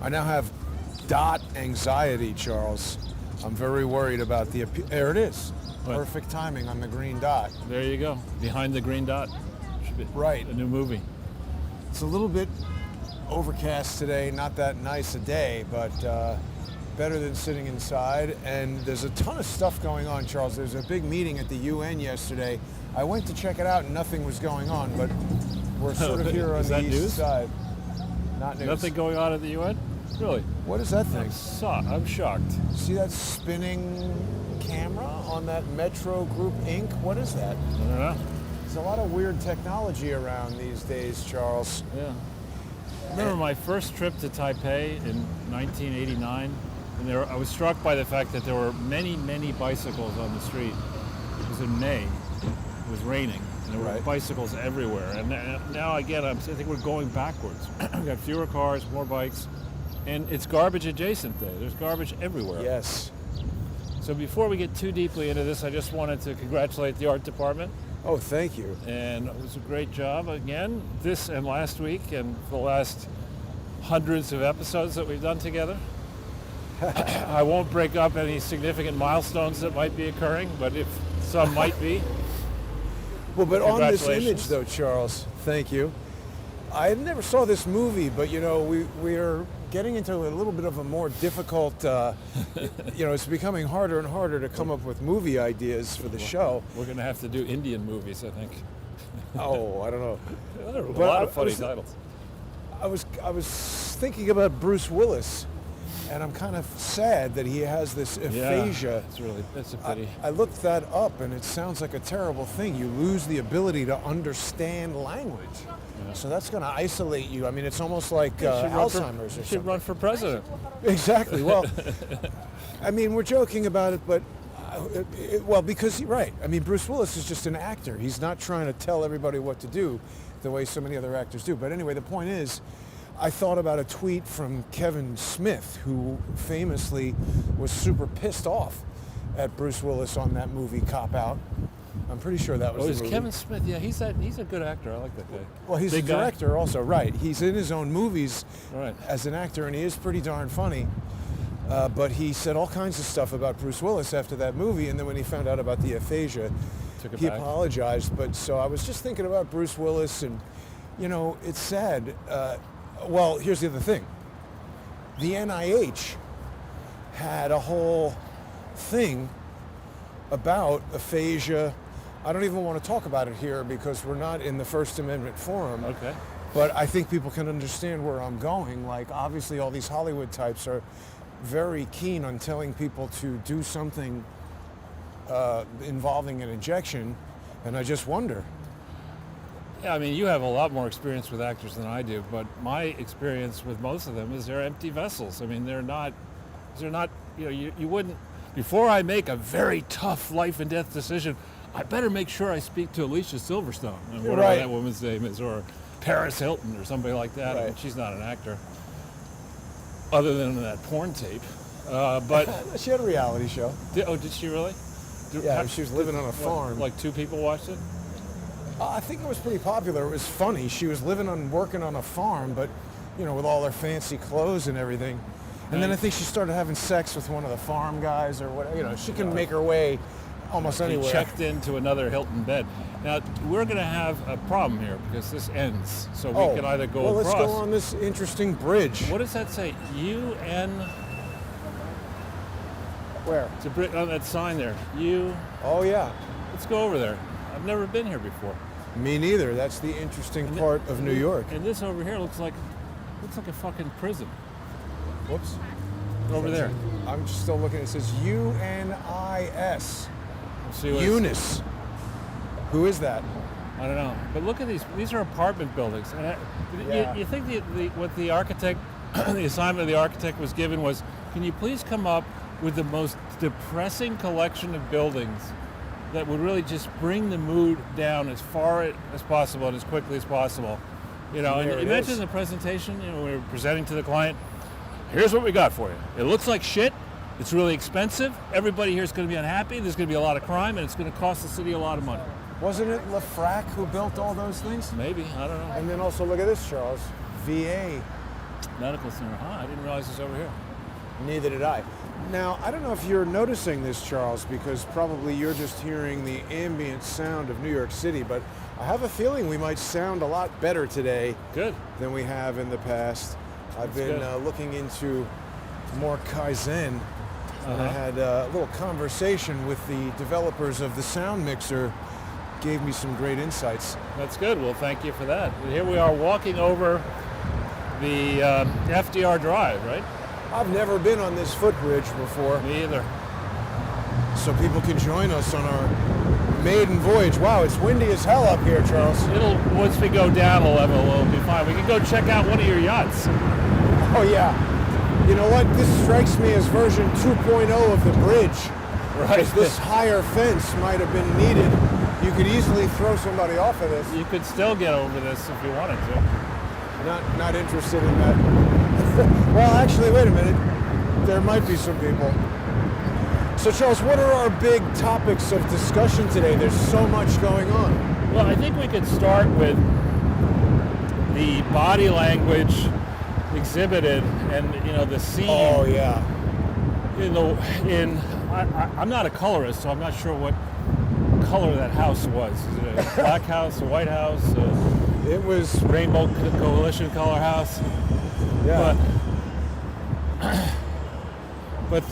I now have dot anxiety, Charles. I'm very worried about there it is. What? Perfect timing on the green dot. There you go. Behind the green dot. Should be Right. a new movie. It's a little bit overcast today, not that nice a day, but better than sitting inside. And there's a ton of stuff going on, Charles. There's a big meeting at the UN yesterday. I went to check it out and nothing was going on, but we're sort of here on the east news? side. Not news. Nothing going on at the UN? Really? What is that thing? I'm shocked. See that spinning camera on that Metro Group Inc.? What is that? I don't know. There's a lot of weird technology around these days, Charles. Yeah. I remember my first trip to Taipei in 1989, and I was struck by the fact that there were many, many bicycles on the street. It was in May. It was raining, and there were bicycles everywhere. And now, again, I think we're going backwards. We've got fewer cars, more bikes, and it's garbage adjacent day. There's garbage everywhere. Yes. So before we get too deeply into this, I just wanted to congratulate the art department. Oh, thank you. And it was a great job again, this and last week, and for the last hundreds of episodes that we've done together. I won't break up any significant milestones that might be occurring, but if some might be. Well, but on this image, though, Charles, thank you. I never saw this movie, but, you know, we are getting into a little bit of a more difficult, you know, it's becoming harder and harder to come up with movie ideas for the show. We're going to have to do Indian movies, I think. Oh, I don't know. There are a lot of funny titles. I was thinking about Bruce Willis, and I'm kind of sad that he has this aphasia. Yeah, it's a pity. I looked that up, and it sounds like a terrible thing. You lose the ability to understand language. Yeah. So that's going to isolate you. I mean, it's almost like Alzheimer's or something. You should run for president. Exactly. Well, I mean, we're joking about it, but, well, because, right. I mean, Bruce Willis is just an actor. He's not trying to tell everybody what to do the way so many other actors do. But anyway, the point is, I thought about a tweet from Kevin Smith, who famously was super pissed off at Bruce Willis on that movie Cop Out. I'm pretty sure that was the movie. Kevin Smith. Yeah, he's a good actor. I like that guy. Well, he's a director also, right. He's in his own movies as an actor, and he is pretty darn funny. But he said all kinds of stuff about Bruce Willis after that movie, and then when he found out about the aphasia, he apologized. But so I was just thinking about Bruce Willis, and, you know, it's sad. Well, here's the other thing. The NIH had a whole thing about aphasia. I don't even want to talk about it here because we're not in the First Amendment forum. Okay. But I think people can understand where I'm going. Like, obviously, all these Hollywood types are very keen on telling people to do something involving an injection, and I just wonder. Yeah, I mean, you have a lot more experience with actors than I do, but my experience with most of them is they're empty vessels. I mean, they're not, you know, you wouldn't, before I make a very tough life and death decision, I better make sure I speak to Alicia Silverstone, and whatever that woman's name is, or Paris Hilton or somebody like that. I mean, she's not an actor, other than that porn tape. But she had a reality show. Did she really? Yeah, she was living on a farm. Like 2 people watched it? I think it was pretty popular. It was funny. She was working on a farm, but, you know, with all her fancy clothes and everything. And then I think she started having sex with one of the farm guys or whatever. You know, she can make her way almost anywhere. He checked into another Hilton bed. Now, we're going to have a problem here because this ends. So we can either go across. Well, let's go on this interesting bridge. What does that say? UN? Where? It's a bridge on that sign there. Oh, yeah. Let's go over there. I've never been here before. Me neither. That's the interesting part of New York. And this over here looks like a fucking prison. Whoops. Over there. I'm just still looking. It says UNIS. Eunice. Who is that? I don't know. But look at these. These are apartment buildings. And you think what the architect, the assignment of the architect was given was, can you please come up with the most depressing collection of buildings that would really just bring the mood down as far as possible and as quickly as possible. You know, and imagine the presentation, you know, we were presenting to the client, here's what we got for you. It looks like shit, it's really expensive, everybody here is going to be unhappy, there's going to be a lot of crime, and it's going to cost the city a lot of money. Wasn't it LaFrac who built all those things? Maybe, I don't know. And then also look at this, Charles. VA Medical center, I didn't realize it was over here. Neither did I. Now, I don't know if you're noticing this, Charles, because probably you're just hearing the ambient sound of New York City, but I have a feeling we might sound a lot better today than we have in the past. I've been looking into more Kaizen, and I had a little conversation with the developers of the sound mixer. Gave me some great insights. That's good. Well, thank you for that. Here we are walking over the FDR Drive, right? I've never been on this footbridge before. Me either. So people can join us on our maiden voyage. Wow, it's windy as hell up here, Charles. Once we go down a level, it'll be fine. We can go check out one of your yachts. Oh yeah. You know what? This strikes me as version 2.0 of the bridge. Right. This higher fence might have been needed. You could easily throw somebody off of this. You could still get over this if you wanted to. Not interested in that. Well, actually, wait a minute. There might be some people. So, Charles, what are our big topics of discussion today? There's so much going on. Well, I think we could start with the body language exhibited and, the scene. Oh, yeah. I'm not a colorist, so I'm not sure what color that house was. Is it a black house, a white house? It was Rainbow Coalition color house. Yeah. But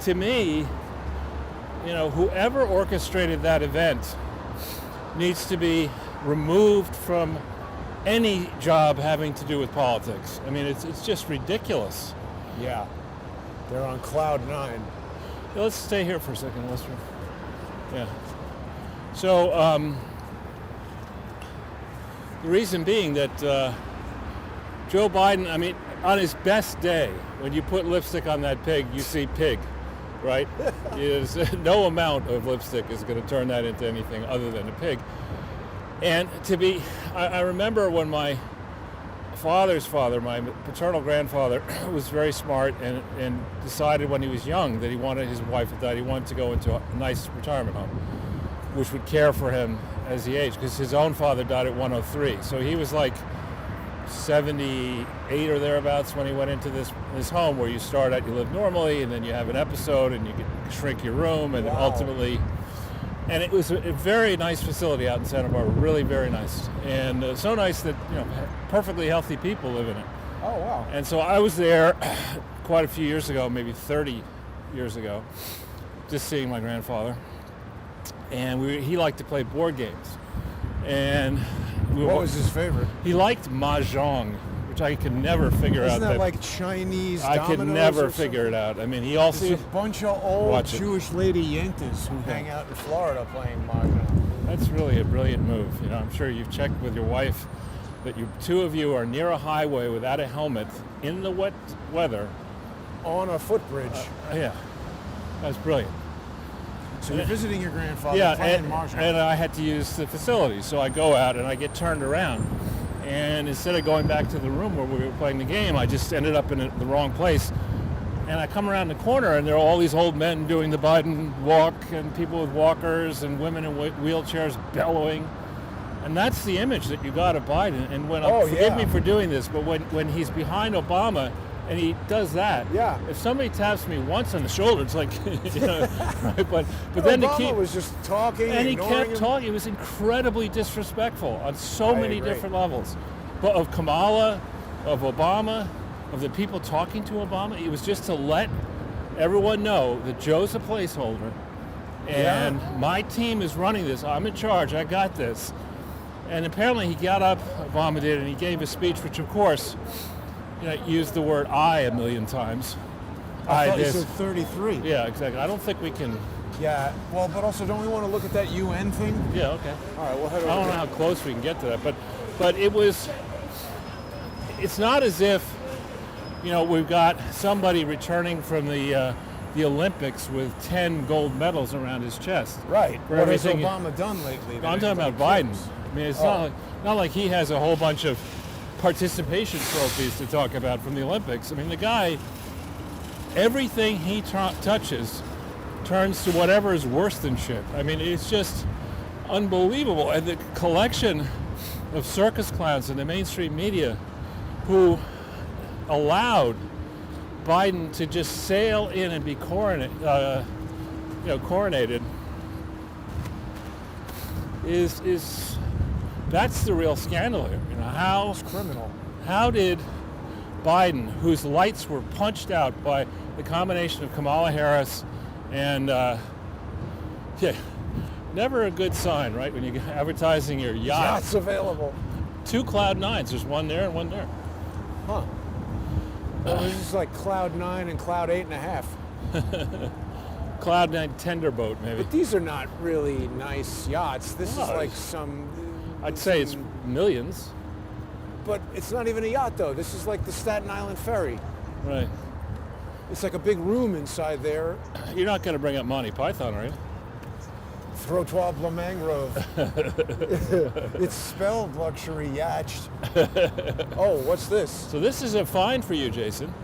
to me, whoever orchestrated that event needs to be removed from any job having to do with politics. I mean, it's just ridiculous. Yeah. They're on cloud 9. Let's stay here for a second, Lester. Yeah. So, the reason being that Joe Biden, I mean, on his best day, when you put lipstick on that pig, you see pig, right? No amount of lipstick is going to turn that into anything other than a pig. And I remember when my father's father, my paternal grandfather, was very smart and decided when he was young that his wife had died, he wanted to go into a nice retirement home, which would care for him as he aged, because his own father died at 103. So he was like 78 or thereabouts when he went into this home where you start out, you live normally, and then you have an episode, and you can shrink your room, and ultimately... And it was a very nice facility out in Santa Barbara, really very nice. And so nice that, perfectly healthy people live in it. Oh, wow. And so I was there quite a few years ago, maybe 30 years ago, just seeing my grandfather. And he liked to play board games. And what was his favorite? He liked Mahjong, which I could never figure out. Isn't that like Chinese I dominoes could never or figure something? it out. I mean, he also... There's a bunch of old Jewish lady yentas who hang out in Florida playing Mahjong. That's really a brilliant move. I'm sure you've checked with your wife that two of you are near a highway without a helmet in the wet weather. On a footbridge. Yeah, that's brilliant. So you're visiting your grandfather playing Mahjong. And I had to use the facility, so I go out and I get turned around. And instead of going back to the room where we were playing the game, I just ended up in the wrong place. And I come around the corner, and there are all these old men doing the Biden walk, and people with walkers, and women in wheelchairs bellowing. And that's the image that you got of Biden. And forgive me for doing this, but when he's behind Obama and he does that, if somebody taps me once on the shoulder, it's like, right? But then Obama was just talking, and he kept him. talking. He was incredibly disrespectful on so many different levels. But of Kamala, of Obama, of the people talking to Obama, it was just to let everyone know that Joe's a placeholder, and my team is running this. I'm in charge. I got this. And apparently he got up, Obama did, and he gave a speech, which of course, used the word "I" a million times. I thought you said 33. Yeah, exactly. I don't think we can. Yeah, well, but also, don't we want to look at that UN thing? Yeah, okay. All right, we'll head over. I don't know how close we can get to that, but it's not as if, we've got somebody returning from the Olympics with 10 gold medals around his chest. Right. What has everything. Obama done lately? I'm talking about Biden. I mean, it's not like he has a whole bunch of participation trophies to talk about from the Olympics. I mean, the guy, everything he touches turns to whatever is worse than shit. I mean, it's just unbelievable. And the collection of circus clowns in the mainstream media who allowed Biden to just sail in and be coronated is that's the real scandal here. It's criminal. How did Biden, whose lights were punched out by the combination of Kamala Harris and never a good sign, right? When you're advertising your yacht. Yachts available. 2 Cloud 9s. There's one there and one there. Huh. Well, this is like Cloud 9 and Cloud 8.5. Cloud 9 tender boat, maybe. But these are not really nice yachts. This is like some... I'd say it's millions. But it's not even a yacht, though. This is like the Staten Island Ferry. Right. It's like a big room inside there. You're not going to bring up Monty Python, are you? Trottoir Bleu Mangrove. It's spelled luxury yacht. Oh, what's this? So this is a find for you, Jason.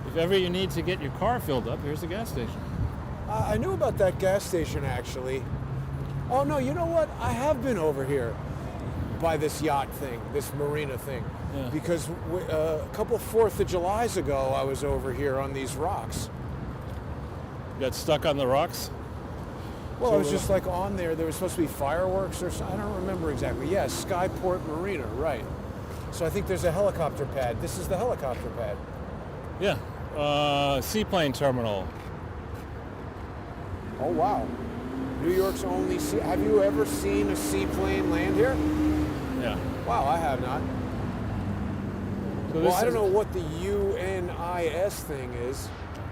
If ever you need to get your car filled up, here's a gas station. I knew about that gas station, actually. Oh, no, you know what? I have been over here by this yacht thing, this marina thing. Yeah. Because a couple 4th of Julys ago, I was over here on these rocks. You got stuck on the rocks? Well, So I was just like on there. There was supposed to be fireworks or something. I don't remember exactly. Yes, Skyport Marina, right. So I think there's a helicopter pad. This is the helicopter pad. Yeah. Seaplane terminal. Oh, wow. New York's only sea. Have you ever seen a seaplane land here? Yeah. Wow, I have not. So Well, I don't know what the UNIS thing is.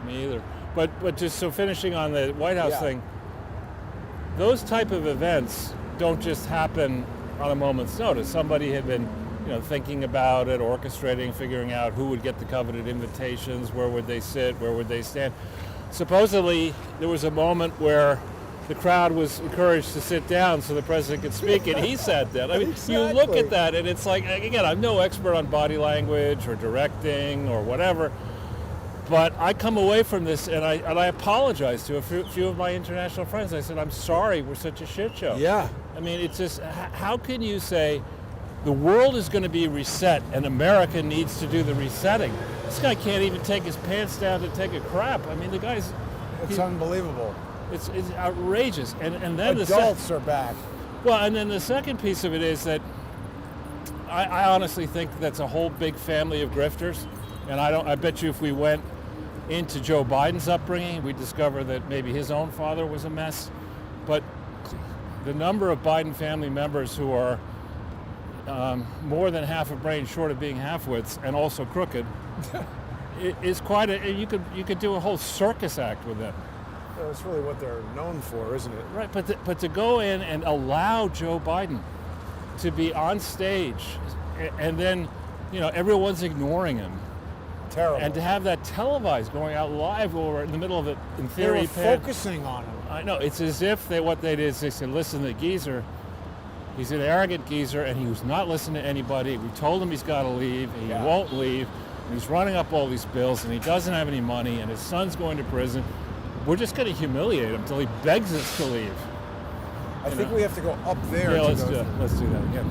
Me either. But just so finishing on the White House Yeah. thing, those type of events don't just happen on a moment's notice. Somebody had been, thinking about it, orchestrating, figuring out who would get the coveted invitations, where would they sit, where would they stand. Supposedly, there was a moment where the crowd was encouraged to sit down so the president could speak, and he sat down. I mean, You look Exactly. at that, and it's like, again, I'm no expert on body language or directing or whatever, but I come away from this, and I apologize to a few of my international friends. I said, I'm sorry, we're such a shit show. Yeah. I mean, it's just, how can you say the world is going to be reset and America needs to do the resetting? This guy can't even take his pants down to take a crap. I mean, the guy's... It's unbelievable. It's outrageous. And then Adults are back. Well, and then the second piece of it is that I honestly think that's a whole big family of grifters. And I bet you if we went into Joe Biden's upbringing, we'd discover that maybe his own father was a mess. But the number of Biden family members who are more than half a brain short of being half-wits and also crooked is quite a... You could do a whole circus act with them. Well, that's really what they're known for, isn't it? Right, but to go in and allow Joe Biden to be on stage, and then, everyone's ignoring him. Terrible. And to have that televised, going out live or in the middle of it, in they theory, were focusing on him. I know, it's as if what they did is they said, listen, the geezer, he's an arrogant geezer, and he was not listening to anybody. We told him he's got to leave, and he won't leave. And he's running up all these bills, and he doesn't have any money, and his son's going to prison. We're just going to humiliate him until he begs us to leave. I think we have to go up there. Yeah, let's do that again.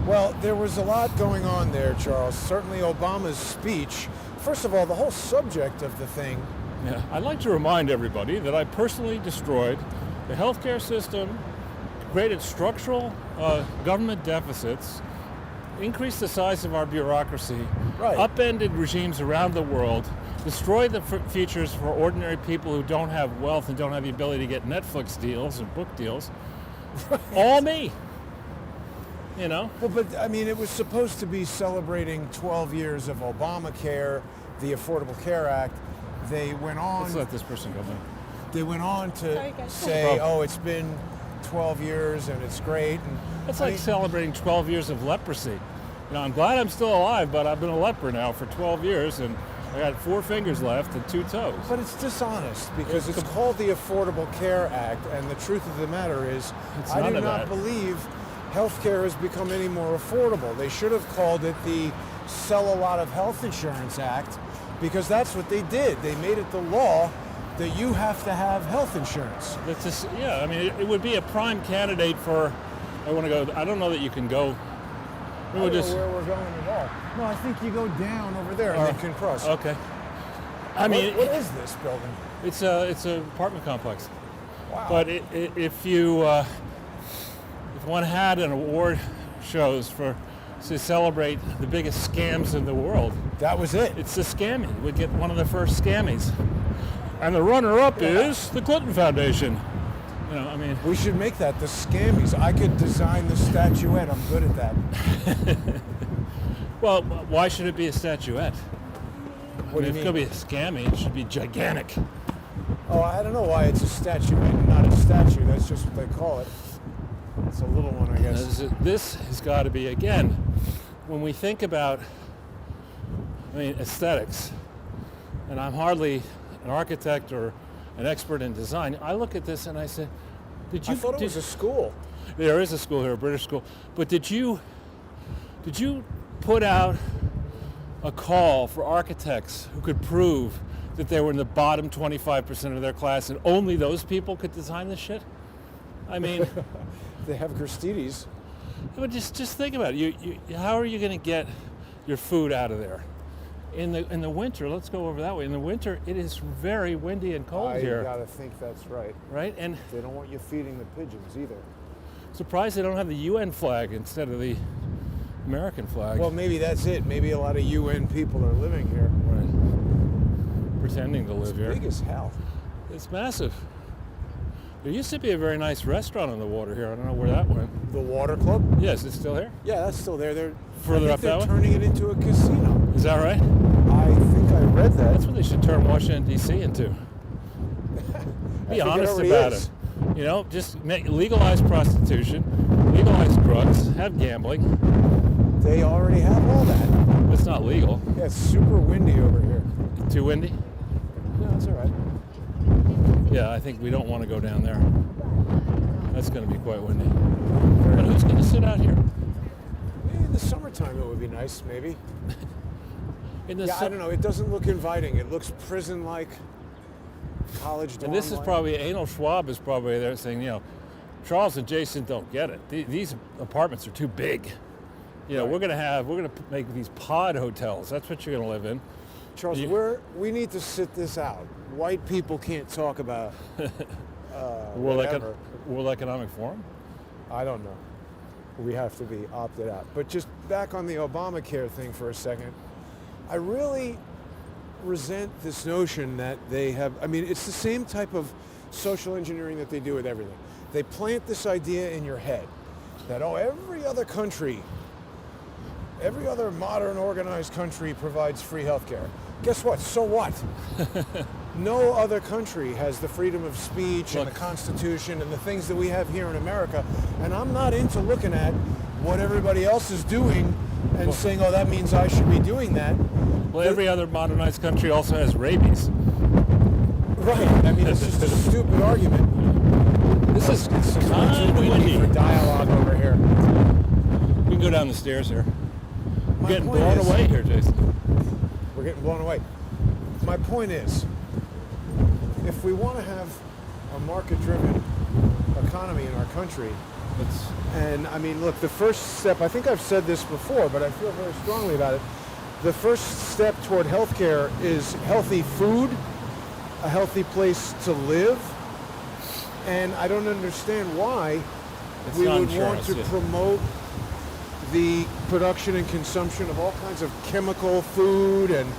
Well, there was a lot going on there, Charles. Certainly Obama's speech. First of all, the whole subject of the thing. Yeah, I'd like to remind everybody that I personally destroyed the healthcare system, created structural government deficits, increased the size of our bureaucracy, upended regimes around the world, destroyed the futures for ordinary people who don't have wealth and don't have the ability to get Netflix deals and book deals. All me. Well, but I mean, it was supposed to be celebrating 12 years of Obamacare, the Affordable Care Act. They went on. Let's let this person go back. They went on to say, "Oh, it's been 12 years and it's great." And it's like celebrating 12 years of leprosy. I'm glad I'm still alive, but I've been a leper now for 12 years, and I got 4 fingers left and 2 toes. But it's dishonest because it's called the Affordable Care Act, and the truth of the matter is, I do not believe healthcare has become any more affordable. They should have called it the Sell a Lot of Health Insurance Act, because that's what they did. They made it the law that you have to have health insurance. That's just, it would be a prime candidate for, I don't know that you can go I don't know where we're going at all. No, I think you go down over there and then can cross. Okay. I mean, what is this building? It's an apartment complex. Wow. But if one had an award shows to celebrate the biggest scams in the world, that was it. It's the Scammy. We'd get one of the first Scammies. And the runner-up is the Clinton Foundation. You know, I mean, we should make that the Scammies. I could design the statuette. I'm good at that. Well, why should it be a statuette? What do you mean? If it's going to be a Scammy, it should be gigantic. Oh, I don't know why it's a statuette and not a statue. That's just what they call it. It's a little one, I guess. This has got to be, again, when we think about, aesthetics, and I'm hardly an architect or an expert in design, I look at this and I say, I thought it was a school. There is a school here, a British school. But did you put out a call for architects who could prove that they were in the bottom 25% of their class and only those people could design this shit? I mean, they have Christides. But just think about it. How are you going to get your food out of there? In the winter, let's go over that way. In the winter, it is very windy and cold here. I gotta think that's right. Right? And they don't want you feeding the pigeons either. Surprised they don't have the UN flag instead of the American flag. Well, maybe that's it. Maybe a lot of UN people are living here. Right. Pretending to live here. It's big as hell. It's massive. There used to be a very nice restaurant on the water here. I don't know where that went. The Water Club? Yes, it's still here? Yeah, that's still there. They're further up that way? They're turning it into a casino. Is that right? I think I read that. That's what they should turn Washington, D.C. into. Be honest about it. You know, just legalize prostitution, legalize drugs, have gambling. They already have all that. It's not legal. Yeah, it's super windy over here. Too windy? No, it's all right. Yeah, I think we don't want to go down there. That's going to be quite windy. But who's going to sit out here? In the summertime, it would be nice, maybe. I don't know. It doesn't look inviting. It looks prison-like, college dorm. And this is probably, Anal Schwab is probably there saying, Charles and Jason don't get it. These apartments are too big. We're going to make these pod hotels. That's what you're going to live in. Charles, we need to sit this out. White people can't talk about World Economic Forum? I don't know. We have to be opted out. But just back on the Obamacare thing for a second, I really resent this notion that they have, it's the same type of social engineering that they do with everything. They plant this idea in your head that, every other modern organized country provides free health care. Guess what? So what? No other country has the freedom of speech and the Constitution and the things that we have here in America. And I'm not into looking at what everybody else is doing and saying, that means I should be doing that. Well, every other modernized country also has rabies. Right. It's just a stupid argument. This is kind of windy for dialogue over here. We can go down the stairs here. We're getting blown away here, Jason. We're getting blown away. My point is, if we want to have a market-driven economy in our country, look, the first step, I think I've said this before, but I feel very strongly about it. The first step toward healthcare is healthy food, a healthy place to live, and I don't understand why we would want to promote the production and consumption of all kinds of chemical food and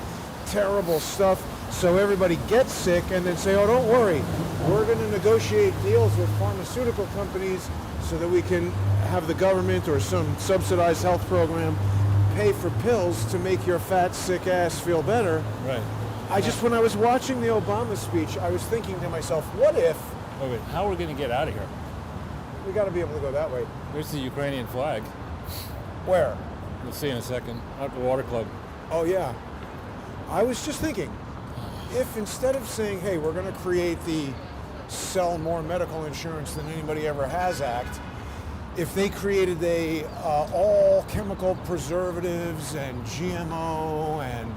terrible stuff so everybody gets sick and then say, don't worry, we're going to negotiate deals with pharmaceutical companies so that we can have the government or some subsidized health program pay for pills to make your fat, sick ass feel better. Right. When I was watching the Obama speech, I was thinking to myself, what if... Wait, how are we going to get out of here? We got to be able to go that way. There's the Ukrainian flag. Where? We'll see in a second. Out at the Water Club. Oh, yeah. I was just thinking, if instead of saying, hey, we're going to create the sell more medical insurance than anybody ever has act, if they created all chemical preservatives and GMO and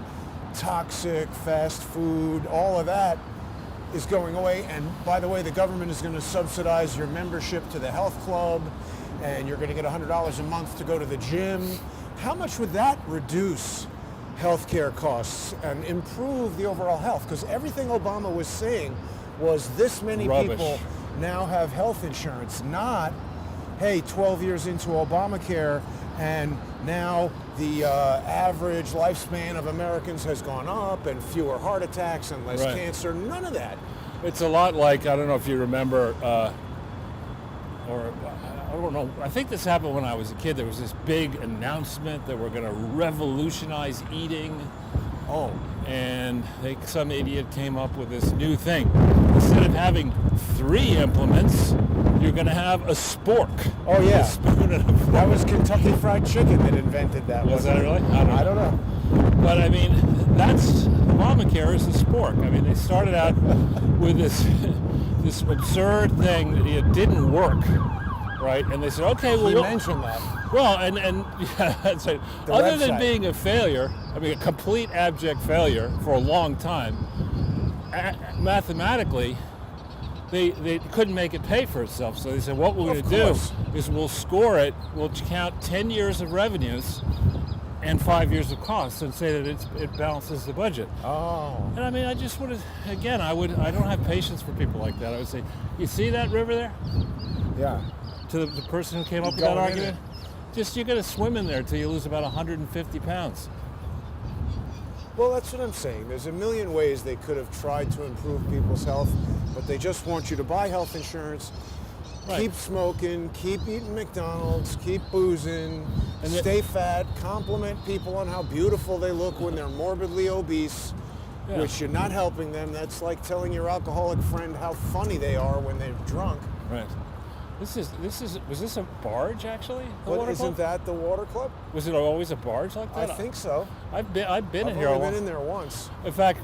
toxic fast food, all of that is going away. And by the way, the government is going to subsidize your membership to the health club, and you're going to get $100 a month to go to the gym. how much would that reduce healthcare costs and improve the overall health? Because everything Obama was saying was this many Rubbish. people now have health insurance, not, hey, 12 years into Obamacare and now the average lifespan of Americans has gone up and fewer heart attacks and less cancer. None of that. It's a lot like, I don't know if you remember, or I don't know, I think this happened when I was a kid. There was this big announcement that we're going to revolutionize eating. Oh. And some idiot came up with this new thing. Instead of having 3 implements, you're going to have a spork. Oh, yeah. A spoon and a fork. That was Kentucky Fried Chicken that invented that. Was that really? I don't know. But I mean, that's Obamacare is a spork. I mean, they started out with this absurd thing that it didn't work, right? And they said, okay, well, you mentioned that. Well, and yeah, that's right. Other than being a failure, I mean, a complete abject failure for a long time, mathematically, they couldn't make it pay for itself. So they said, what we're going to do is we'll score it, we'll count 10 years of revenues and 5 years of costs and say that it balances the budget. Oh. And I mean, I just would have, again, I don't have patience for people like that. I would say, you see that river there? Yeah. To the person who came up with that argument? Just, you're going to swim in there until you lose about 150 pounds. Well, that's what I'm saying. There's a million ways they could have tried to improve people's health, but they just want you to buy health insurance, keep smoking, keep eating McDonald's, keep boozing, and stay fat, compliment people on how beautiful they look when they're morbidly obese, which you're not helping them. That's like telling your alcoholic friend how funny they are when they're drunk. Right. Was this a barge actually? Isn't that the water club? Was it always a barge like that? I think so. I've been in here. I've only been in there once. In fact,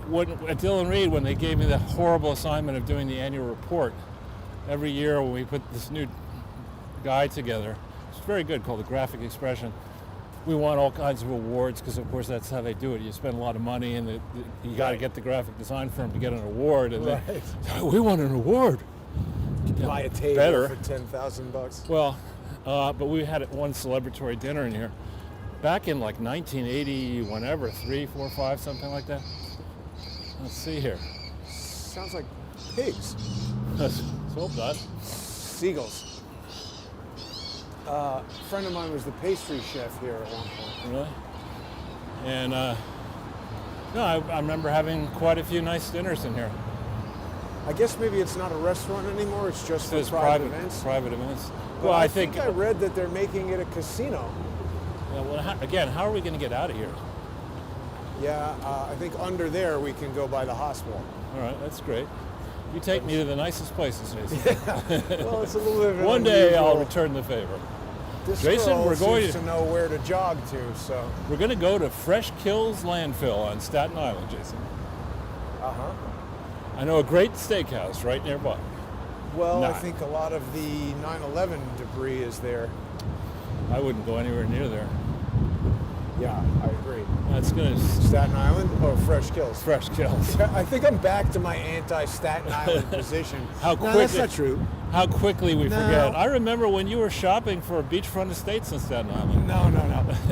at Dillon Reed, when they gave me the horrible assignment of doing the annual report, every year when we put this new guide together, it's very good, called the Graphic Expression. We won all kinds of awards because, of course, that's how they do it. You spend a lot of money, and you got to get the graphic design firm to get an award. And we won an award. Buy a table for $10,000. Well, but we had one celebratory dinner in here back in like 1980, whenever, 3, 4, 5, something like that. Let's see here. Sounds like pigs. Let's hope not. Seagulls. A friend of mine was the pastry chef here at one point. Really? And no, I remember having quite a few nice dinners in here. I guess maybe it's not a restaurant anymore, it's just for private events. Private events. Well, I think I read that they're making it a casino. Yeah, well, again, how are we going to get out of here? Yeah, I think under there we can go by the hospital. All right, that's great. You take me to the nicest places, Jason. Yeah. Well, it's a little bit of one day I'll return the favor. This Jason, girl we're going seems to know where to jog to, so. We're going to go to Fresh Kills Landfill on Staten Island, Jason. Uh-huh. I know a great steakhouse right nearby. Well, I think a lot of the 9/11 debris is there. I wouldn't go anywhere near there. Yeah, I agree. That's going to... Staten Island or Fresh Kills? Fresh Kills. I think I'm back to my anti-Staten Island position. No, that's not true. How quickly we forget. I remember when you were shopping for beachfront estates in Staten Island. No.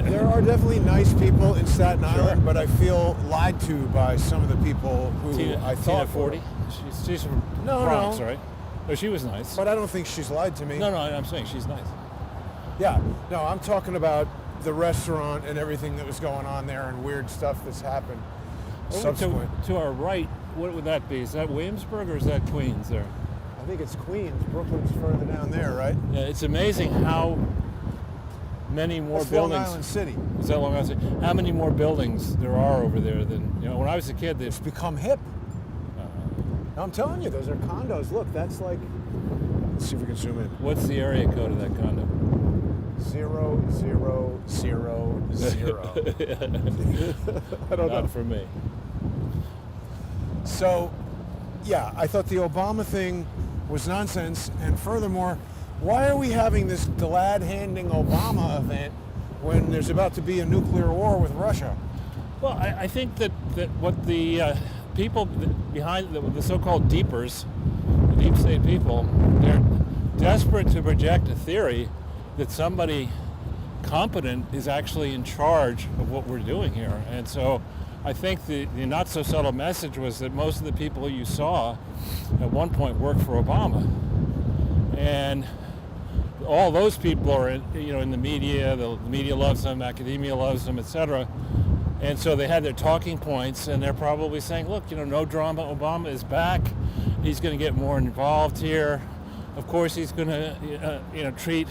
There are definitely nice people in Staten Island, but I feel lied to by some of the people who I thought Tina 40? She's from Bronx, right? Oh, she was nice. But I don't think she's lied to me. No, I'm saying she's nice. Yeah. No, I'm talking about the restaurant and everything that was going on there and weird stuff that's happened subsequent. To our right, what would that be? Is that Williamsburg or is that Queens there? I think it's Queens. Brooklyn's further down there, right? Yeah, it's amazing how many more buildings. Long Island City. Is that Long Island City? How many more buildings there are over there than, when I was a kid, it's become hip. I'm telling you, those are condos. Look, that's like, let's see if we can zoom in. What's the area code of that condo? 0000. I don't know. Not for me. So, yeah, I thought the Obama thing was nonsense. And furthermore, why are we having this glad-handing Obama event when there's about to be a nuclear war with Russia? Well, I think that what the people behind the so-called deepers, the deep state people, they're desperate to project a theory that somebody competent is actually in charge of what we're doing here. And so I think the not so subtle message was that most of the people you saw at one point worked for Obama. And all those people are in the media. The media loves them, academia loves them, etc. And so they had their talking points, and they're probably saying, look, no drama, Obama is back. He's going to get more involved here. Of course, he's going to treat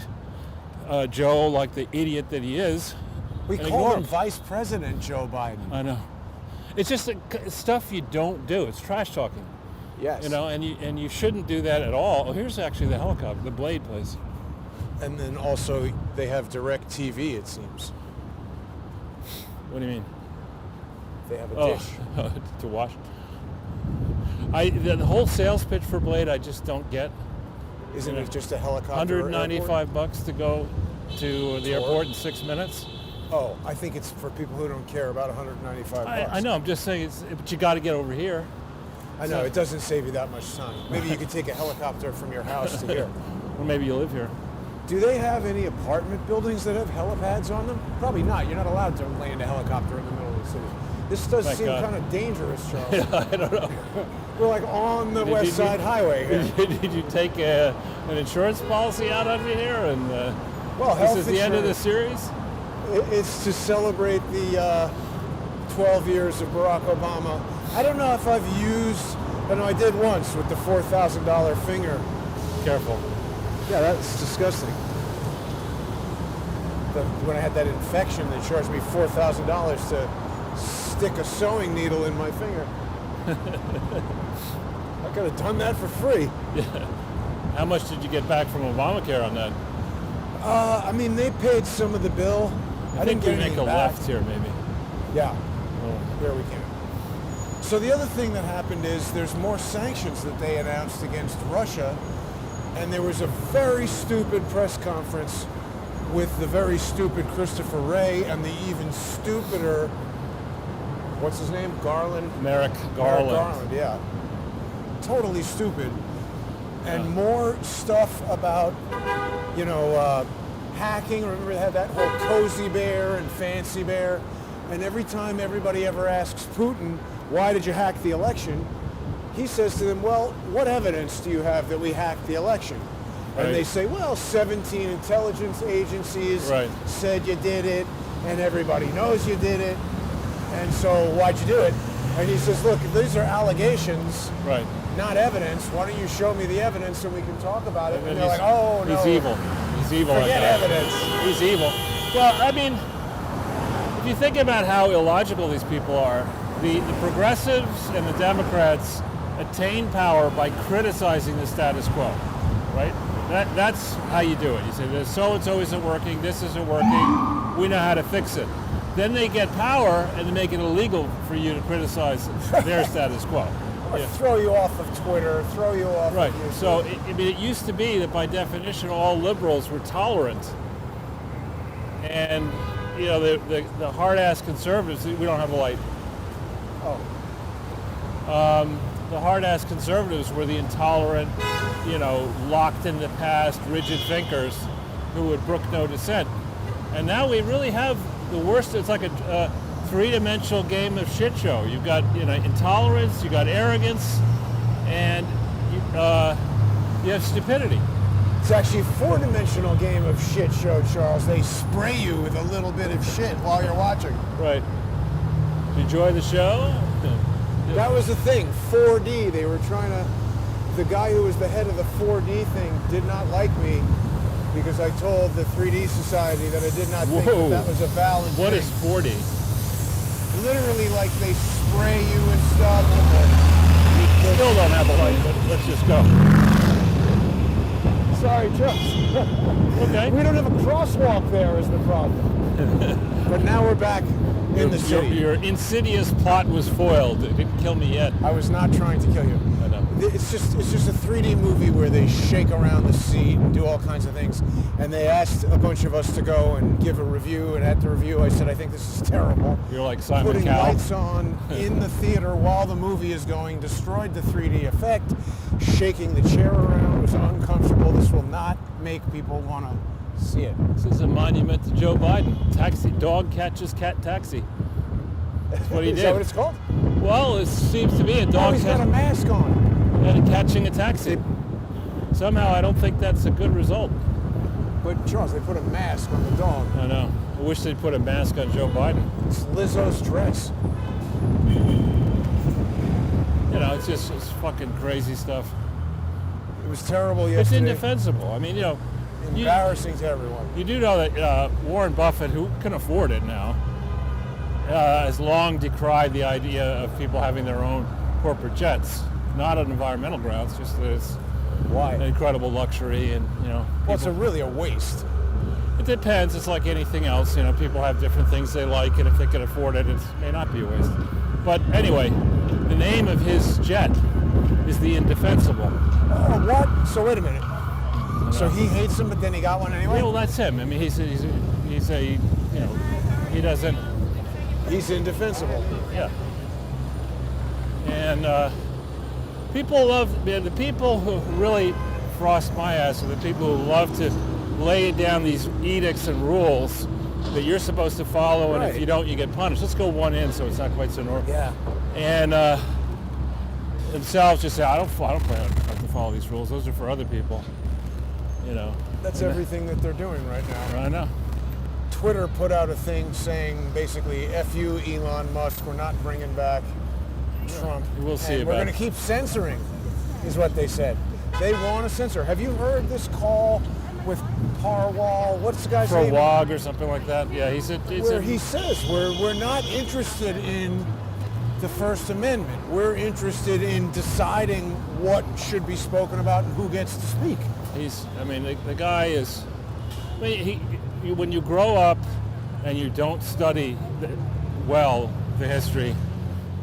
Joe like the idiot that he is. We call him Vice President Joe Biden. I know. It's just stuff you don't do. It's trash talking. Yes. And you shouldn't do that at all. Oh, here's actually the helicopter, the Blade place. And then also they have direct TV, it seems. What do you mean? They have a dish. To watch. The whole sales pitch for Blade, I just don't get. Isn't it just a helicopter? $195 to go to the airport in 6 minutes. Oh, I think it's for people who don't care about $195. I know. I'm just saying, but you got to get over here. I know, it doesn't save you that much time. Maybe you could take a helicopter from your house to here. Or maybe you live here. Do they have any apartment buildings that have helipads on them? Probably not. You're not allowed to land a helicopter in the middle of the city. This does seem kind of dangerous, Charles. Yeah, I don't know. We're like on the West Side Highway here. Did you take an insurance policy out of you here? And well, this is the end of the series? It's to celebrate the 12 years of Barack Obama. I don't know if I've used, I did once with the $4,000 finger. Careful. Yeah, that's disgusting. When I had that infection, they charged me $4,000 to stick a sewing needle in my finger. I could have done that for free. Yeah. How much did you get back from Obamacare on that? They paid some of the bill. I think we make a left here, maybe. Yeah. There we can. So the other thing that happened is there's more sanctions that they announced against Russia, and there was a very stupid press conference with the very stupid Christopher Wray and the even stupider, what's his name? Garland? Merrick Garland. Merrick Garland, yeah. Totally stupid. And more stuff about, hacking. Remember they had that whole Cozy Bear and Fancy Bear? And every time everybody ever asks Putin, why did you hack the election? He says to them, well, what evidence do you have that we hacked the election? And they say, well, 17 intelligence agencies said you did it, and everybody knows you did it, and so why'd you do it? And he says, look, these are allegations, not evidence. Why don't you show me the evidence so we can talk about it? And they're like, oh, no. He's evil. He's evil. Forget evidence. He's evil. Well, if you think about how illogical these people are, the progressives and the Democrats attain power by criticizing the status quo, right? That's how you do it. You say, so-and-so isn't working, this isn't working, we know how to fix it. Then they get power and they make it illegal for you to criticize their status quo. Or throw you off of Twitter, throw you off of YouTube. So it used to be that by definition all liberals were tolerant. And, the hard-ass conservatives, we don't have a light. The hard-ass conservatives were the intolerant, locked in the past, rigid thinkers who would brook no dissent. And now we really have the worst. It's like a three-dimensional game of shit show. You've got intolerance, you've got arrogance, and you have stupidity. It's actually a four-dimensional game of shit show, Charles. They spray you with a little bit of shit while you're watching. Right. Enjoy the show? That was the thing, 4D. They were trying to, the guy who was the head of the 4D thing did not like me because I told the 3D Society that I did not think that was a valid thing. What is 4D? Literally, like they spray you and stuff. We still don't have a light, but let's just go. Sorry, Chuck. Okay. We don't have a crosswalk there is the problem. But now we're back in the city. Your insidious plot was foiled. It didn't kill me yet. I was not trying to kill you. I know. It's just a 3D movie where they shake around the seat and do all kinds of things. And they asked a bunch of us to go and give a review. And at the review, I said, I think this is terrible. You're like Simon Putting Cowell. lights on in the theater while the movie is going destroyed the 3D effect. Shaking the chair around was uncomfortable. This will not make people want to See it. This is a monument to Joe Biden. Taxi, dog catches cat taxi. That's what he did. Is that what it's called? Well, it seems to be a dog He's got a mask on. catching a taxi. Somehow I don't think that's a good result. But Charles, they put a mask on the dog. I know. I wish they'd put a mask on Joe Biden. It's Lizzo's dress. You know, it's fucking crazy stuff. It was terrible It's yesterday. indefensible. I mean, you know, Embarrassing to everyone. you do know that Warren Buffett, who can afford it now, has long decried the idea of people having their own corporate jets. Not on environmental grounds, just that it's Why? an incredible luxury, and you know. Well, it's people- really a waste. It depends. It's like anything else. You know, people have different things they like, and if they can afford it, it may not be a waste. But anyway, the name of his jet is the Indefensible. Oh, what? So wait a minute. So he hates him, but then he got one anyway? Yeah, well, that's him. I mean, he's a you know, he doesn't. He's indefensible. Yeah. And people love the people who really frost my ass are the people who love to lay down these edicts and rules that you're supposed to follow, and if Right. you don't, you get punished. Let's go one in, so it's not quite so normal. Yeah. And themselves just say, I don't plan to follow these rules. Those are for other people. You know. That's And everything that they're doing right now. I know. Twitter put out a thing saying basically, F you, Elon Musk, we're not bringing back Trump. We'll see and about we're going it. to keep censoring, is what they said. They want to censor. Have you heard this call with Parwal? What's the guy's For a name? WOG or something like that. Yeah, Where he says we're not interested in the First Amendment. We're interested in deciding what should be spoken about and who gets to speak. The guy is, when you grow up and you don't study the history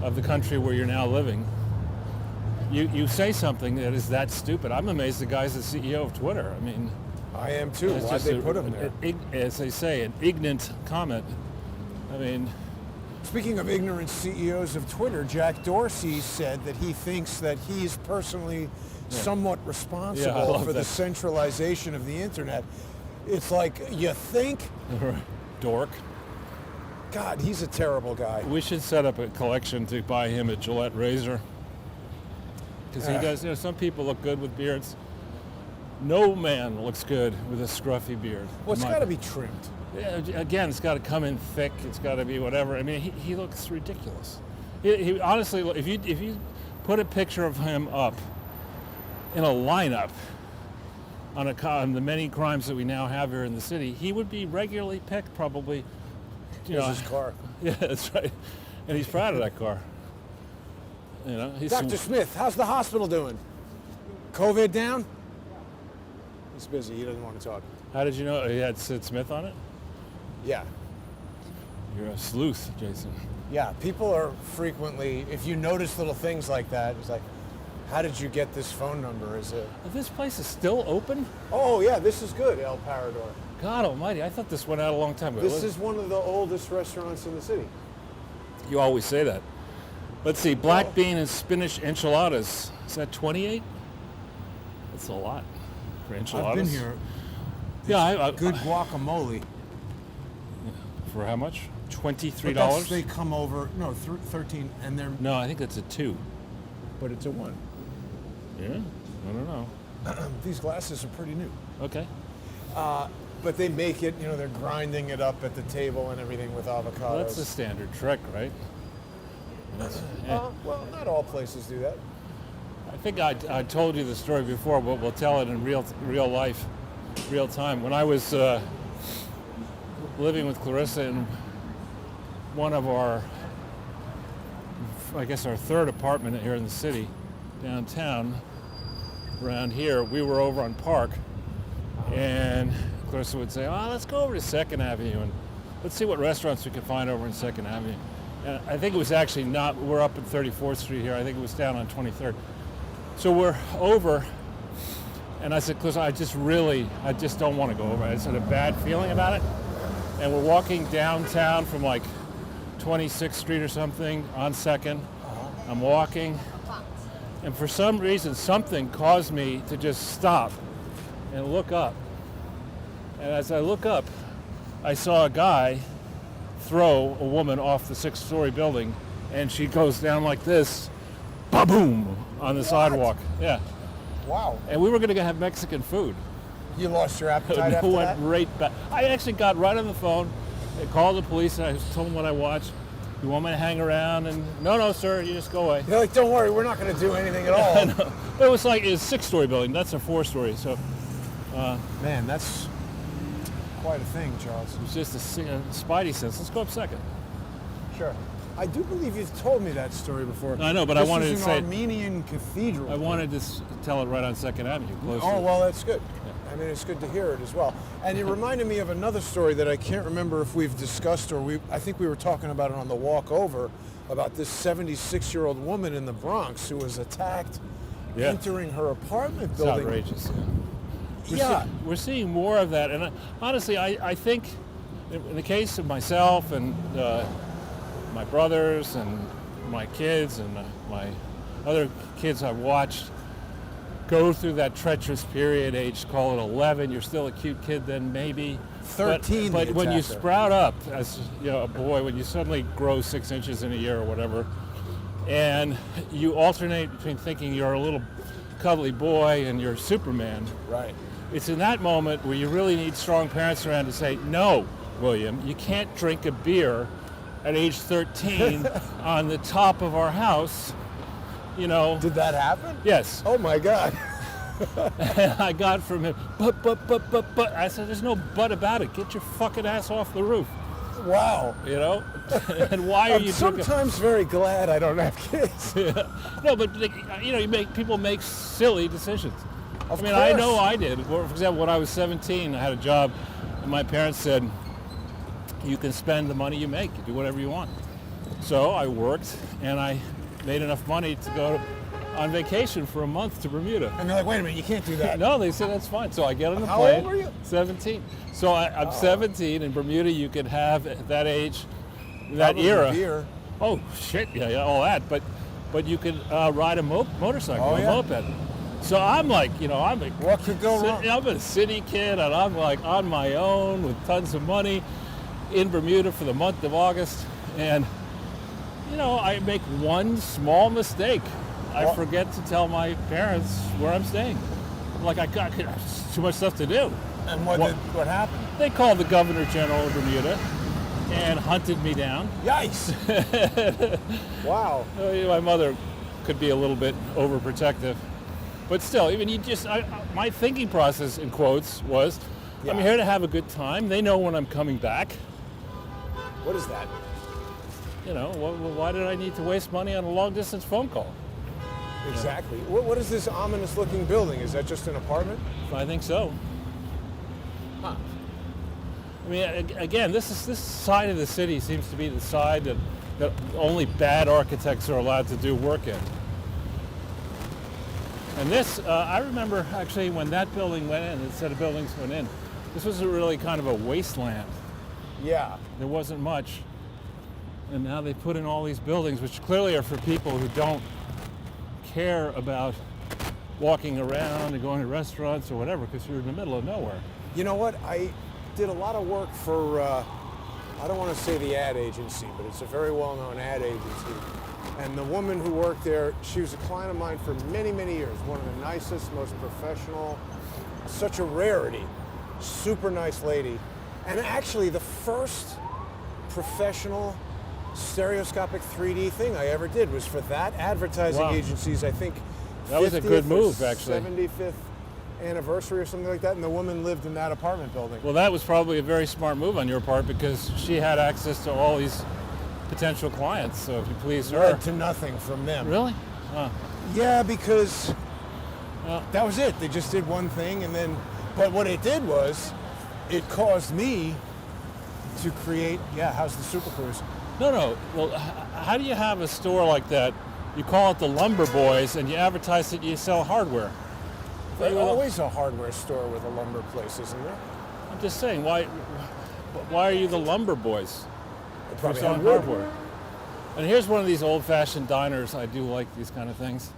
of the country where you're now living, you say something that is that stupid. I'm amazed the guy's the CEO of Twitter. I mean, I am too. it's Why'd just they put him there? As they say, an ignorant comment. I mean, Speaking of ignorant CEOs of Twitter, Jack Dorsey said that he thinks that he's personally somewhat responsible for the that. centralization of the internet. It's like, you think? dork. God, he's a terrible guy. We should set up a collection to buy him a Gillette razor. Because he does, some people look good with beards. No man looks good with a scruffy beard. Well, it's got to be trimmed. Yeah, again, it's got to come in thick. It's got to be whatever. I mean, he looks ridiculous. He honestly, if you put a picture of him up in a lineup on the many crimes that we now have here in the city, he would be regularly picked, probably. Here's his car. Yeah, that's right. And he's proud of that car. He's Dr. Smith, how's the hospital doing? COVID down? He's busy. He doesn't want to talk. How did you know he had Sid Smith on it? Yeah. You're a sleuth, Jason. Yeah, people are frequently, if you notice little things like that, it's like, how did you get this phone number? This place is still open? Oh, yeah, this is good, El Parador. God almighty, I thought this went out a long time ago. This is one of the oldest restaurants in the city. You always say that. Let's see, black bean and spinach enchiladas. Is that 28? That's a lot for enchiladas. I've been here. Yeah, Good guacamole. For how much? $23? But they come over, no, 13, and they're... No, I think that's a 2. But it's a 1. Yeah? I don't know. These glasses are pretty new. Okay. But they make it, they're grinding it up at the table and everything with avocados. Well, that's a standard trick, right? Well, not all places do that. I think I told you the story before, but we'll tell it in real life, real time. When I was living with Clarissa in one of our third apartment here in the city, downtown, around here, we were over on Park, and Clarissa would say, let's go over to 2nd Avenue and let's see what restaurants we can find over in 2nd Avenue. And I think it was actually not, we're up at 34th Street here, I think it was down on 23rd. So we're over, and I said, Clarissa, I just don't want to go over. I just had a bad feeling about it. And we're walking downtown from like 26th Street or something on 2nd. I'm walking, and for some reason, something caused me to just stop and look up. And as I look up, I saw a guy throw a woman off the 6-story building, and she goes down like this, ba-boom, on the sidewalk. Yeah. Wow. And we were going to have Mexican food. You lost your appetite It after went that? right back. I actually got right on the phone. I called the police, and I told them what I watched. You want me to hang around? And no, sir, you just go away. They're like, don't worry, we're not going to do anything at all. But it was like it's a 6-story building. That's a 4-story. So Man, that's quite a thing, Charles. it was just a spidey sense. Let's go up second. Sure. I do believe you've told me that story before. I know, but this I wanted is to say an Armenian cathedral. I wanted to tell it right on 2nd Avenue. Close to Oh, it. well, that's good. I mean, it's good to hear it as well. And it reminded me of another story that I can't remember if we've discussed or I think we were talking about it on the walk over, about this 76-year-old woman in the Bronx who was attacked entering her apartment It's building. outrageous. We're seeing more of that. And honestly, I think in the case of myself and my brothers and my kids and my other kids I've watched go through that treacherous period, age, call it 11, you're still a cute kid then maybe. 13. But when you sprout up as a boy, when you suddenly grow 6 inches in a year or whatever, and you alternate between thinking you're a little cuddly boy and you're Superman. Right. It's in that moment where you really need strong parents around to say, no, William, you can't drink a beer at age 13 on the top of our house. Did that happen? Yes. Oh my God. And I got from him, but. I said, there's no but about it. Get your fucking ass off the roof. Wow. And why are you sometimes very glad I don't have kids. No, but people make silly decisions. Of I course. know I did. For example, when I was 17, I had a job, and my parents said, you can spend the money you make. You do whatever you want. So I worked, and I made enough money to go on vacation for a month to Bermuda. And they're like, wait a minute, you can't do that. No, they said that's fine. So I get on the How plane. old were you? 17. So I'm 17. In Bermuda, you could have at that age, that Probably era. beer. Oh, shit, yeah, all that. But you could ride a motorcycle, a moped. So I'm like, What could go wrong? I'm a city kid, and I'm like on my own with tons of money in Bermuda for the month of August. And, I make one small mistake. I forget to tell my parents where I'm staying. Like, I got too much stuff to do. And what happened? They called the Governor General of Bermuda and hunted me down. Yikes. Wow. My mother could be a little bit overprotective. But still, my thinking process, in quotes, was, I'm here to have a good time. They know when I'm coming back. What is that? Why did I need to waste money on a long-distance phone call? Exactly. What is this ominous-looking building? Is that just an apartment? I think so. Huh. I mean, again, this side of the city seems to be the side that only bad architects are allowed to do work in. And this, I remember actually when that building went in, a set of buildings went in, this was really kind of a wasteland. Yeah. There wasn't much. And now they put in all these buildings, which clearly are for people who don't care about walking around and going to restaurants or whatever, because you're in the middle of nowhere. You know what? I did a lot of work for, I don't want to say the ad agency, but it's a very well-known ad agency. And the woman who worked there, she was a client of mine for many, many years. One of the nicest, most professional, such a rarity. Super nice lady. And actually the first professional stereoscopic 3D thing I ever did was for that advertising agency's, I think, that was a good move, actually. 75th anniversary or something like that, and the woman lived in that apartment building. Well, that was probably a very smart move on your part, because she had access to all these potential clients, so if you please her. Led to nothing from them. Really? Huh. Yeah, because that was it. They just did one thing, and then, but what it did was, it caused me to create, how's the Super Cruise? No. Well, how do you have a store like that? You call it the Lumber Boys, and you advertise that you sell hardware. There's always a hardware store with a lumber place, isn't there? I'm just saying, why are you the Lumber Boys? They probably selling have wood. hardware. And here's one of these old-fashioned diners. I do like these kind of things.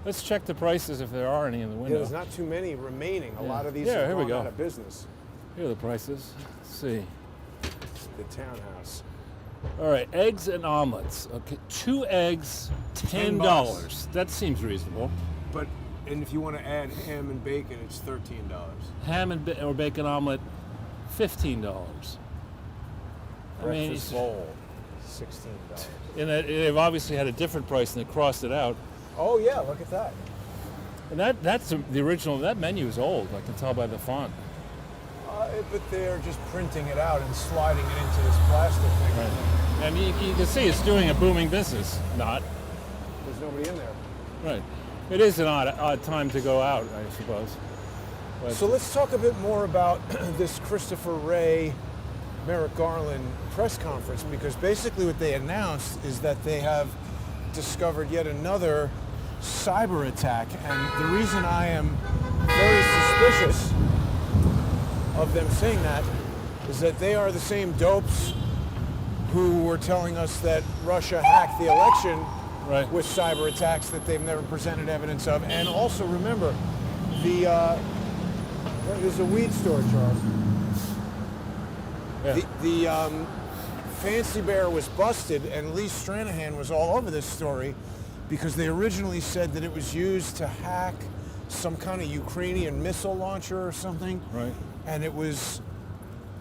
Let's check the prices if there are any in the window. Yeah, there's not too many remaining. A lot of these here have we gone go. out of business. Here are the prices. Let's see. The townhouse. All right, eggs and omelets. Okay, 2 eggs, $10. That seems reasonable. And if you want to add ham and bacon, it's $13. Ham or bacon omelet, $15. Breakfast bowl, $16. And they've obviously had a different price and they crossed it out. Oh yeah, look at that. And that's the original. That menu is old. I can tell by the font. But they're just printing it out and sliding it into this plastic thing. Right. And you can see it's doing a booming business. Not. There's nobody in there. Right. It is an odd time to go out, I suppose. But so let's talk a bit more about this Christopher Wray, Merrick Garland press conference, because basically what they announced is that they have discovered yet another cyber attack. And the reason I am very suspicious of them saying that is that they are the same dopes who were telling us that Russia hacked the election with cyber attacks that they've never presented evidence of. And also remember, there's a weed store, Charles. Yeah. The Fancy Bear was busted, and Lee Stranahan was all over this story because they originally said that it was used to hack some kind of Ukrainian missile launcher or something. Right. And it was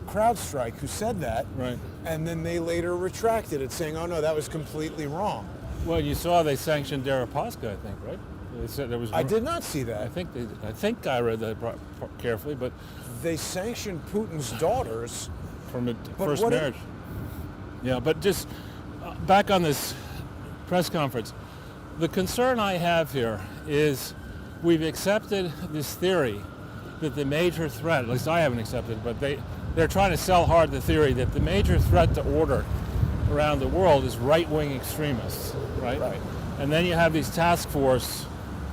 CrowdStrike who said that. Right. And then they later retracted it, saying, oh no, that was completely wrong. Well, you saw they sanctioned Deripaska, I think, right? They said there was. I did not see that. I think I read that carefully, but they sanctioned Putin's daughters from the first marriage. Yeah, but just back on this press conference, the concern I have here is we've accepted this theory that the major threat, at least I haven't accepted, but they're trying to sell hard the theory that the major threat to order around the world is right-wing extremists, right? Right. And then you have these task force.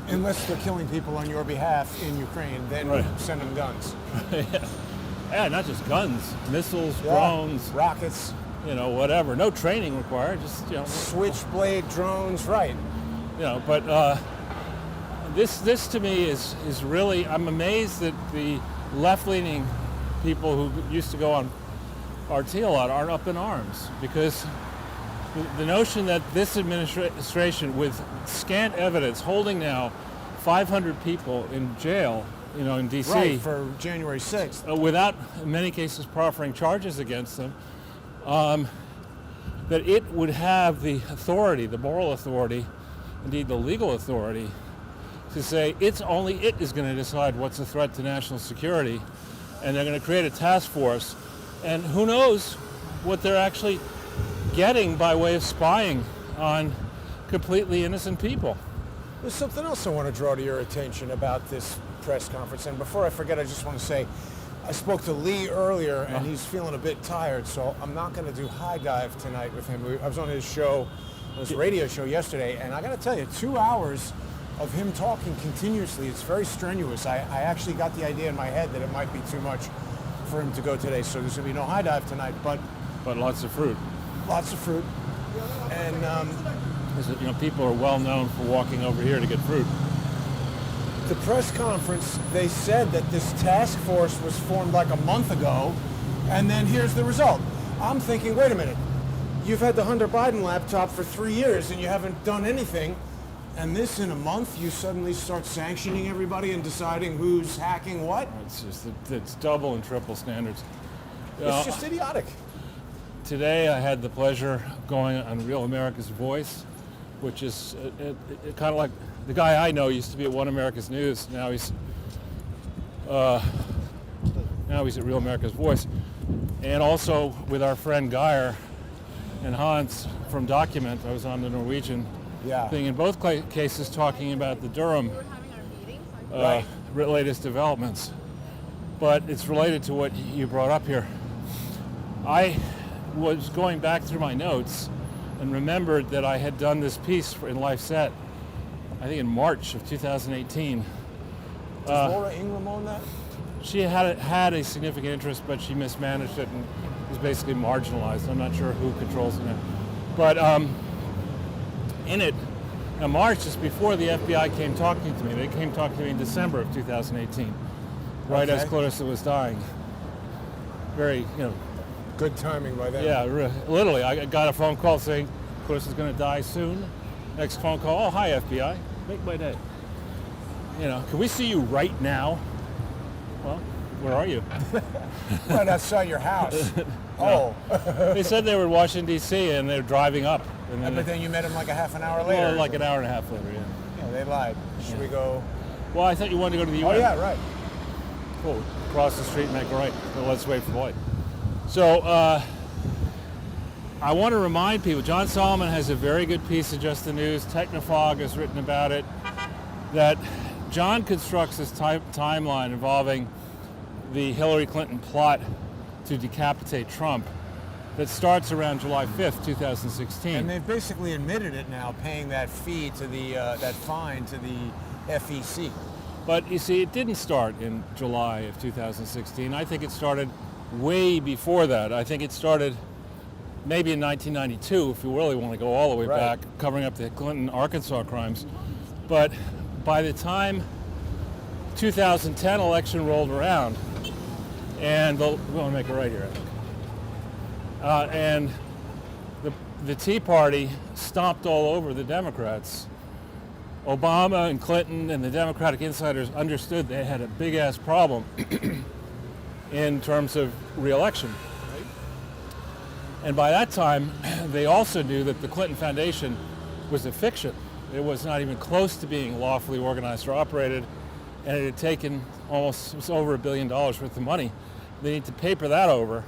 Unless they're killing people on your behalf in Ukraine, then send them guns. Yeah, not just guns, missiles, drones, rockets, whatever. No training required, just switchblade drones, right? But this to me is really, I'm amazed that the left-leaning people who used to go on RT a lot aren't up in arms, because the notion that this administration, with scant evidence, holding now 500 people in jail, in D.C. Right, for January 6th. Without, in many cases, proffering charges against them, that it would have the authority, the moral authority, indeed the legal authority, to say only it is going to decide what's a threat to national security, and they're going to create a task force, and who knows what they're actually getting by way of spying on completely innocent people. There's something else I want to draw to your attention about this press conference, and before I forget, I just want to say I spoke to Lee earlier, and he's feeling a bit tired, so I'm not going to do High Dive tonight with him. I was on his show, his radio show yesterday, and I got to tell you, 2 hours of him talking continuously, it's very strenuous. I actually got the idea in my head that it might be too much for him to go today, so there's going to be no High Dive tonight, but lots of fruit. Lots of fruit. And people are well known for walking over here to get fruit. The press conference, they said that this task force was formed like a month ago, and then here's the result. I'm thinking, wait a minute, you've had the Hunter Biden laptop for 3 years and you haven't done anything, and this in a month you suddenly start sanctioning everybody and deciding who's hacking what? It's double and triple standards. It's just idiotic. Today I had the pleasure of going on Real America's Voice, which is kind of like the guy I know used to be at One America's News. Now he's at Real America's Voice, and also with our friend Geyer and Hans from Document. I was on the Norwegian thing in both cases talking about the Durham latest developments. But it's related to what you brought up here. I was going back through my notes and remembered that I had done this piece in Life Set, I think in March of 2018. Does Laura Ingraham own that? She had a significant interest, but she mismanaged it and was basically marginalized. I'm not sure who controls it now. But in it, now March is before the FBI came talking to me. They came talking to me in December of 2018, right as Clarissa was dying. very, Good timing by them. yeah, literally, I got a phone call saying, Chris is going to die soon. Next phone call, oh, hi, FBI. Make my day. Can we see you right now? Well, where are you? Right outside your house. Oh. They said they were in Washington, D.C., and they're driving up. And But then you met him like a half an hour later. well, like an hour and a half later, yeah. Yeah, they lied. Should we go? Well, I thought you wanted to go to the UN. Oh, yeah, right. Cool. Cross the street and make a right. So let's wait for Lloyd. So I want to remind people, John Solomon has a very good piece in Just the News. Technofog has written about it, that John constructs this timeline involving the Hillary Clinton plot to decapitate Trump that starts around July 5th, 2016. And they've basically admitted it now, paying that fee to the that fine to the FEC. But you see, it didn't start in July of 2016. I think it started way before that. I think it started maybe in 1992, if you really want to go all the way back, covering up the Clinton Arkansas crimes. But by the time 2010 election rolled around, and we want to make it right here, I think. And the Tea Party stomped all over the Democrats. Obama and Clinton and the Democratic insiders understood they had a big-ass problem in terms of re-election. And by that time, they also knew that the Clinton Foundation was a fiction. It was not even close to being lawfully organized or operated, and it had taken almost over $1 billion worth of money. They need to paper that over,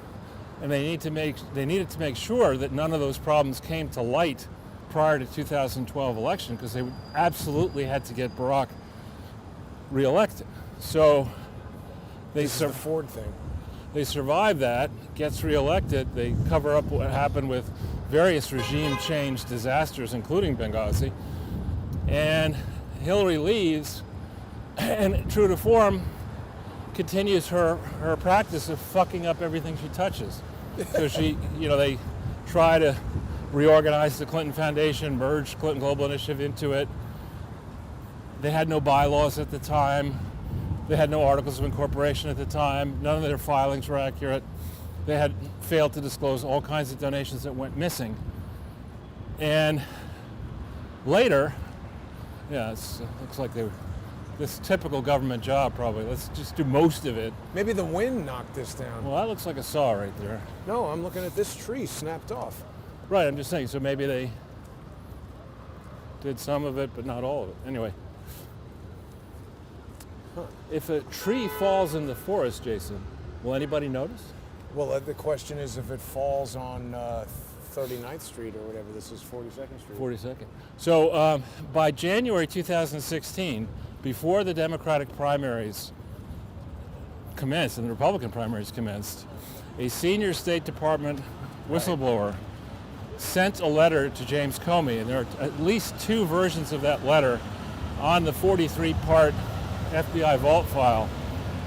and they needed to make sure that none of those problems came to light prior to 2012 election, because they absolutely had to get Barack reelected. So This is the Ford thing. they survive that, gets reelected. They cover up what happened with various regime change disasters, including Benghazi. And Hillary leaves, and true to form, continues her practice of fucking up everything she touches. So they try to reorganize the Clinton Foundation, merge Clinton Global Initiative into it. They had no bylaws at the time. They had no articles of incorporation at the time. None of their filings were accurate. They had failed to disclose all kinds of donations that went missing. And later, it looks like they were this typical government job probably. Let's just do most of it. Maybe the wind knocked this down. Well, that looks like a saw right there. No, I'm looking at this tree snapped off. Right, I'm just saying, so maybe they did some of it, but not all of it. Anyway. If a tree falls in the forest, Jason, will anybody notice? Well, the question is if it falls on 39th Street or whatever, this is 42nd Street. 42nd. So by January 2016, before the Democratic primaries commenced and the Republican primaries commenced, a senior State Department whistleblower sent a letter to James Comey, and there are at least two versions of that letter on the 43-part FBI vault file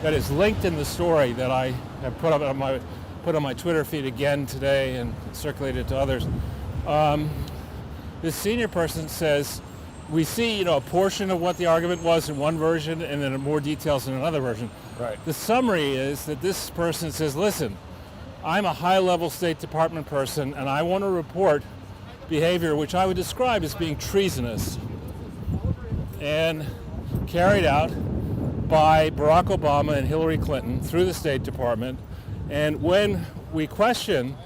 that is linked in the story that I have put on my Twitter feed again today and circulated to others. This senior person says, we see, a portion of what the argument was in one version and then more details in another version. Right. The summary is that this person says, listen, I'm a high-level State Department person and I want to report behavior which I would describe as being treasonous and carried out by Barack Obama and Hillary Clinton through the State Department. And when we question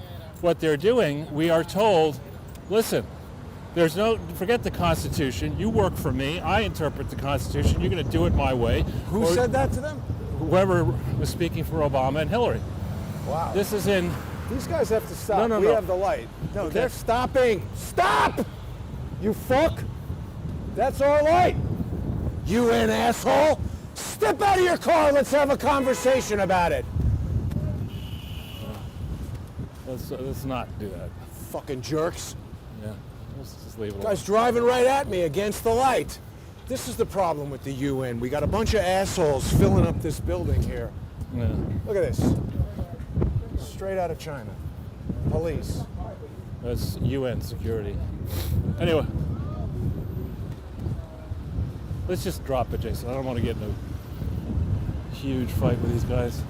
what they're doing, we are told, listen, forget the Constitution. You work for me. I interpret the Constitution. You're going to do it my way. Who said that to them? Whoever was speaking for Obama and Hillary. Wow. This is in... These guys have to stop. No. We have the light. No, Okay. They're stopping. Stop! You fuck! That's our light. You an asshole! Step out of your car. Let's have a conversation about it. Let's not do that. Fucking jerks. Yeah, let's just leave it alone. Guy's driving right at me against the light. This is the problem with the UN. We got a bunch of assholes filling up this building here. Yeah. Look at this. Straight out of China. Police. That's UN security. Anyway, let's just drop it, Jason. I don't want to get in a huge fight with these guys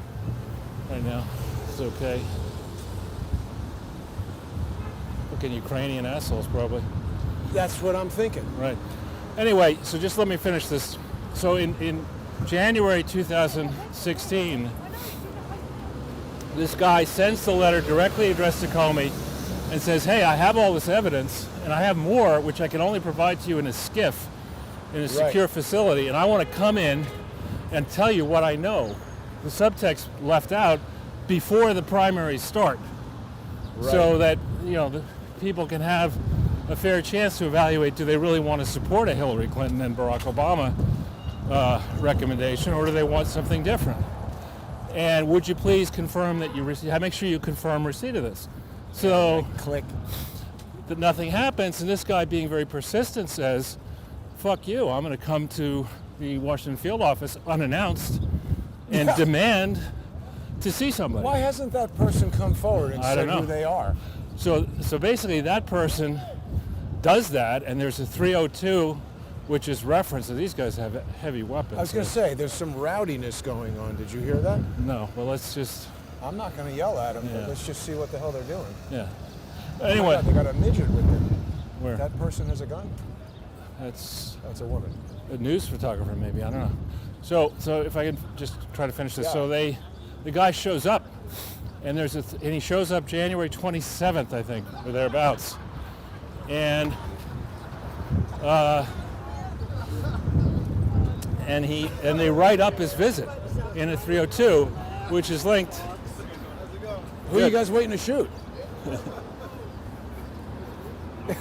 right now. It's okay. Fucking Ukrainian assholes, probably. That's what I'm thinking. Right. Anyway, so just let me finish this. So in January 2016, this guy sends the letter directly addressed to Comey and says, hey, I have all this evidence, and I have more, which I can only provide to you in a SCIF, in a secure facility, and I want to come in and tell you what I know. The subtext left out before the primaries start, so that the people can have a fair chance to evaluate, do they really want to support a Hillary Clinton and Barack Obama recommendation, or do they want something different? And would you please confirm that you make sure you confirm receipt of this? So click. That nothing happens, and this guy, being very persistent, says, fuck you, I'm going to come to the Washington field office unannounced and demand to see somebody. Why hasn't that person come forward and said who they are? So basically that person does that, and there's a 302 which is referenced, and these guys have heavy weapons. I was going to say, there's some rowdiness going on. Did you hear that? No, well, let's just... I'm not going to yell at them, but let's just see what the hell they're doing. Yeah. Anyway. They got a midget with them. Where? That person has a gun? That's a woman. A news photographer, maybe, I don't know. So if I can just try to finish this. Yeah. So the guy shows up, and and he shows up January 27th, I think, or thereabouts. And they write up his visit in a 302, which is linked. Who are you guys waiting to shoot?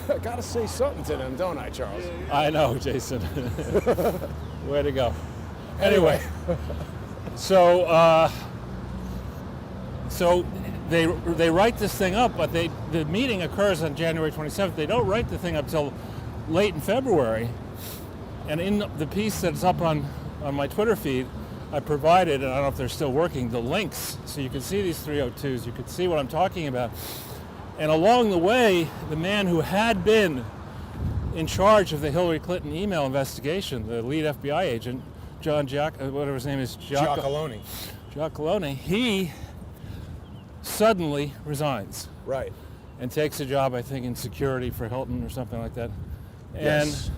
I gotta say something to them, don't I, Charles? I know, Jason. Way to go. Anyway, so they write this thing up, but the meeting occurs on January 27th. They don't write the thing up till late in February. And in the piece that's up on my Twitter feed, I provided, and I don't know if they're still working, the links, so you can see these 302s. You can see what I'm talking about. And along the way, the man who had been in charge of the Hillary Clinton email investigation, the lead FBI agent, whatever his name is, Giacalone. Giacalone, he suddenly resigns. Right. And takes a job, I think, in security for Hilton or something like that. Yes.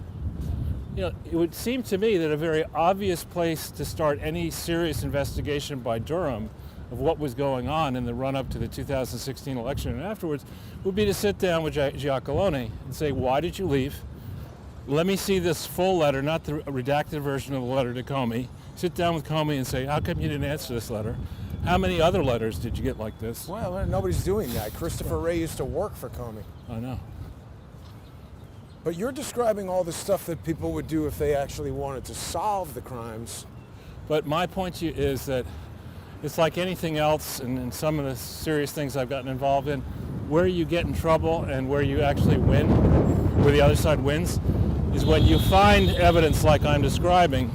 And it would seem to me that a very obvious place to start any serious investigation by Durham of what was going on in the run-up to the 2016 election and afterwards would be to sit down with Giacalone and say, why did you leave? Let me see this full letter, not the redacted version of the letter to Comey. Sit down with Comey and say, how come you didn't answer this letter? How many other letters did you get like this? Well, nobody's doing that. Christopher Wray used to work for Comey. I know. But you're describing all the stuff that people would do if they actually wanted to solve the crimes. But my point to you is that it's like anything else, and some of the serious things I've gotten involved in, where you get in trouble and where you actually win, where the other side wins, is when you find evidence like I'm describing,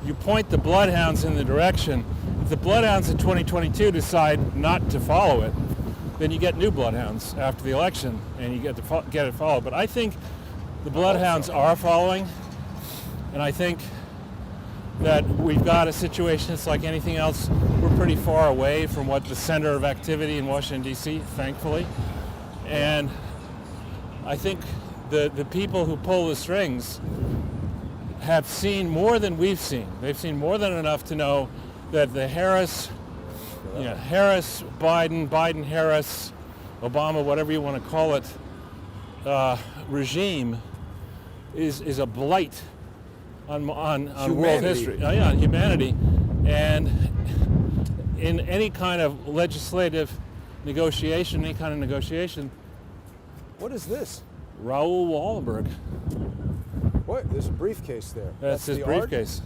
you point the bloodhounds in the direction. If the bloodhounds in 2022 decide not to follow it, then you get new bloodhounds after the election, and you get it followed. But I think the bloodhounds are following, and I think that we've got a situation that's like anything else. We're pretty far away from what the center of activity in Washington, D.C., thankfully. And I think the people who pull the strings have seen more than we've seen. They've seen more than enough to know that the Harris, Biden, Harris, Obama, whatever you want to call it, regime is a blight on world history, on humanity, and in any kind of legislative negotiation, What is this? Raoul Wallenberg. What? There's a briefcase there. That's his the briefcase.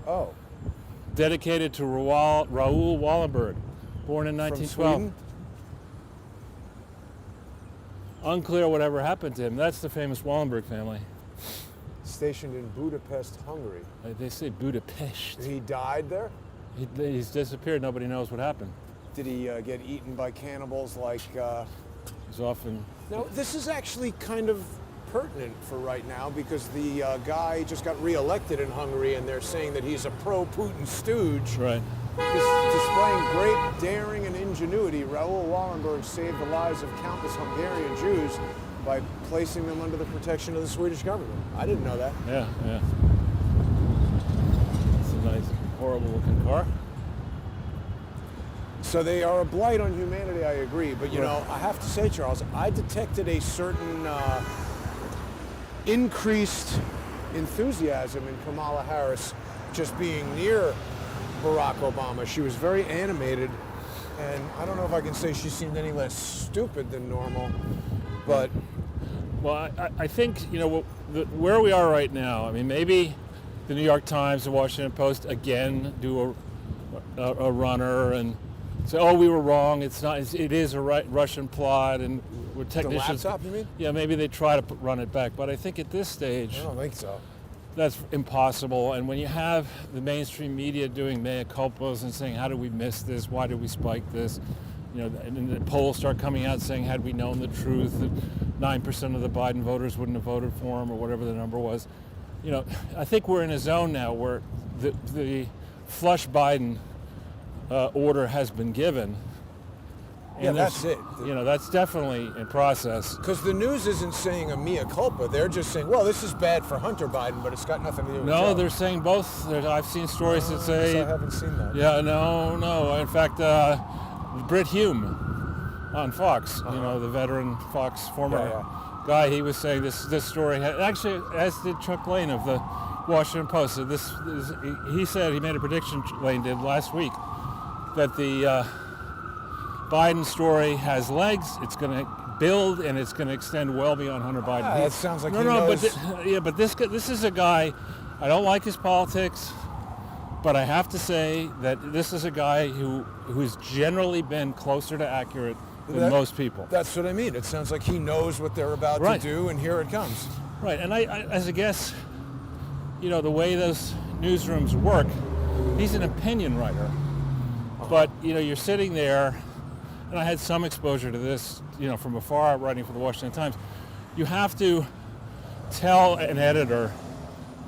Art? Oh. Dedicated to Raoul Wallenberg, born in 1912. Unclear whatever happened to him. That's the famous Wallenberg family. Stationed in Budapest, Hungary. They say Budapest. He died there? He's disappeared. Nobody knows what happened. Did he get eaten by cannibals like... He's often... No, this is actually kind of pertinent for right now because the guy just got reelected in Hungary and they're saying that he's a pro-Putin stooge. Right. Displaying great daring and ingenuity, Raoul Wallenberg saved the lives of countless Hungarian Jews by placing them under the protection of the Swedish government. I didn't know that. Yeah. It's a nice, horrible looking car. So they are a blight on humanity, I agree. But, you know, I have to say, Charles, I detected a certain increased enthusiasm in Kamala Harris just being near Barack Obama. She was very animated, and I don't know if I can say she seemed any less stupid than normal, but... Well, I think, you know, where we are right now, I mean, maybe the New York Times, the Washington Post, again, do a runner and say, oh, we were wrong, it's not, it is a Russian plot, and we're technicians. The laptop, you mean? Yeah, maybe they try to run it back, but I think at this stage... I don't think so. That's impossible, and when you have the mainstream media doing mea culpas and saying, how did we miss this, why did we spike this, you know, and the polls start coming out saying, had we known the truth, that 9% of the Biden voters wouldn't have voted for him, or whatever the number was. You know, I think we're in a zone now where the flush Biden order has been given. Yeah, that's it. You know, that's definitely in process. Because the news isn't saying a mea culpa. They're just saying, well, this is bad for Hunter Biden, but it's got nothing to do with No, Joe. they're saying both. I've seen stories that say... I haven't seen that. Yeah, no. In fact, Britt Hume on Fox, you know, the veteran Fox former guy, he was saying this story, actually, as did Chuck Lane of the Washington Post. So he said, he made a prediction, Lane did, last week, that the Biden story has legs, it's going to build, and it's going to extend well beyond Hunter Biden. That sounds like he knows. But this is a guy, I don't like his politics, but I have to say that this is a guy who's generally been closer to accurate than most people. That's what I mean. It sounds like he knows what they're about to do, and here it comes. Right, and I as a guess, you know, the way those newsrooms work, he's an opinion writer. But, you know, you're sitting there, and I had some exposure to this, you know, from afar, writing for the Washington Times. You have to tell an editor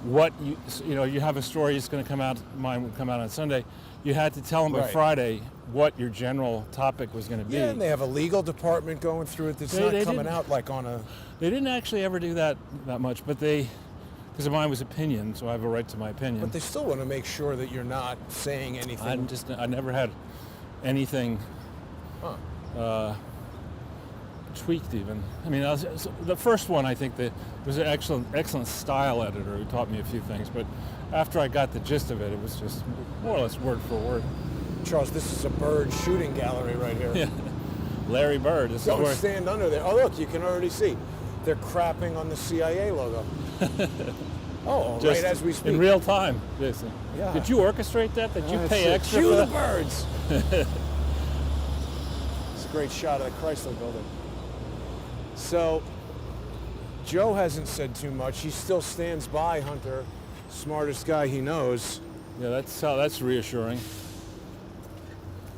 what you know, you have a story that's going to come out, mine would come out on Sunday. You had to tell them by Friday what your general topic was going to be. Yeah, and they have a legal department going through it that's not coming out like on a... They didn't actually ever do that much, but because mine was opinion, so I have a right to my opinion. But they still want to make sure that you're not saying anything. I never had anything tweaked even. I mean, the first one, I think that was an excellent style editor who taught me a few things, but after I got the gist of it, it was just more or less word for word. Charles, this is a bird shooting gallery right here. Yeah. Larry Bird. Don't stand under there. Oh, look, you can already see. They're crapping on the CIA logo. Oh, just right as we speak. In real time, Jason. Yeah. Did you orchestrate that? Did you pay extra Cue for the that? birds. It's a great shot of the Chrysler building. So, Joe hasn't said too much. He still stands by Hunter, smartest guy he knows. Yeah, that's reassuring.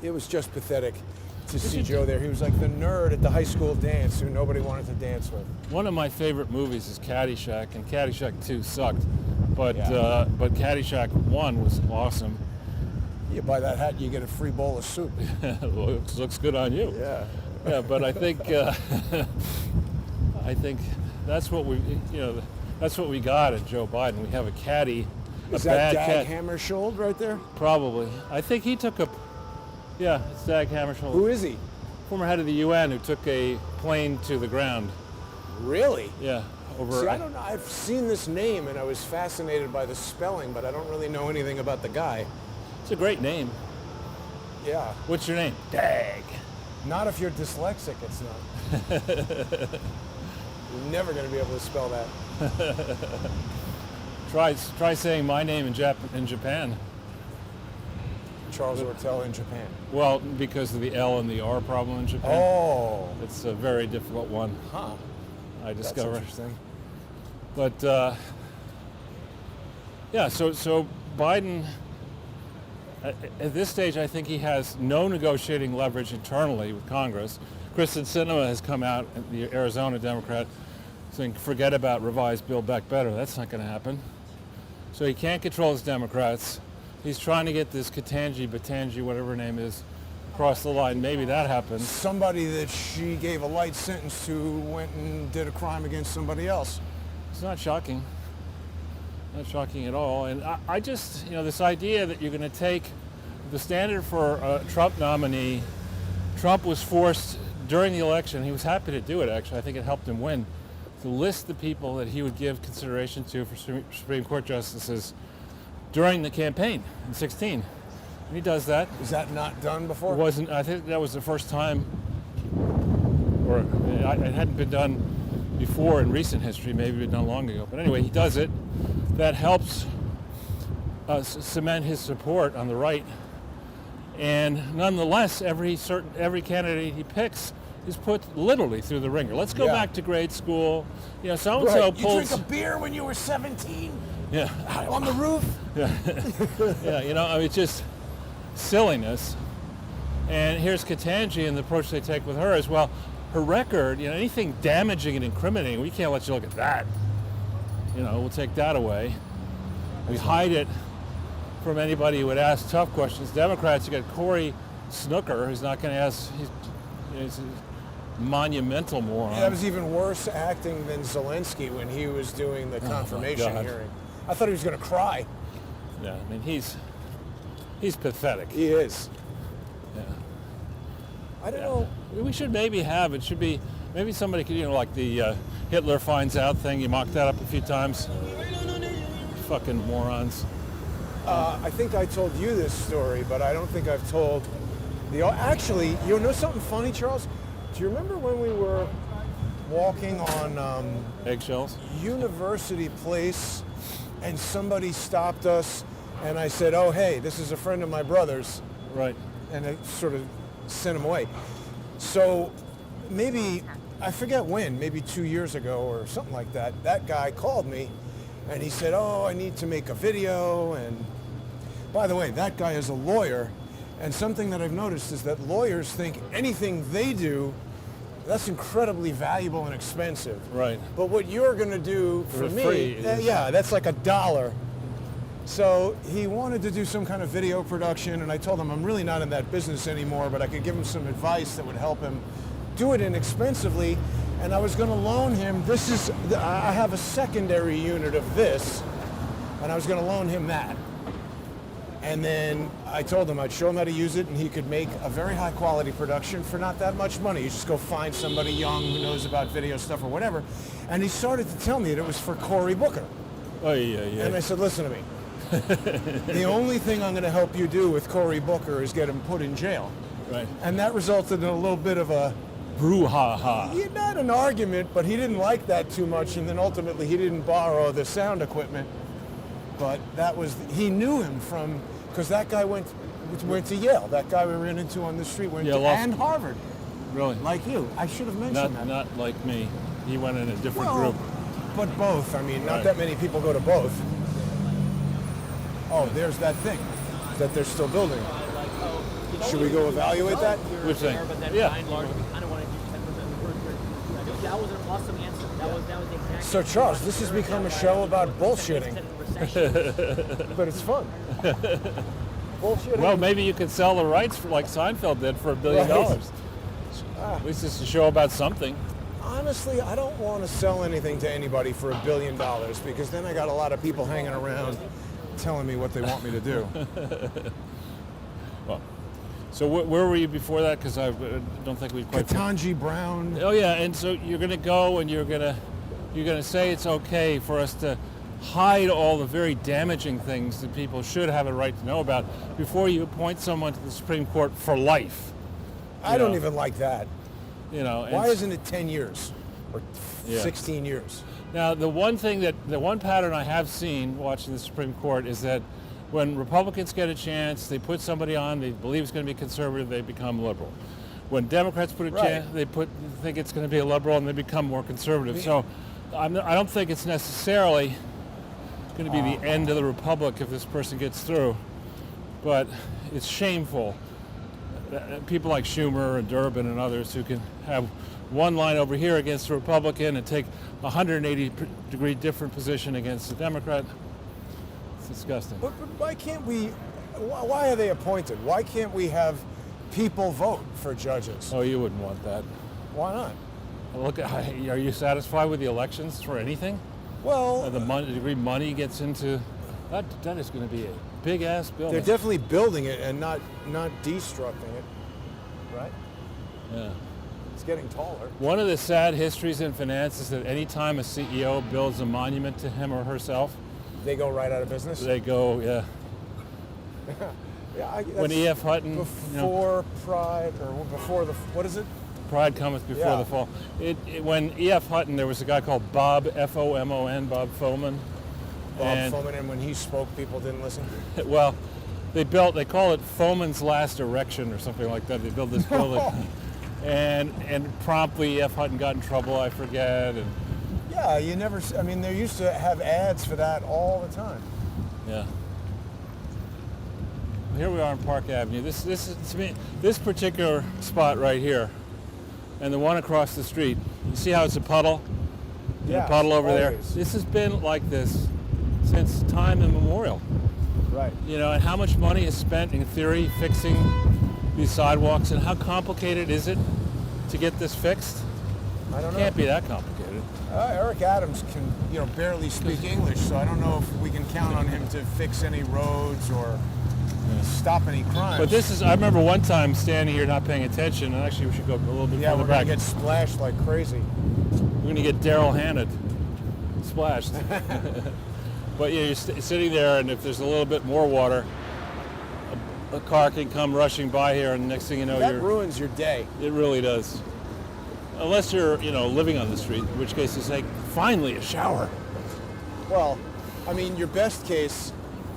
It was just pathetic to see Joe there. He was like the nerd at the high school dance who nobody wanted to dance with. One of my favorite movies is Caddyshack, and Caddyshack 2 sucked, but Caddyshack 1 was awesome. You buy that hat, you get a free bowl of soup. Looks good on you. Yeah. Yeah, but I think that's what that's what we got at Joe Biden. We have a caddy, Is a that bad Dag cat. Hammarskjöld right there? Probably. I think he took it's Dag Hammarskjöld. Who is he? Former head of the UN who took a plane to the ground. Really? Yeah. See, I don't know. I've seen this name and I was fascinated by the spelling, but I don't really know anything about the guy. It's a great name. Yeah. What's your name? Dag. Not if you're dyslexic, it's not. You're never going to be able to spell that. Try saying my name in Japan. Charles Ortel in Japan. Well, because of the L and the R problem in Japan. Oh. It's a very difficult one. Huh. I discovered. That's interesting. But so Biden, at this stage, I think he has no negotiating leverage internally with Congress. Kristen Sinema has come out, the Arizona Democrat, saying forget about revised Build Back Better. That's not going to happen. So he can't control his Democrats. He's trying to get this Batanji, whatever her name is, crossed the line. Maybe that happened. Somebody that she gave a light sentence to went and did a crime against somebody else. It's not shocking. Not shocking at all. And I just, this idea that you're going to take the standard for a Trump nominee. Trump was forced during the election, he was happy to do it actually, I think it helped him win, to list the people that he would give consideration to for Supreme Court justices during the campaign in 2016. And he does that. Was that not done before? It wasn't. I think that was the first time, or it hadn't been done before in recent history, maybe been done long ago. But anyway, he does it. That helps cement his support on the right. And nonetheless, every candidate he picks is put literally through the ringer. Let's go back to grade school. So-and-so right. pulls... You drink a beer when you were 17? Yeah. On the roof? Yeah. Yeah, it's just silliness. And here's Ketanji, and the approach they take with her is, well, her record, anything damaging and incriminating, we can't let you look at that. We'll take that away. We hide it from anybody who would ask tough questions. Democrats, you got Cory Snooker, who's not going to ask, he's a monumental moron. Yeah, that was even worse acting than Zelensky when he was doing the confirmation hearing. I thought he was going to cry. Yeah, he's pathetic. He is. Yeah. I don't know. We should maybe have, it should be, maybe somebody could, like the Hitler finds out thing, you mocked that up a few times. Fucking morons. I think I told you this story, but I don't think I've told actually, you know something funny, Charles? Do you remember when we were walking on eggshells? University Place and somebody stopped us and I said, oh, hey, this is a friend of my brother's. Right. And I sort of sent him away. So maybe, I forget when, maybe 2 years ago or something like that, that guy called me and he said, oh, I need to make a video. And by the way, that guy is a lawyer. And something that I've noticed is that lawyers think anything they do, that's incredibly valuable and expensive. Right. But what you're going to do for me, free that's like $1. So he wanted to do some kind of video production, and I told him I'm really not in that business anymore, but I could give him some advice that would help him do it inexpensively. And I was going to loan him, I have a secondary unit of this, and I was going to loan him that. And then I told him I'd show him how to use it, and he could make a very high quality production for not that much money. You just go find somebody young who knows about video stuff or whatever. And he started to tell me that it was for Cory Booker. Oh, yeah. And I said, listen to me. The only thing I'm going to help you do with Cory Booker is get him put in jail. Right. And that resulted in a little bit of a brouhaha. Not an argument, but he didn't like that too much, and then ultimately he didn't borrow the sound equipment. But he knew him from, because that guy went to Yale. That guy we ran into on the street went to and Harvard. Really? Like you. I should have mentioned that. Not like me. He went in a different group. But both. Not that many people go to both. Oh, there's that thing that they're still building. Should we go evaluate that? Which thing? Yeah. That was an awesome answer. That was the exact. So Charles, this has become a show about bullshitting. But it's fun. Bullshitting. Well, maybe you could sell the rights for like Seinfeld did for $1 billion. At least it's a show about something. Honestly, I don't want to sell anything to anybody for $1 billion because then I got a lot of people hanging around telling me what they want me to do. Well, so where were you before that? Because I don't think we quite. Ketanji Brown. Oh yeah, and so you're going to go and you're going to say it's okay for us to hide all the very damaging things that people should have a right to know about before you appoint someone to the Supreme Court for life. I don't even like that. Why isn't it 10 years or 16 years? Now, the one pattern I have seen watching the Supreme Court is that when Republicans get a chance, they put somebody on they believe is going to be conservative, they become liberal. When Democrats put a chance, they think it's going to be a liberal, and they become more conservative. So I don't think it's necessarily going to be the end of the republic if this person gets through, but it's shameful. People like Schumer and Durbin and others who can have one line over here against a Republican and take a 180-degree different position against a Democrat. It's disgusting. But why can't we, why are they appointed? Why can't we have people vote for judges. Oh, you wouldn't want that. Why not? Look, are you satisfied with the elections for anything? Well, The degree money gets into that is going to be a big ass building. they're definitely building it and not destructing it, right? Yeah. It's getting taller. One of the sad histories in finance is that any time a CEO builds a monument to him or herself, They go right out of business. they go, yeah. Yeah, When E.F. Hutton, before Pride or before the what is it? Pride cometh before Yeah. the fall. When E.F. Hutton, there was a guy called Bob, F-O-M-O-N, Bob Foman. Bob Foman, and when he spoke, people didn't listen. Well, they call it Foman's Last Erection or something like that. They built this building. And promptly E.F. Hutton got in trouble, I forget. And Yeah, you never. I mean, they used to have ads for that all the time. yeah. Here we are on Park Avenue. This is to me, this particular spot right here, and the one across the street. You see how it's a puddle? Yeah, a puddle over there. always. This has been like this since time immemorial. Right. You know, and how much money is spent in theory fixing these sidewalks, and how complicated is it to get this fixed? I don't know. Can't be that complicated. Eric Adams can, barely speak English, so I don't know if we can count on him to fix any roads or stop any crimes. But this is, I remember one time standing here not paying attention, and actually we should go a little bit yeah, further we're back. gonna get splashed like crazy. We're going to get Daryl handed, splashed. But yeah, you're sitting there, and if there's a little bit more water, a car can come rushing by here, and next thing you know, That ruins your day. it really does. Unless you're, living on the street, in which case it's like, finally a shower. Well, I mean, your best case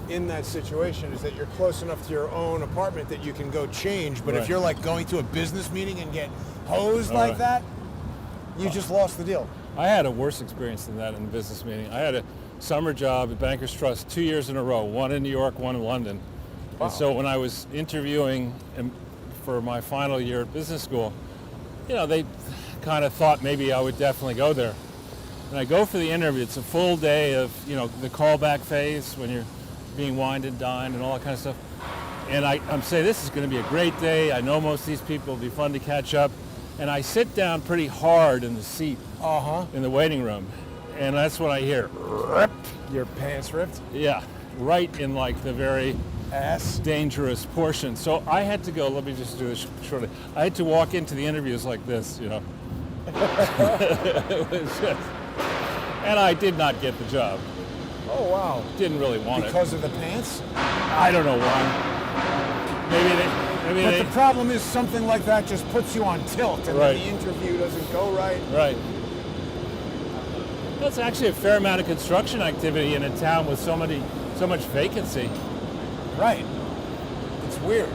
in that situation is that you're close enough to your own apartment that you can go change. But Right. if you're like going to a business meeting and get hosed like right. that, you just lost the deal. I had a worse experience than that in a business meeting. I had a summer job at Bankers Trust 2 years in a row, one in New York, one in London. Wow. And so when I was interviewing for my final year at business school, they kind of thought maybe I would definitely go there. And I go for the interview. It's a full day of, the callback phase when you're being wined and dined and all that kind of stuff. And I'm saying this is going to be a great day. I know most of these people. It'll be fun to catch up. And I sit down pretty hard in the seat in the waiting room. And that's when I hear, rip. Your pants ripped? Yeah, right in like the very Ass? dangerous portion. So I had to go, let me just do this shortly. I had to walk into the interviews like this, It was just, and I did not get the job. Oh, wow. Didn't really want Because of the pants? it. I don't know why. Maybe But the problem is something like that just puts you on tilt and Right. then the interview doesn't go right. Right. That's actually a fair amount of construction activity in a town with so much vacancy. Right. It's weird.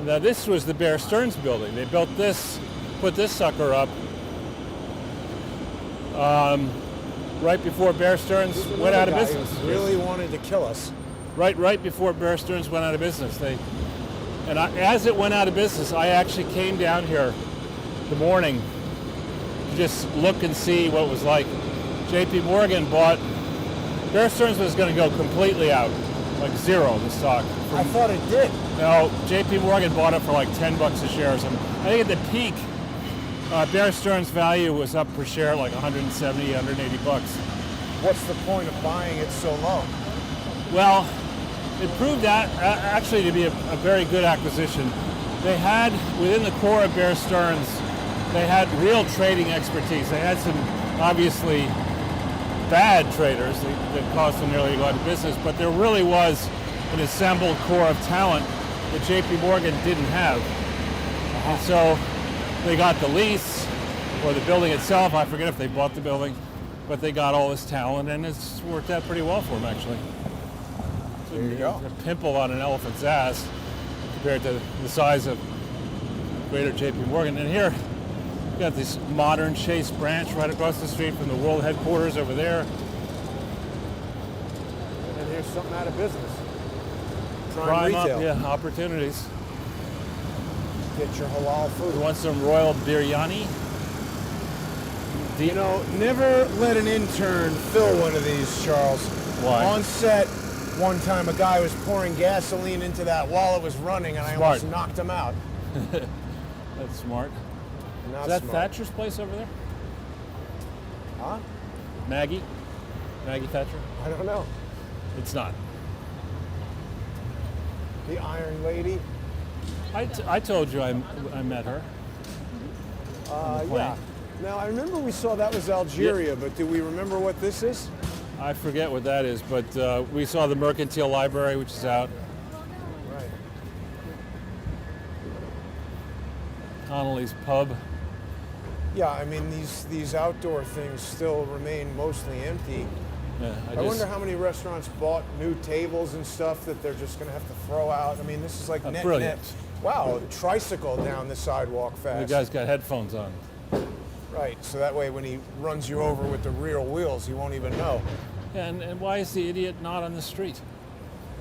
Now this was the Bear Stearns building. They built this, put this sucker up right before Bear Stearns went out of Another guy business. who really wanted to kill us. Right before Bear Stearns went out of business. As it went out of business, I actually came down here the morning to just look and see what it was like. J.P. Morgan bought, Bear Stearns was going to go completely out, like zero, the stock. I thought it did. No, J.P. Morgan bought it for like $10 a share or something. I think at the peak, Bear Stearns' value was up per share like 170, 180 bucks. What's the point of buying it so low? Well, it proved actually to be a very good acquisition. They had, within the core of Bear Stearns, they had real trading expertise. They had some, obviously, bad traders that caused them nearly to go out of business, but there really was an assembled core of talent that JP Morgan didn't have. And so they got the lease, or the building itself, I forget if they bought the building, but they got all this talent, and it's worked out pretty well for them, actually. There you go. A pimple on an elephant's ass compared to the size of greater JP Morgan. And here, you got this modern Chase branch right across the street from the world headquarters over there. And then here's something out of business. Prime retail. up, yeah, opportunities. Get your halal You food. want some royal biryani? Never let an intern fill one of these, Charles. Why? On set, one time a guy was pouring gasoline into that while it was running, and I Smart. almost knocked him out. That's smart. Not Is that smart. Thatcher's place over there? Huh? Maggie Thatcher? I don't know. It's not. The Iron Lady? I told you I met her. Yeah. Now, I remember we saw that was Algeria, but do we remember what this is? I forget what that is, but we saw the Mercantile Library, which is out. Right. Connolly's Pub. Yeah, I mean, these outdoor things still remain mostly empty. Yeah, I wonder how many restaurants bought new tables and stuff that they're just going to have to throw out. I mean, this is like net. Brilliant. Wow, tricycle down the sidewalk fast. The guy's got headphones on. Right, so that way when he runs you over with the rear wheels, you won't even know. Yeah, and why is the idiot not on the street?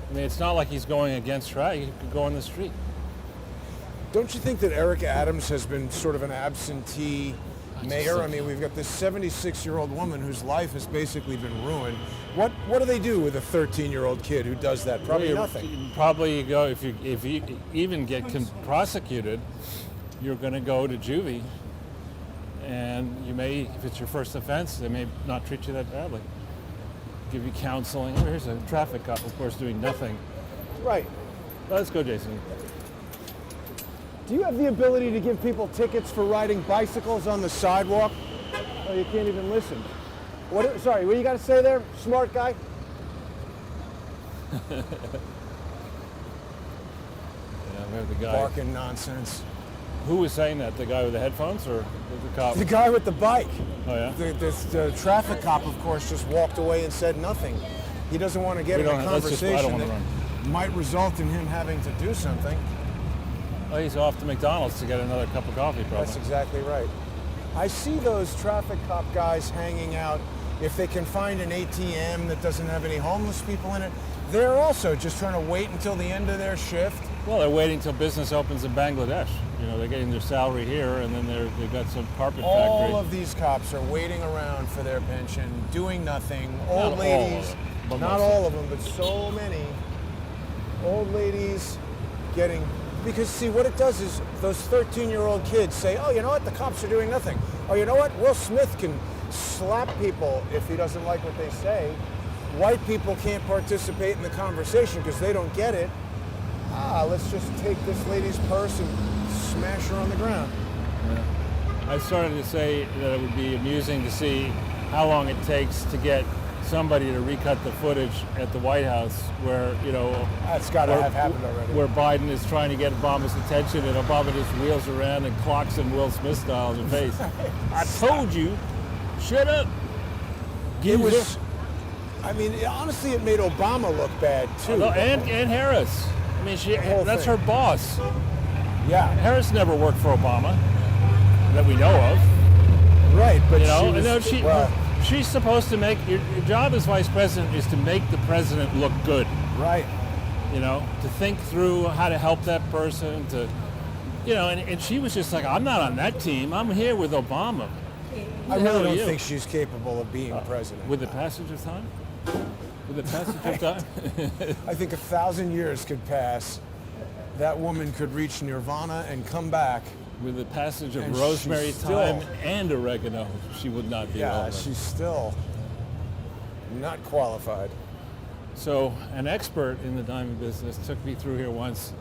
I mean, it's not like he's going against traffic. He could go on the street. Don't you think that Eric Adams has been sort of an absentee mayor? I mean, we've got this 76-year-old woman whose life has basically been ruined. What do they do with a 13-year-old kid who does that? Probably nothing. Probably you go if you even get prosecuted, you're going to go to juvie, and you may, if it's your first offense, they may not treat you that badly. Give you counseling. Oh, here's a traffic cop, of course, doing nothing. Right. Let's go, Jason. Do you have the ability to give people tickets for riding bicycles on the sidewalk? Oh, you can't even listen. Sorry, what you got to say there, smart guy? Yeah, we have the guy. Barking nonsense. Who was saying that? The guy with the headphones or the cop? The guy with the bike. Oh, yeah? The traffic cop, of course, just walked away and said nothing. He doesn't want to get in a I don't conversation want to that run. might result in him having to do something. Oh, he's off to McDonald's to get another cup of coffee, probably. That's exactly right. I see those traffic cop guys hanging out. If they can find an ATM that doesn't have any homeless people in it, they're also just trying to wait until the end of their shift. Well, they're waiting until business opens in Bangladesh. You know, they're getting their salary here, and then they've got some carpet factory. All of these cops are waiting around for their pension, doing nothing. Old ladies, not all of them, but so many. Old ladies getting... Because, see, what it does is those 13-year-old kids say, oh, you know what, the cops are doing nothing. Oh, you know what, Will Smith can slap people if he doesn't like what they say. White people can't participate in the conversation because they don't get it. Let's just take this lady's purse and smash her on the ground. Yeah. I started to say that it would be amusing to see how long it takes to get somebody to recut the footage at the White House where, you know... That's got to have happened already. Where Biden is trying to get Obama's attention and Obama just wheels around and clocks him Will Smith style in the face. I told you, shut up. It was... I mean, honestly, it made Obama look bad, too. And Harris. I mean, that's her boss. Yeah. Harris never worked for Obama, that we know of. Right, but you know, she's supposed to make, your job as vice president is to make the president look good. Right. You know, to think through how to help that person, to, you know, and she was just like, I'm not on that team, I'm here with Obama. I really don't think she's capable of being president. With the passage of time? With the passage of time? I think 1,000 years could pass. That woman could reach nirvana and come back. With the passage of rosemary, thyme, and oregano, she would not be relevant. She's still not qualified. So an expert in the diamond business took me through here once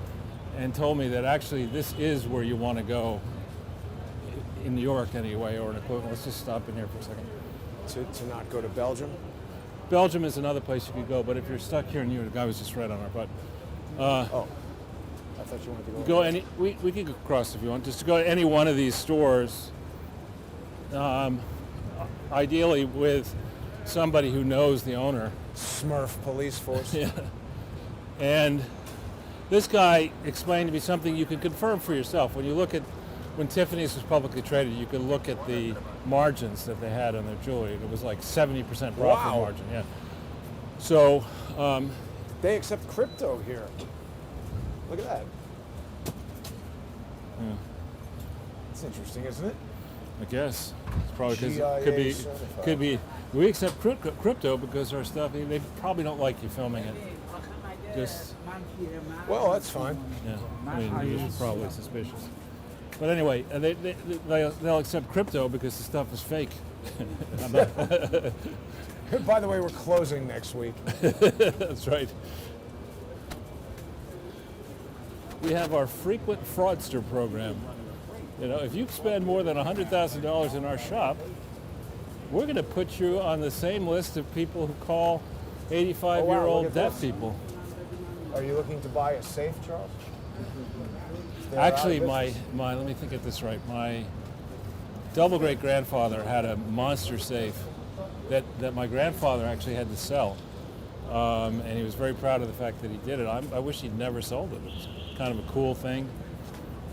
and told me that actually this is where you want to go, in New York anyway, or an equivalent. Let's just stop in here for a second. To not go to Belgium? Belgium is another place you could go, but if you're stuck here in New York, the guy was just right on our butt. I thought you wanted to go. We can go across if you want. Just to go to any one of these stores, ideally with somebody who knows the owner. Smurf police force. Yeah. And this guy explained to me something you can confirm for yourself. When you look at, when Tiffany's was publicly traded, you could look at the margins that they had on their jewelry. It was like 70% profit margin. Yeah. So they accept crypto here. Look at that. Yeah. It's interesting, isn't it? I guess it's probably because could be we accept crypto because our stuff. They probably don't like you filming it. Just, Well, that's fine. yeah, I mean, it's probably suspicious. But anyway, they'll accept crypto because the stuff is fake. By the way, we're closing next week. That's right. We have our frequent fraudster program. You know, if you spend more than $100,000 in our shop, we're going to put you on the same list of people who call 85-year-old deaf people. Are you looking to buy a safe, Charles? Actually, my let me think of this right. My double great grandfather had a monster safe that my grandfather actually had to sell, and he was very proud of the fact that he did it. I wish he'd never sold it. It was kind of a cool thing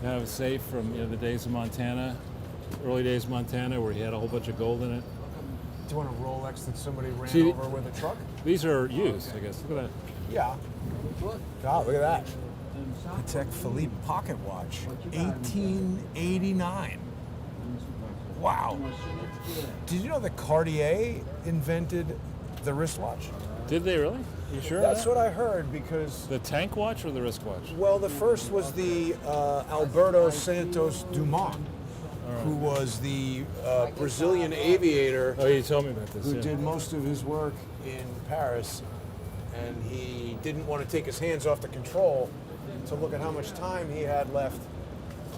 to have a safe from the days of Montana, early days of Montana, where he had a whole bunch of gold in it. Do you want a Rolex that somebody ran See, over with a truck? These are used, I guess. Look at that. Yeah. God, look at that. Patek Philippe pocket watch, 1889. Wow. Did you know that Cartier invented the wristwatch? Did they really? You sure? That's what I heard because, The tank watch or the wrist watch? well, the first was the Alberto Santos Dumont, who was the Brazilian aviator Oh, you told me about this. who Yeah. did most of his work in Paris, and he didn't want to take his hands off the control to look at how much time he had left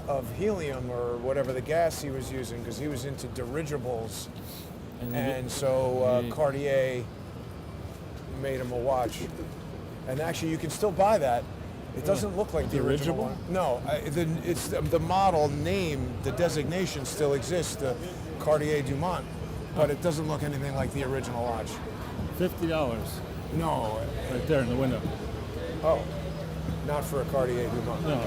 of helium or whatever the gas he was using, because he was into dirigibles, and so Cartier made him a watch. And actually, you can still buy that. It doesn't look like the original Dirigible? one. No, it's the model name, the designation still exists, the Cartier Dumont, but it doesn't look anything like the original watch. $50 No. right there in the window. Oh, not for a Cartier Dumont. No.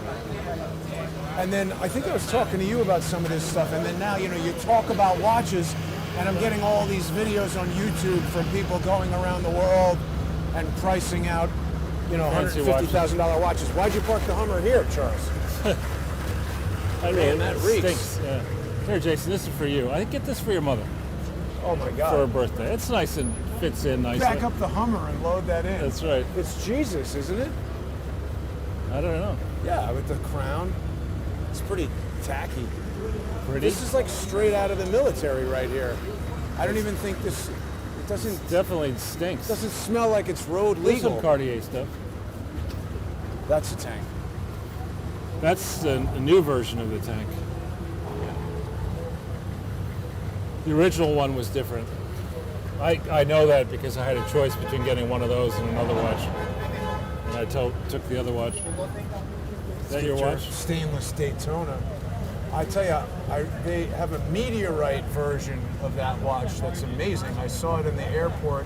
And then I think I was talking to you about some of this stuff, and then now, you talk about watches, and I'm getting all these videos on YouTube from people going around the world and pricing out, Fancy $150,000 watches. Why'd you park the Hummer here, Charles? I Man, mean, that it reeks. stinks. Yeah. Here, Jason, this is for you. I think get this for your mother Oh my for her God. birthday. It's nice and fits in nicely. Back up the Hummer and load that in. That's right. It's Jesus, isn't it? I don't know. Yeah, with the crown. It's pretty tacky. Pretty. This is like straight out of the military right here. I don't even think this. It doesn't Definitely stinks. smell like it's road There's some legal. Cartier stuff. That's a tank. That's a new version of the tank. The original one was different. I know that because I had a choice between getting one of those and another watch. And I took the other watch. Is that your watch? Stainless Daytona. I tell you, they have a meteorite version of that watch that's amazing. I saw it in the airport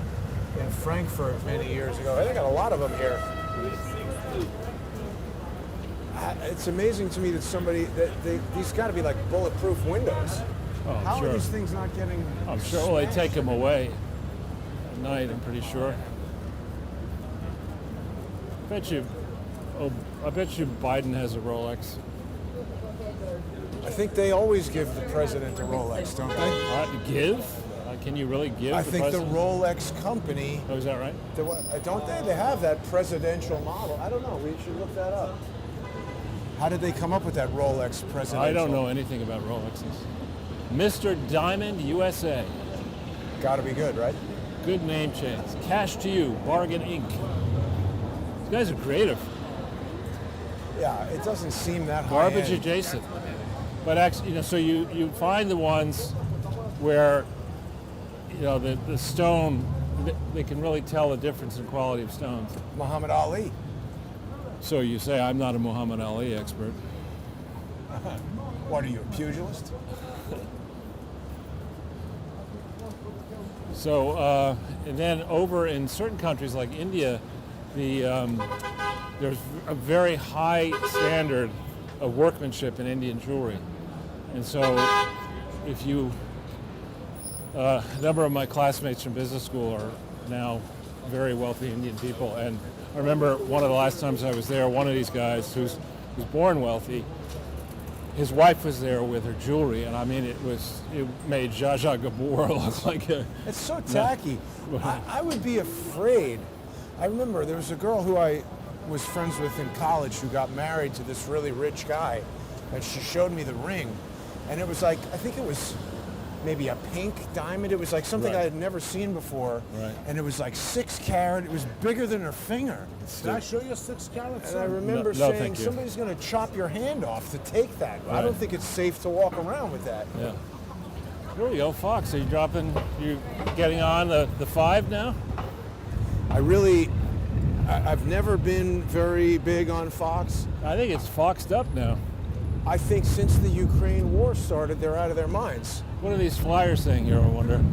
in Frankfurt many years ago. They got a lot of them here. It's amazing to me that these got to be like bulletproof windows. Oh, I'm How sure. are these things not getting? I'm sure. Well, they smashed? take them away at night. I'm pretty sure. I bet you Biden has a Rolex. I think they always give the president a Rolex, don't they? Give? Can you really give? I the think the president? Rolex company. Oh, is that right? Don't they? They have that presidential model. I don't know. We should look that up. How did they come up with that Rolex presidential? I don't know anything about Rolexes. Mr. Diamond USA. Got to be good, right? Good name change. Cash to you. Bargain Inc. These guys are creative. Yeah, it doesn't seem that Garbage high-end. adjacent. But actually, so you find the ones where the stone, they can really tell the difference in quality of stones. Muhammad Ali. So you say, I'm not a Muhammad Ali expert. What are you, a pugilist? So, and then over in certain countries like India, there's a very high standard of workmanship in Indian jewelry. And so if you, a number of my classmates from business school are now very wealthy Indian people. And I remember one of the last times I was there, one of these guys who's born wealthy, his wife was there with her jewelry, and I mean, it made Zsa Zsa Gabor look like a... It's so tacky. I would be afraid. I remember there was a girl who I was friends with in college who got married to this really rich guy, and she showed me the ring, and it was like, I think it was maybe a pink diamond. It was like something I had never seen before, and it was like 6 carat. It was bigger than her finger. Did I show you a 6 carat? And I remember saying, somebody's going to chop your hand off to take that. I don't think it's safe to walk around with that. Yeah. Here we go, Fox. Are you getting on the 5 now? I've never been very big on Fox. I think it's foxed up now. I think since the Ukraine war started, they're out of their minds. What are these flyers saying here, I wonder?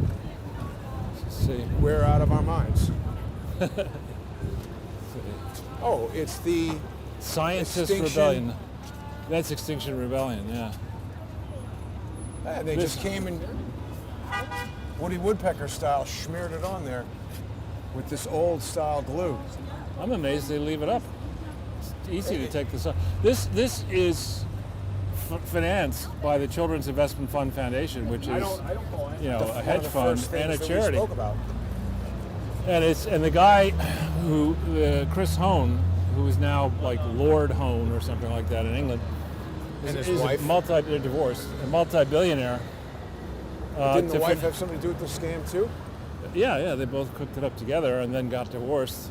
Let's see. We're out of our minds. Oh, it's the Scientist Rebellion. That's Extinction Rebellion, yeah. They just came and Woody Woodpecker style smeared it on there with this old style glue. I'm amazed they leave it up. It's easy to take this off. This is financed by the Children's Investment Fund Foundation, which is a hedge fund and a charity. And the guy Chris Hone, who is now like Lord Hone or something like that in England, is wife. They're divorced, a multi-billionaire. Didn't the wife have something to do with the scam too? Yeah, they both cooked it up together and then got divorced.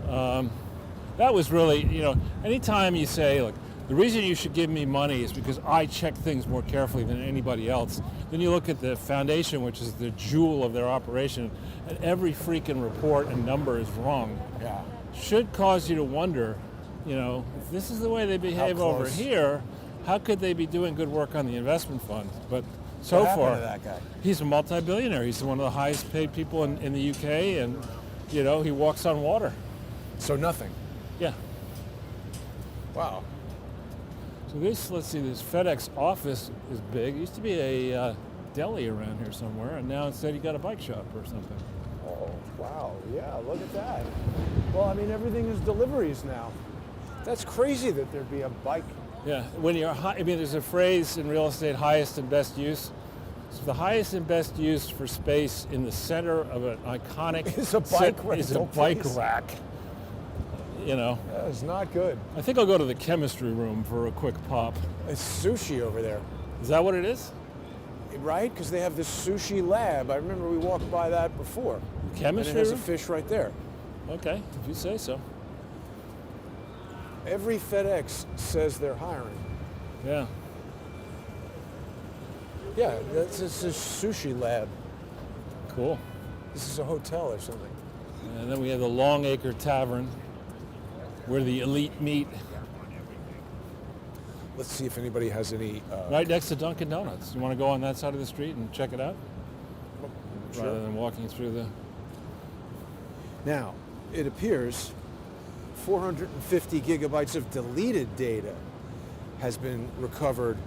That was really, anytime you say, look, the reason you should give me money is because I check things more carefully than anybody else. Then you look at the foundation, which is the jewel of their operation, and every freaking report and number is wrong. Yeah. Should cause you to wonder, if this is the way they behave over here, how could they be doing good work on the investment fund? But so far, to that guy? He's a multi-billionaire. He's one of the highest paid people in the UK, and, he walks on water. So nothing. Yeah. Wow. So this FedEx office is big. It used to be a deli around here somewhere, and now instead you got a bike shop or something. Oh, wow. Yeah, look at that. Well, I mean, everything is deliveries now. That's crazy that there'd be a bike. Yeah, there's a phrase in real estate, highest and best use. So the highest and best use for space in the center of an iconic is a bike rack. That is not good. I think I'll go to the chemistry room for a quick pop. It's sushi over there. Is that what it is? Right, because they have this sushi lab. I remember we walked by that before. Chemistry and it has room? a fish right there. Okay, if you say so. Every FedEx says they're hiring. Yeah. Yeah, it's a sushi lab. Cool. This is a hotel or something. And then we have the Longacre Tavern, where the elite meet. Let's see if anybody has any... right next to Dunkin' Donuts. You want to go on that side of the street and check it out? Sure. Rather than walking through the... Now, it appears 450 gigabytes of deleted data has been recovered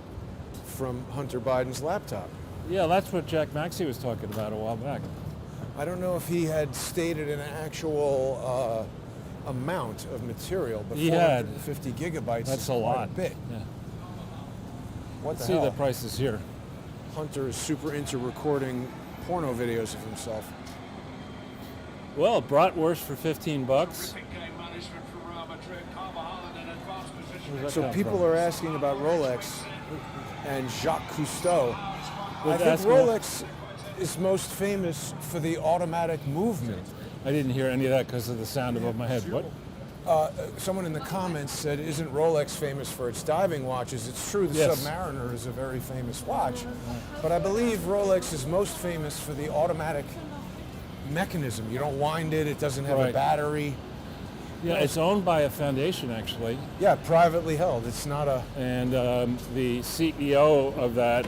from Hunter Biden's laptop. Yeah, that's what Jack Maxey was talking about a while back. I don't know if he had stated an actual amount of material, but 450 gigabytes that's is a lot. A bit. Yeah. What Let's the hell? see the prices here. Hunter is super into recording porno videos of himself. Well, bratwurst for $15. So people are asking about Rolex and Jacques Cousteau. I think Rolex is most famous for the automatic movement. I didn't hear any of that because of the sound above my head. What? Someone in the comments said, isn't Rolex famous for its diving watches? It's true, the Submariner is a very famous watch. But I believe Rolex is most famous for the automatic mechanism. You don't wind it, it doesn't have a battery. Yeah, it's owned by a foundation, actually. Yeah, privately held. It's not a... And the CEO of that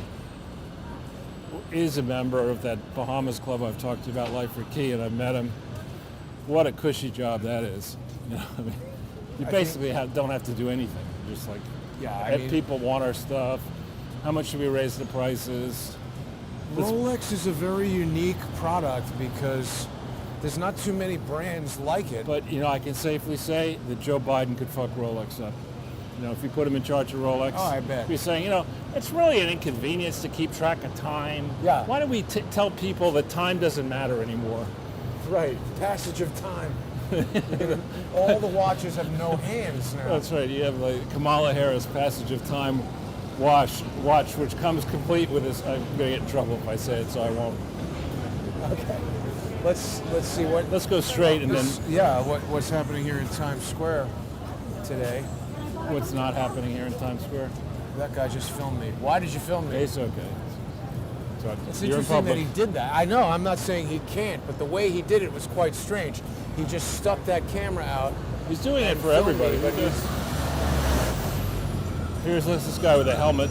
is a member of that Bahamas club I've talked to you about, Life for Key, and I've met him. What a cushy job that is. You basically don't have to do anything. Just like, if people want our stuff, how much should we raise the prices? Rolex is a very unique product because there's not too many brands like it. But, I can safely say that Joe Biden could fuck Rolex up. If you put him in charge of Rolex, I bet. You're saying, it's really an inconvenience to keep track of time. Yeah. Why don't we tell people that time doesn't matter anymore? Right. Passage of time. All the watches have no hands now. That's right. You have like Kamala Harris Passage of Time watch, which comes complete with this. I'm going to get in trouble if I say it, so I won't. Okay. Let's see what. Let's go straight and then Yeah, what's happening here in Times Square today? what's not happening here in Times Square. That guy just filmed me. Why did you film me? It's okay. So It's you're in interesting that public. he did that. I know, I'm not saying he can't, but the way he did it was quite strange. He just stuck that camera out. He's doing it and for filmed everybody. me, but Here's this guy with a helmet.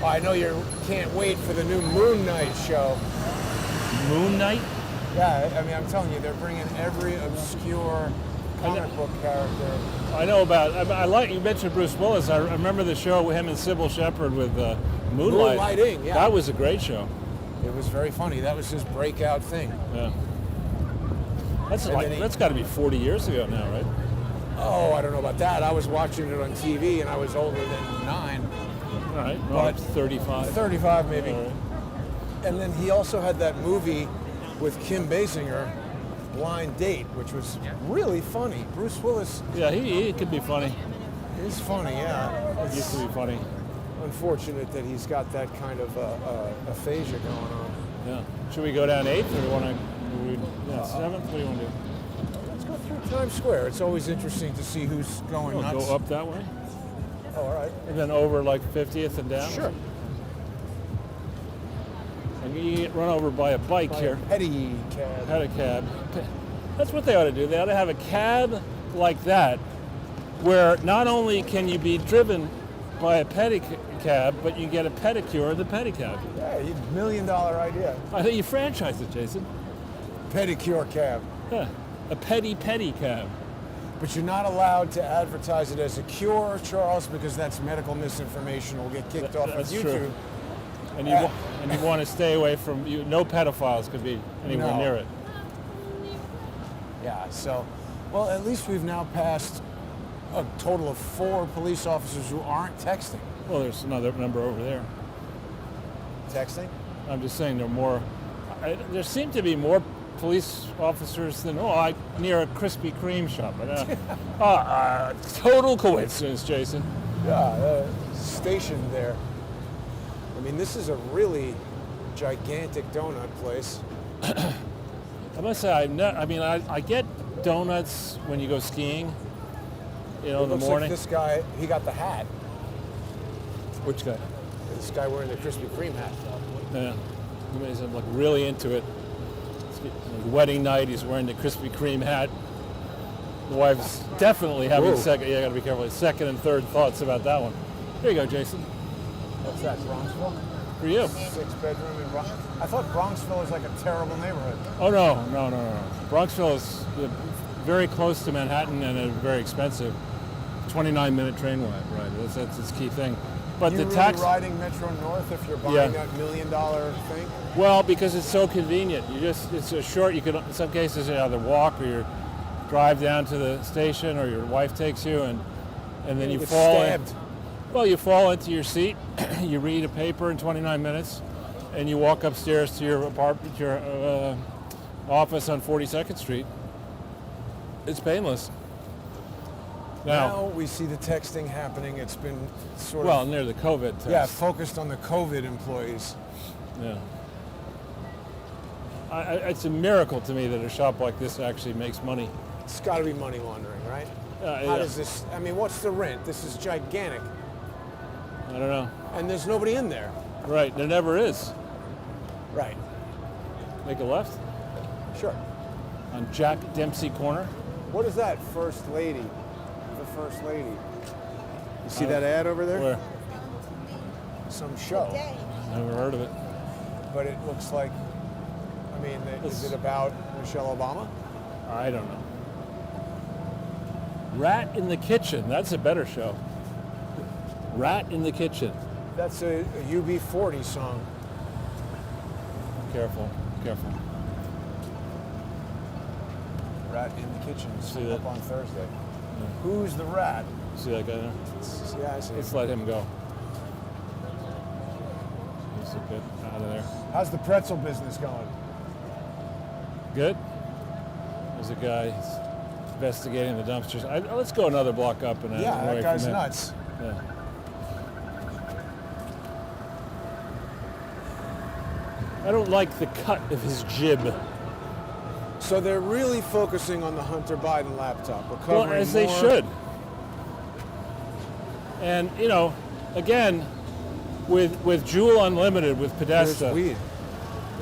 I know you can't wait for the new Moon Knight show. Moon Knight? Yeah, I mean, I'm telling you, they're bringing every obscure comic book character. I know about. I like you mentioned Bruce Willis. I remember the show with him and Sybil Shepherd with Moonlight. Moonlighting, yeah. That was a great show. It was very funny. That was his breakout thing. Yeah. That's And like then he- that's got to be 40 years ago now, right? Oh, I don't know about that. I was watching it on TV, and I was older than 9. All right. Well, But- that's 35. 35 maybe. All right. And then he also had that movie with Kim Basinger, Blind Date, which was really funny. Bruce Willis Yeah, he could be funny. is funny, yeah. He used It's to be funny. unfortunate that he's got that kind of aphasia going on. Yeah. Should we go down 8th or do you want to? 7th. What do you want to do? Let's go through Times Square. It's always interesting to see who's going We'll nuts. go up that way Oh, all right. and then over like 50th and down. Sure. And you get run over by a bike By here. a pedicab. Had a cab. That's what they ought to do. They ought to have a cab like that, where not only can you be driven by a pedicab, but you get a pedicure in the pedicab. Yeah, $1 million idea. I think you franchise it, Jason. Pedicure cab. Yeah, a pedicab. But you're not allowed to advertise it as a cure, Charles, because that's medical misinformation. We'll get kicked off of That's YouTube. true. And you and you want to stay away from you. No pedophiles could be anywhere No. near it. Yeah, so, well, at least we've now passed a total of 4 police officers who aren't texting. Well, there's another number over there. Texting? I'm just saying there are more. There seem to be more police officers than near a Krispy Kreme shop. Total coincidence, Jason. Yeah, stationed there. I mean, this is a really gigantic donut place. I must say, I get donuts when you go skiing. You know, It in the looks morning. like this guy, he got the hat. Which guy? This guy wearing the Krispy Kreme hat. Yeah, he's like really into it. It's wedding night. He's wearing the Krispy Kreme hat. The wife's definitely having Whoa. second. Yeah, gotta be careful. Second and third thoughts about that one. Here you go, Jason. What's that, Bronxville? For you. 6-bedroom in Bronx. I thought Bronxville is like a terrible neighborhood. Oh no. Bronxville is very close to Manhattan and very expensive. 29-minute train ride. That's its key thing. But You the really tax. riding Metro North if you're buying Yeah. that $1 million thing? Well, because it's so convenient. It's a short. You could, in some cases, you either walk or you drive down to the station, or your wife takes you, and then you get fall. stabbed. Well, you fall into your seat. You read a paper in 29 minutes, and you walk upstairs to your apartment, your office on 42nd Street. It's painless. Now we see the texting happening. It's been sort Well, of near the COVID test. yeah, focused on the COVID employees. Yeah. It's a miracle to me that a shop like this actually makes money. It's got to be money laundering, right? How Yeah. does this? I mean, what's the rent? This is gigantic, I don't know. and there's nobody in there. Right, there never is. Right. Make a left Sure. on Jack Dempsey Corner. What is that? First lady. The first lady. You see that ad over there? Where? Some show. Never heard of it. But it looks like. I mean, is it about Michelle Obama? I don't know. Rat in the Kitchen. That's a better show. Rat in the Kitchen. That's a UB40 song. Careful. Rat in the Kitchen. See that? Up on Thursday. Who's the rat? See that guy there? Yeah, I see. Let's let him go. He's a bit out of there. How's the pretzel business going? Good. There's a guy investigating the dumpsters. Let's go another block up and Yeah, away that guy's from him. nuts. Yeah. I don't like the cut of his jib. So they're really focusing on the Hunter Biden laptop. We're Well, covering as they more- should. And, again, with Juul Unlimited, with There's Podesta. weed.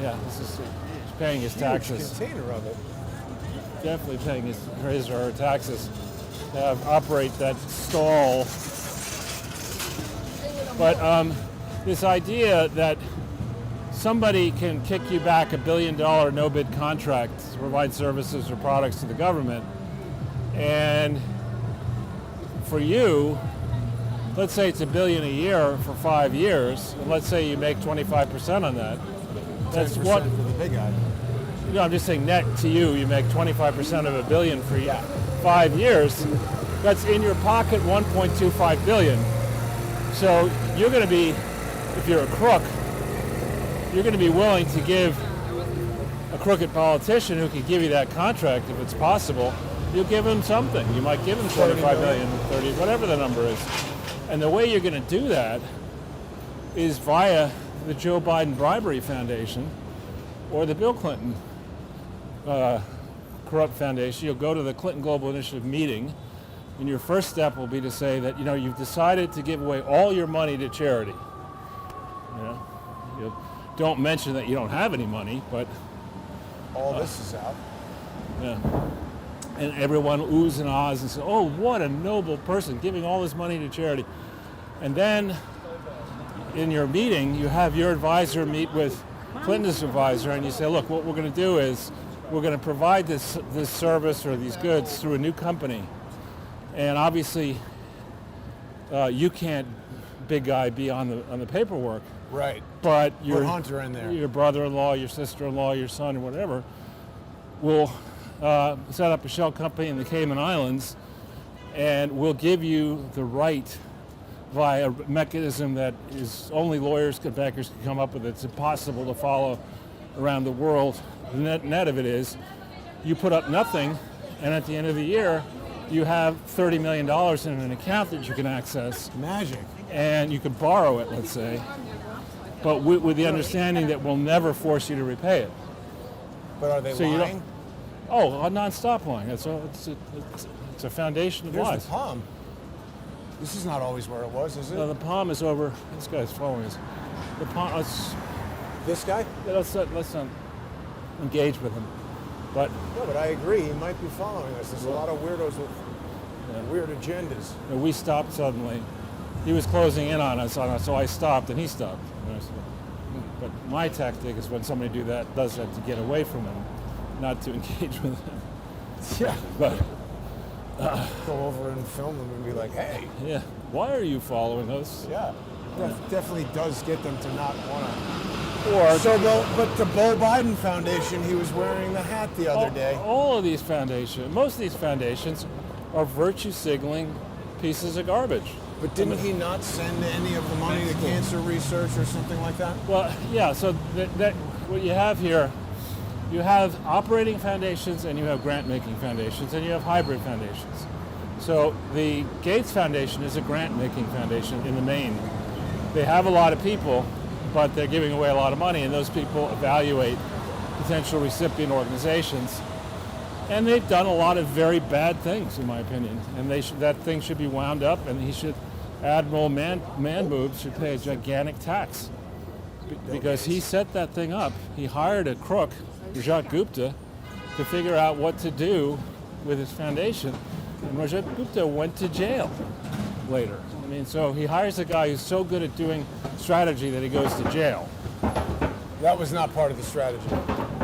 Yeah, this is he's paying his Huge taxes. container of it. Definitely paying his or her taxes to operate that stall. But this idea that somebody can kick you back $1 billion no-bid contract to provide services or products to the government, and for you, let's say it's $1 billion a year for 5 years, and let's say you make 25% on that. That's 10% what. for the big guy. I'm just saying net to you. You make 25% of $1 billion for 5 years. That's in your pocket, $1.25 billion. So you're going to be, if you're a crook, you're going to be willing to give a crooked politician who can give you that contract, if it's possible. You'll give him something. You might give him 25 million, 30, whatever the number is. And the way you're going to do that is via the Joe Biden Bribery Foundation or the Bill Clinton Corrupt Foundation. You'll go to the Clinton Global Initiative meeting, and your first step will be to say that you've decided to give away all your money to charity. You don't mention that you don't have any money, but All this is out. yeah. And everyone oohs and ahs and says, "Oh, what a noble person, giving all his money to charity." And then in your meeting, you have your advisor meet with Clinton's advisor, and you say, "Look, what we're going to do is we're going to provide this service or these goods through a new company. And obviously, you can't, big guy, be on the paperwork. Right. But Put Hunter in there. your brother-in-law, your sister-in-law, your son, or whatever, will set up a shell company in the Cayman Islands, and we'll give you the right via a mechanism that is only lawyers and bankers can come up with. It's impossible to follow around the world. The net of it is, you put up nothing, and at the end of the year, you have $30 million in an account that you can access, Magic. and you can borrow it, let's say, but with the understanding that we'll never force you to repay it. But are they So you don't- lying? Oh, a non-stop line. It's a foundation of Here's lies. the palm. This is not always where it was, is it? No, the palm is over. This guy's following us. The palm. This guy? Let's not engage with him. But No, but I agree. He might be following us. There's a lot of weirdos with weird agendas. we stopped suddenly. He was closing in on us, so I stopped, and he stopped. And I said, but my tactic is when somebody does that to get away from him, not to engage with him. Yeah. But Go over and film them and be like, hey. yeah, why are you following us? Yeah. Definitely does get them to not want to. Or But the Bo Biden Foundation, he was wearing the hat the other day. All of these foundations, most of these foundations, are virtue signaling pieces of garbage. But didn't he not send any of the money to cancer research or something like that? Well, yeah. So that what you have here, you have operating foundations, and you have grant-making foundations, and you have hybrid foundations. So the Gates Foundation is a grant-making foundation in the main. They have a lot of people, but they're giving away a lot of money, and those people evaluate potential recipient organizations. And they've done a lot of very bad things, in my opinion. And that thing should be wound up, and Admiral Man Boobs should pay a gigantic tax. Because he set that thing up. He hired a crook, Rajat Gupta, to figure out what to do with his foundation. And Rajat Gupta went to jail later. I mean, so he hires a guy who's so good at doing strategy that he goes to jail. That was not part of the strategy.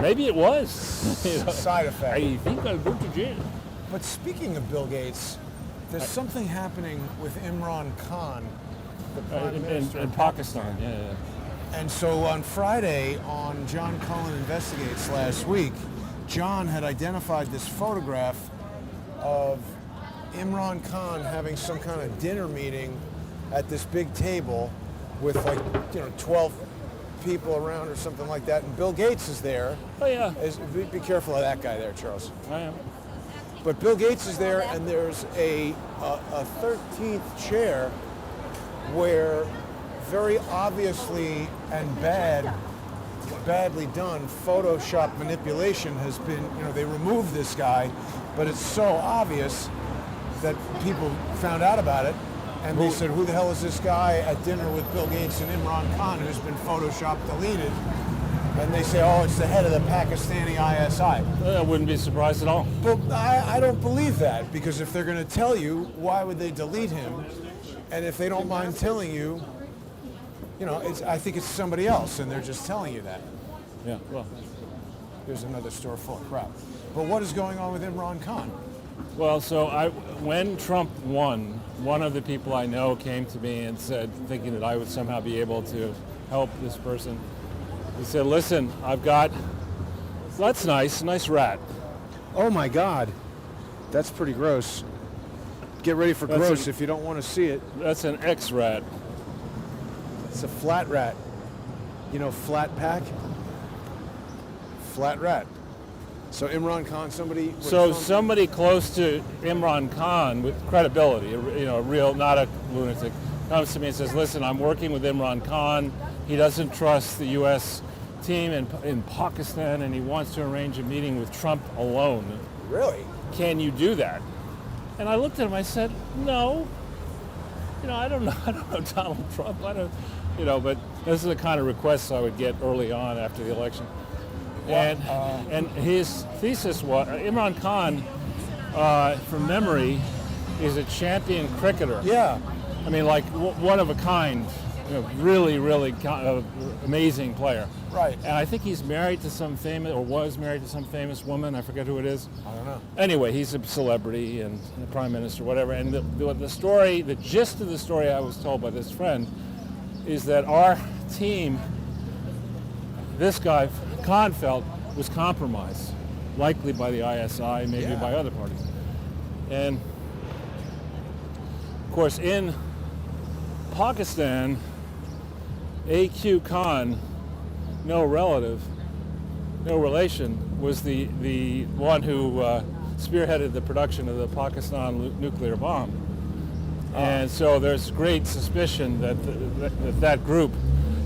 Maybe it was. Side effect. I think I'll go to jail. But speaking of Bill Gates, there's something happening with Imran Khan, the Prime Minister In of Pakistan, yeah. And so on Friday, on John Cullen Investigates last week, John had identified this photograph of Imran Khan having some kind of dinner meeting at this big table with 12 people around or something like that, and Bill Gates is there. Oh yeah, Be careful of that guy there, Charles. I am. But Bill Gates is there, and there's a 13th chair where very obviously and badly done Photoshop manipulation has been, they removed this guy, but it's so obvious that people found out about it, and they said, who the hell is this guy at dinner with Bill Gates and Imran Khan who's been Photoshop deleted? And they say, oh, it's the head of the Pakistani ISI. I wouldn't be surprised at all. But I don't believe that, because if they're going to tell you, why would they delete him? And if they don't mind telling you, I think it's somebody else, and they're just telling you that. Yeah, well. There's another store full of crap. But what is going on with Imran Khan? Well, so when Trump won, one of the people I know came to me and said, thinking that I would somehow be able to help this person, he said, listen, that's nice rat. Oh my God, that's pretty gross. Get ready for gross if you don't want to see it. That's an X-rat. It's a flat rat. Flat pack? Flat rat. So Imran Khan, somebody close to Imran Khan with credibility, real, not a lunatic, comes to me and says, listen, I'm working with Imran Khan. He doesn't trust the U.S. team in Pakistan, and he wants to arrange a meeting with Trump alone. Really? Can you do that? And I looked at him, I said, no. I don't know Donald Trump. But this is the kind of requests I would get early on after the election. And his thesis was, Imran Khan, from memory, is a champion cricketer. Yeah. I mean, like one of a kind, really, really amazing player. Right. And I think he's married to was married to some famous woman. I forget who it is. I don't know. Anyway, he's a celebrity and a prime minister, whatever. And the gist of the story I was told by this friend is that our team, this guy, Khan felt, was compromised, likely by the ISI, maybe by other parties. And of course, in Pakistan, A.Q. Khan, no relation, was the one who spearheaded the production of the Pakistan nuclear bomb. And so there's great suspicion that group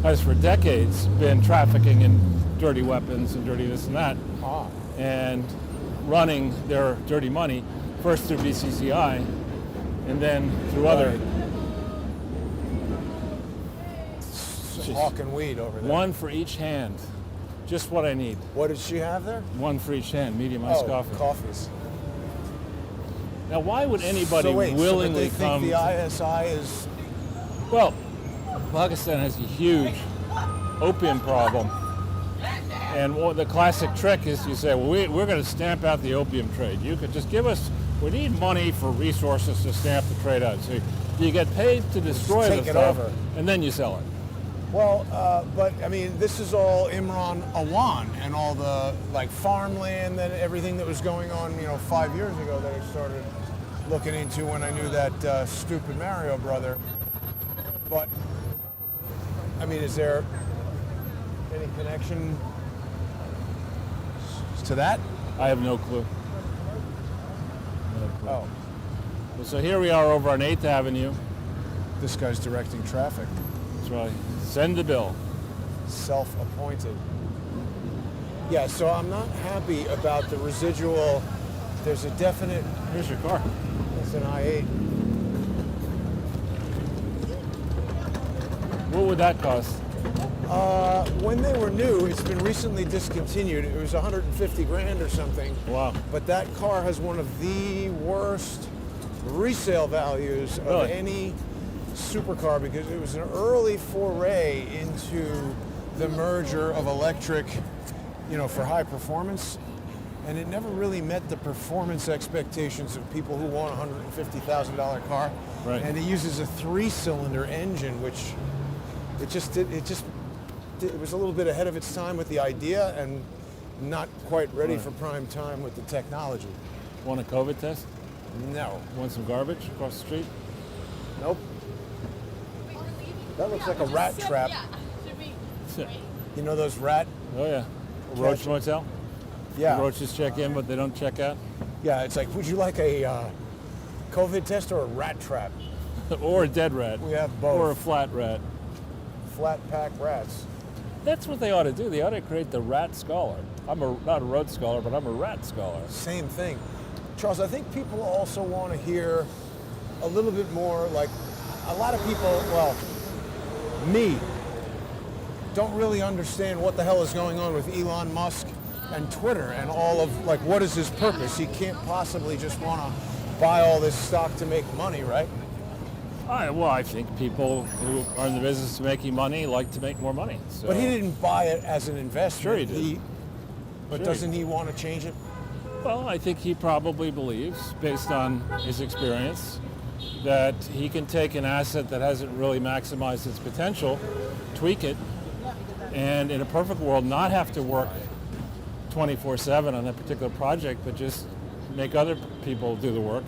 has for decades been trafficking in dirty weapons and dirty this and that, and running their dirty money first through BCCI and then through other. Hawking weed over there. One for each hand. Just what I need. What did she have there? One for each hand, medium iced coffee. Coffees. Now, why would anybody willingly they come? Think the ISI is... Well, Pakistan has a huge opium problem. And the classic trick is you say, well, we're going to stamp out the opium trade. You could just give us, we need money for resources to stamp the trade out. So you get paid to destroy the stuff, and then you sell it. Well, but I mean, this is all Imran Awan and all the farmland and everything that was going on, 5 years ago that I started looking into when I knew that stupid Mario brother. But I mean, is there any connection to that? I have no clue. Oh. Well, so here we are over on 8th Avenue. This guy's directing traffic. That's right. Send the bill. Self-appointed. Yeah, so I'm not happy about the residual. There's a definite... Here's your car. It's an I-8. What would that cost? When they were new, it's been recently discontinued. It was 150 grand or something. Wow. But that car has one of the worst resale values of any supercar, because it was an early foray into the merger of electric, for high performance, and it never really met the performance expectations of people who want a $150,000 car. Right. And it uses a 3-cylinder engine, which it was a little bit ahead of its time with the idea and not quite ready for prime time with the technology. Want a COVID test? No. Want some garbage across the street? Nope. That looks like a rat trap. You know those rat? Oh yeah, roach motel. Yeah. The roaches check in, but they don't check out. Yeah, it's like, would you like a COVID test or a rat trap? Or a dead rat. We have both. Or a flat rat. Flat pack rats. That's what they ought to do. They ought to create the rat scholar. I'm not a road scholar, but I'm a rat scholar. Same thing. Charles, I think people also want to hear a little bit more, like, a lot of people, well, me, don't really understand what the hell is going on with Elon Musk and Twitter and all of, like, what is his purpose? He can't possibly just want to buy all this stock to make money, right? I think people who are in the business of making money like to make more money. So. But he didn't buy it as an investment. Sure he did. But doesn't he want to change it? Well, I think he probably believes, based on his experience, that he can take an asset that hasn't really maximized its potential, tweak it, and in a perfect world not have to work 24/7 on that particular project, but just make other people do the work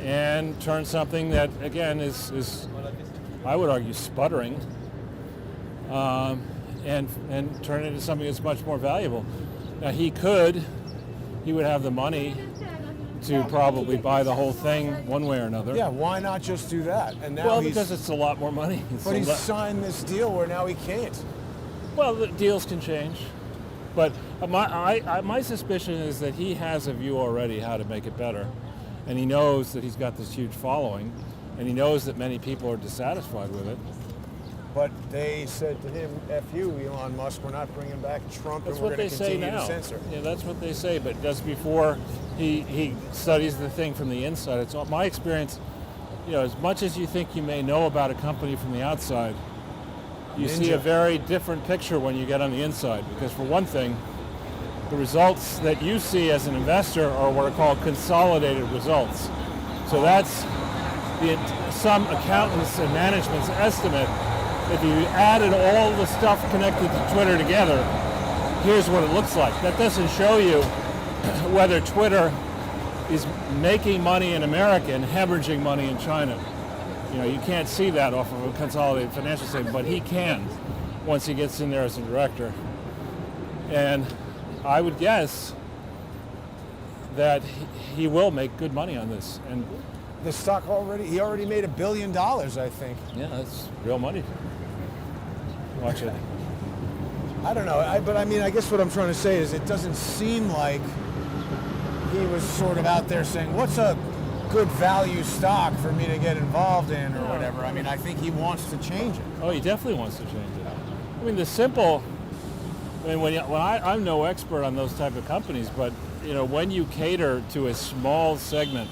and turn something that, again, is I would argue, sputtering, and turn it into something that's much more valuable. Now, he would have the money to probably buy the whole thing one way or another. Yeah, why not just do that? And now because it's a lot more money. But he's signed this deal where now he can't. Well, the deals can change. But my suspicion is that he has a view already how to make it better. And he knows that he's got this huge following, and he knows that many people are dissatisfied with it. But they said to him, F you, Elon Musk, we're not bringing back Trump, and we're going to continue to censor. Yeah, that's what they say, but just before he studies the thing from the inside. It's my experience, as much as you think you may know about a company from the outside, you see a very different picture when you get on the inside. Because for one thing, the results that you see as an investor are what are called consolidated results. So that's some accountants and management's estimate. If you added all the stuff connected to Twitter together, here's what it looks like. That doesn't show you whether Twitter is making money in America and hemorrhaging money in China. You can't see that off of a consolidated financial statement, but he can once he gets in there as a director. And I would guess that he will make good money on this. And the stock he already made $1 billion, I think. Yeah, that's real money. Watch it. I don't know, I guess what I'm trying to say is it doesn't seem like he was sort of out there saying, what's a good value stock for me to get involved in or whatever. I think he wants to change it. Oh, he definitely wants to change it. I'm no expert on those type of companies, but when you cater to a small segment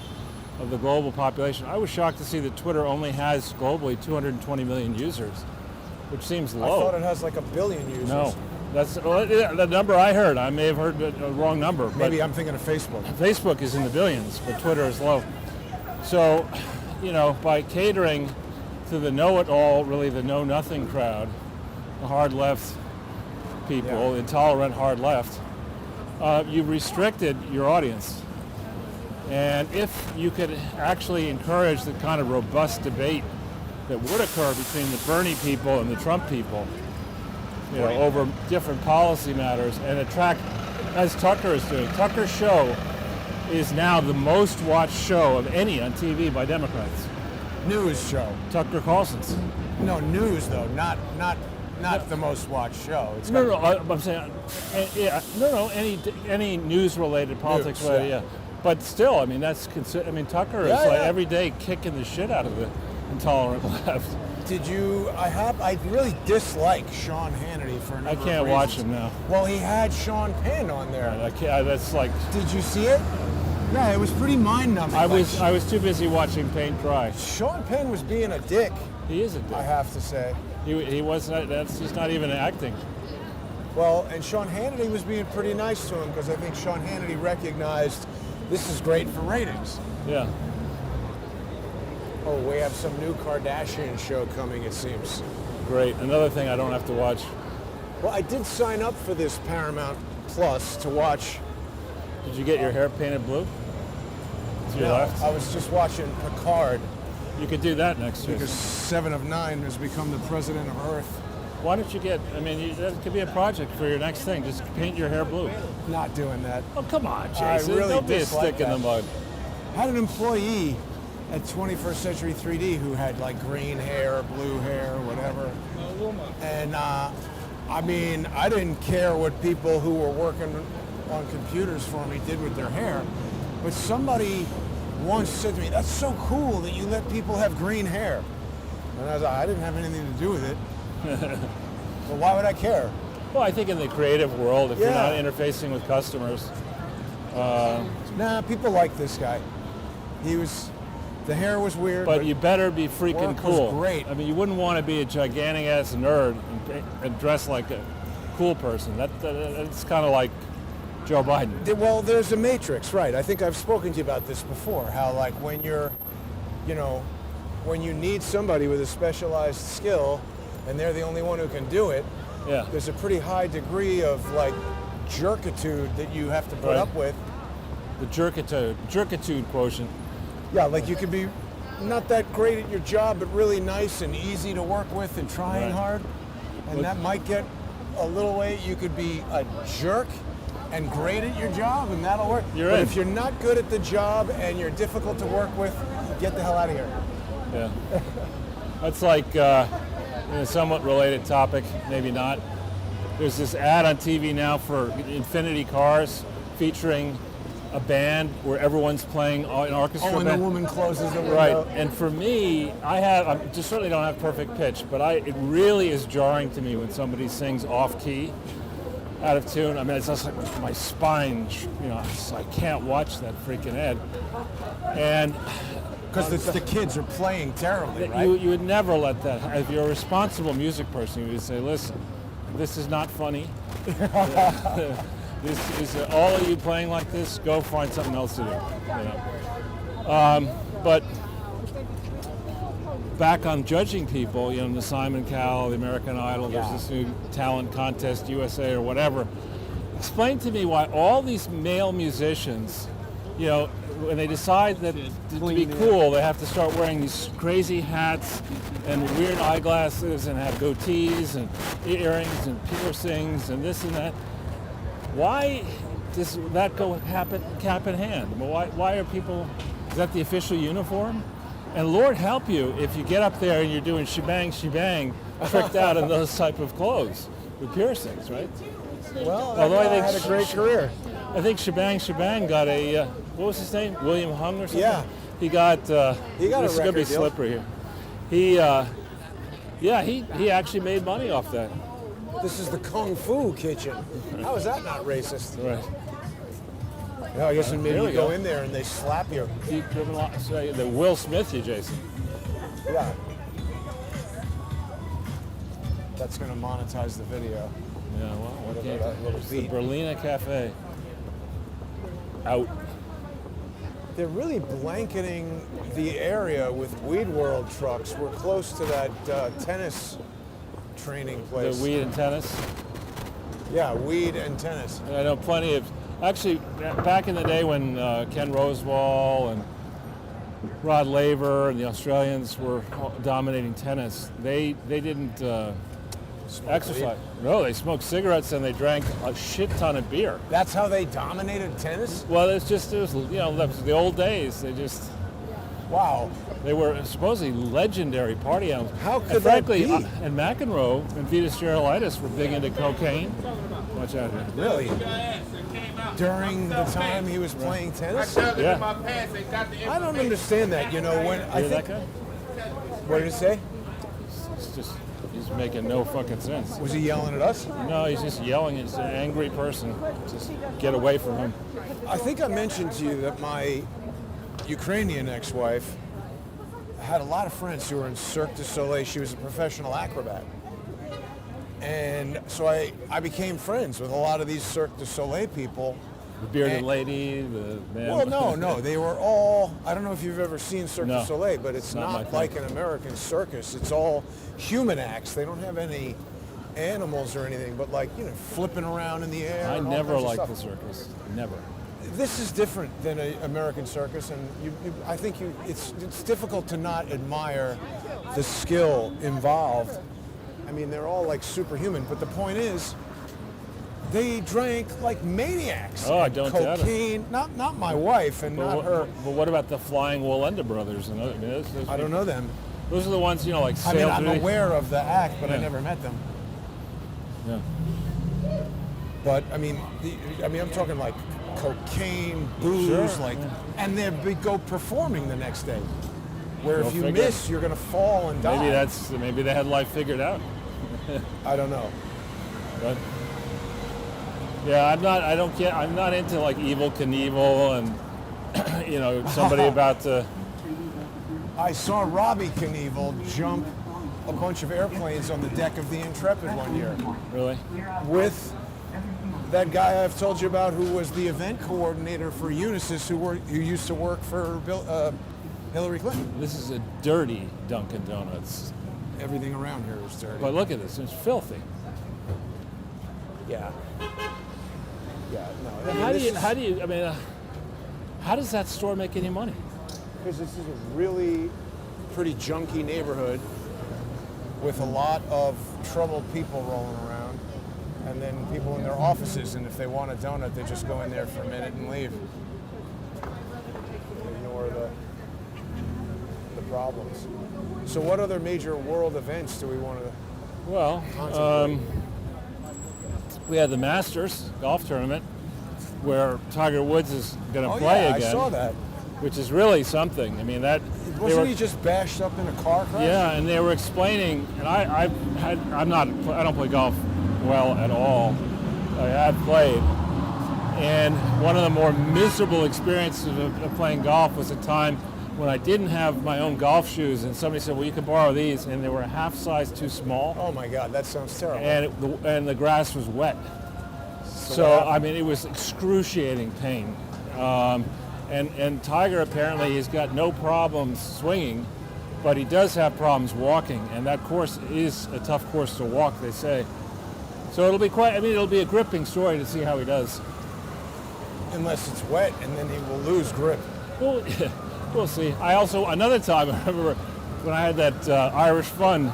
of the global population, I was shocked to see that Twitter only has globally 220 million users, which seems low. I thought it has like 1 billion users. No, that's the number I heard. I may have heard a wrong number. Maybe I'm thinking of Facebook. Facebook is in the billions, but Twitter is low. So, by catering to the know-it-all, really the know-nothing crowd, the hard left people, intolerant hard left, you've restricted your audience. And if you could actually encourage the kind of robust debate that would occur between the Bernie people and the Trump people, over different policy matters, and attract, as Tucker is doing. Tucker's show is now the most watched show of any on TV by Democrats. News show. Tucker Carlson's. No, news though, not the most watched show. It's I'm saying, any news-related, politics-related, yeah. But still, that's Tucker is every day kicking the shit out of the intolerant left. I really dislike Sean Hannity for a number of reasons. I can't watch him now. Well, he had Sean Penn on there. That's like. Did you see it? Yeah, it was pretty mind-numbing. I was too busy watching paint dry. Sean Penn was being a dick. He is a dick. I have to say. He was not. He's not even acting. Well, and Sean Hannity was being pretty nice to him because I think Sean Hannity recognized this is great for ratings. Yeah. Oh, we have some new Kardashian show coming, it seems. Great. Another thing I don't have to watch. Well, I did sign up for this Paramount Plus to watch. Did you get your hair painted blue? To your left? I was just watching Picard. You could do that next year. Because 7 of 9 has become the president of Earth. Why don't you get? I mean, that could be a project for your next thing. Just paint your hair blue. Not doing that. Oh, come on, I Jason! really Don't be a dislike stick in the that. mud. I had an employee at 21st Century 3D who had like green hair, blue hair, whatever. And I mean, I didn't care what people who were working on computers for me did with their hair, but somebody once said to me, "That's so cool that you let people have green hair." And I was like, I didn't have anything to do with it. But why would I care? Well, I think in the creative world, if you're Yeah. not interfacing with customers, Nah, people like this guy. The hair was weird, but you better be freaking work was cool. great. I mean, you wouldn't want to be a gigantic ass nerd and dress like a cool person. That's kind of like Joe Biden. Well, there's a matrix, right? I think I've spoken to you about this before, how like when you need somebody with a specialized skill and they're the only one who can do it, Yeah. there's a pretty high degree of like jerkitude that you have to put Right. up with. The jerkitude quotient. Yeah, like you could be not that great at your job, but really nice and easy to work with and trying Right. hard. And that might get a little way. You could be a jerk and great at your job, and that'll work. You're but in. if you're not good at the job and you're difficult to work with, get the hell out of here. Yeah. That's like in a somewhat related topic, maybe not. There's this ad on TV now for Infinity cars featuring a band where everyone's playing an orchestra Oh, and the band. woman closes the window. Right, and for me, I just certainly don't have perfect pitch, but it really is jarring to me when somebody sings off key, out of tune. I mean, it's just like my spine, I can't watch that freaking ad. And Because the kids are playing terribly, right? you would never let that. If you're a responsible music person, you would say, "Listen, this is not funny. This is all of you playing like this. Go find something else to do." But back on judging people, the Simon Cowell, the American Idol, there's this new talent contest, USA or whatever. Explain to me why all these male musicians, when they decide that to be cool, they have to start wearing these crazy hats and weird eyeglasses and have goatees and earrings and piercings and this and that. Why does that go cap in hand? I mean, why are people? Is that the official uniform? And Lord help you if you get up there and you're doing shebang, tricked out in those type of clothes with piercings, right? Well, Although I think had a great career. I think Shebang got a what was his name? William Hung or something? Yeah. He got a this is gonna be record deal. slippery here. He actually made money off that. This is the Kung Fu kitchen. How is that not racist? Right. Yeah, I guess maybe Here you we go go. in there and they slap you. The Will Smith, you, Jason. Yeah. That's going to monetize the video. Yeah, well, What okay. about that little It's the beat? Berliner Cafe. Out. They're really blanketing the area with Weed World trucks. We're close to that tennis training The place. weed and tennis. Yeah, weed and tennis. And I know plenty of. Actually, back in the day when Ken Rosewall and Rod Laver and the Australians were dominating tennis, they didn't exercise. No, they smoked cigarettes and they drank a shit ton of beer. That's how they dominated tennis? Well, it was that was the old days. Wow. They were supposedly legendary party animals. How could and frankly, that be? And McEnroe and Vitas Gerulaitis were big into cocaine. Watch out here. Really? During the time he was playing tennis? Yeah. I don't understand that. When I Hear think. that guy? What did it say? He's making no fucking sense. Was he yelling at us? No, he's just yelling. He's an angry person. Just get away from him. I think I mentioned to you that my Ukrainian ex-wife had a lot of friends who were in Cirque du Soleil. She was a professional acrobat. And so I became friends with a lot of these Cirque du Soleil people. The bearded And- lady, the man. Well, no. They were all, I don't know if you've ever seen Cirque No, du Soleil, but it's not my not thing. like an American circus. It's all human acts. They don't have any animals or anything, but flipping around in the air. I and all never kinds of liked stuff. the circus. Never. This is different than an American circus, and I think it's difficult to not admire the skill involved. I I mean, they're all like superhuman. But the point is, they drank like maniacs. Oh, I don't doubt it. Cocaine. Not my wife and not her. But what about the Flying Wallenda brothers? And I don't know them. Those are the ones, you know, like I mean, sailed I'm through the- aware of the act, but I Yeah. never met them. Yeah. But I mean, I'm talking like cocaine, booze, Sure, like, yeah. and they go performing the next day. Where Go if you figure. miss, you're gonna fall and die. Maybe they had life figured out. I don't know. But yeah, I'm not into like Evil Knievel and you know, somebody about to. I saw Robbie Knievel jump a bunch of airplanes on the deck of the Intrepid one year Really? with that guy I've told you about who was the event coordinator for Unisys, who used to work for Hillary Clinton. This is a dirty Dunkin' Donuts. Everything around here is dirty. But look at this, it's filthy. Yeah. Yeah, no. How does that store make any money? Because this is a really pretty junky neighborhood with a lot of troubled people rolling around, and then people in their offices, and if they want a donut, they just go in there for a minute and leave. Ignore the problems. So what other major world events do we want to Well, contemplate? we had the Masters golf tournament where Tiger Woods is going to Oh play yeah, again. I saw that. Which is really something. I mean, Wasn't he just bashed up in a car crash? Yeah, and they were explaining, and I don't play golf well at all. I have played, and one of the more miserable experiences of playing golf was a time when I didn't have my own golf shoes, and somebody said, "Well, you can borrow these," and they were a half size too small, Oh my God, that sounds terrible. and the grass was wet. So So what happened? I mean, it was excruciating pain. And Tiger apparently has got no problems swinging, but he does have problems walking, and that course is a tough course to walk, they say. So it'll be a gripping story to see how he does. Unless it's wet, and then he will lose grip. Well, we'll see. Another time, I remember when I had that Irish Fun,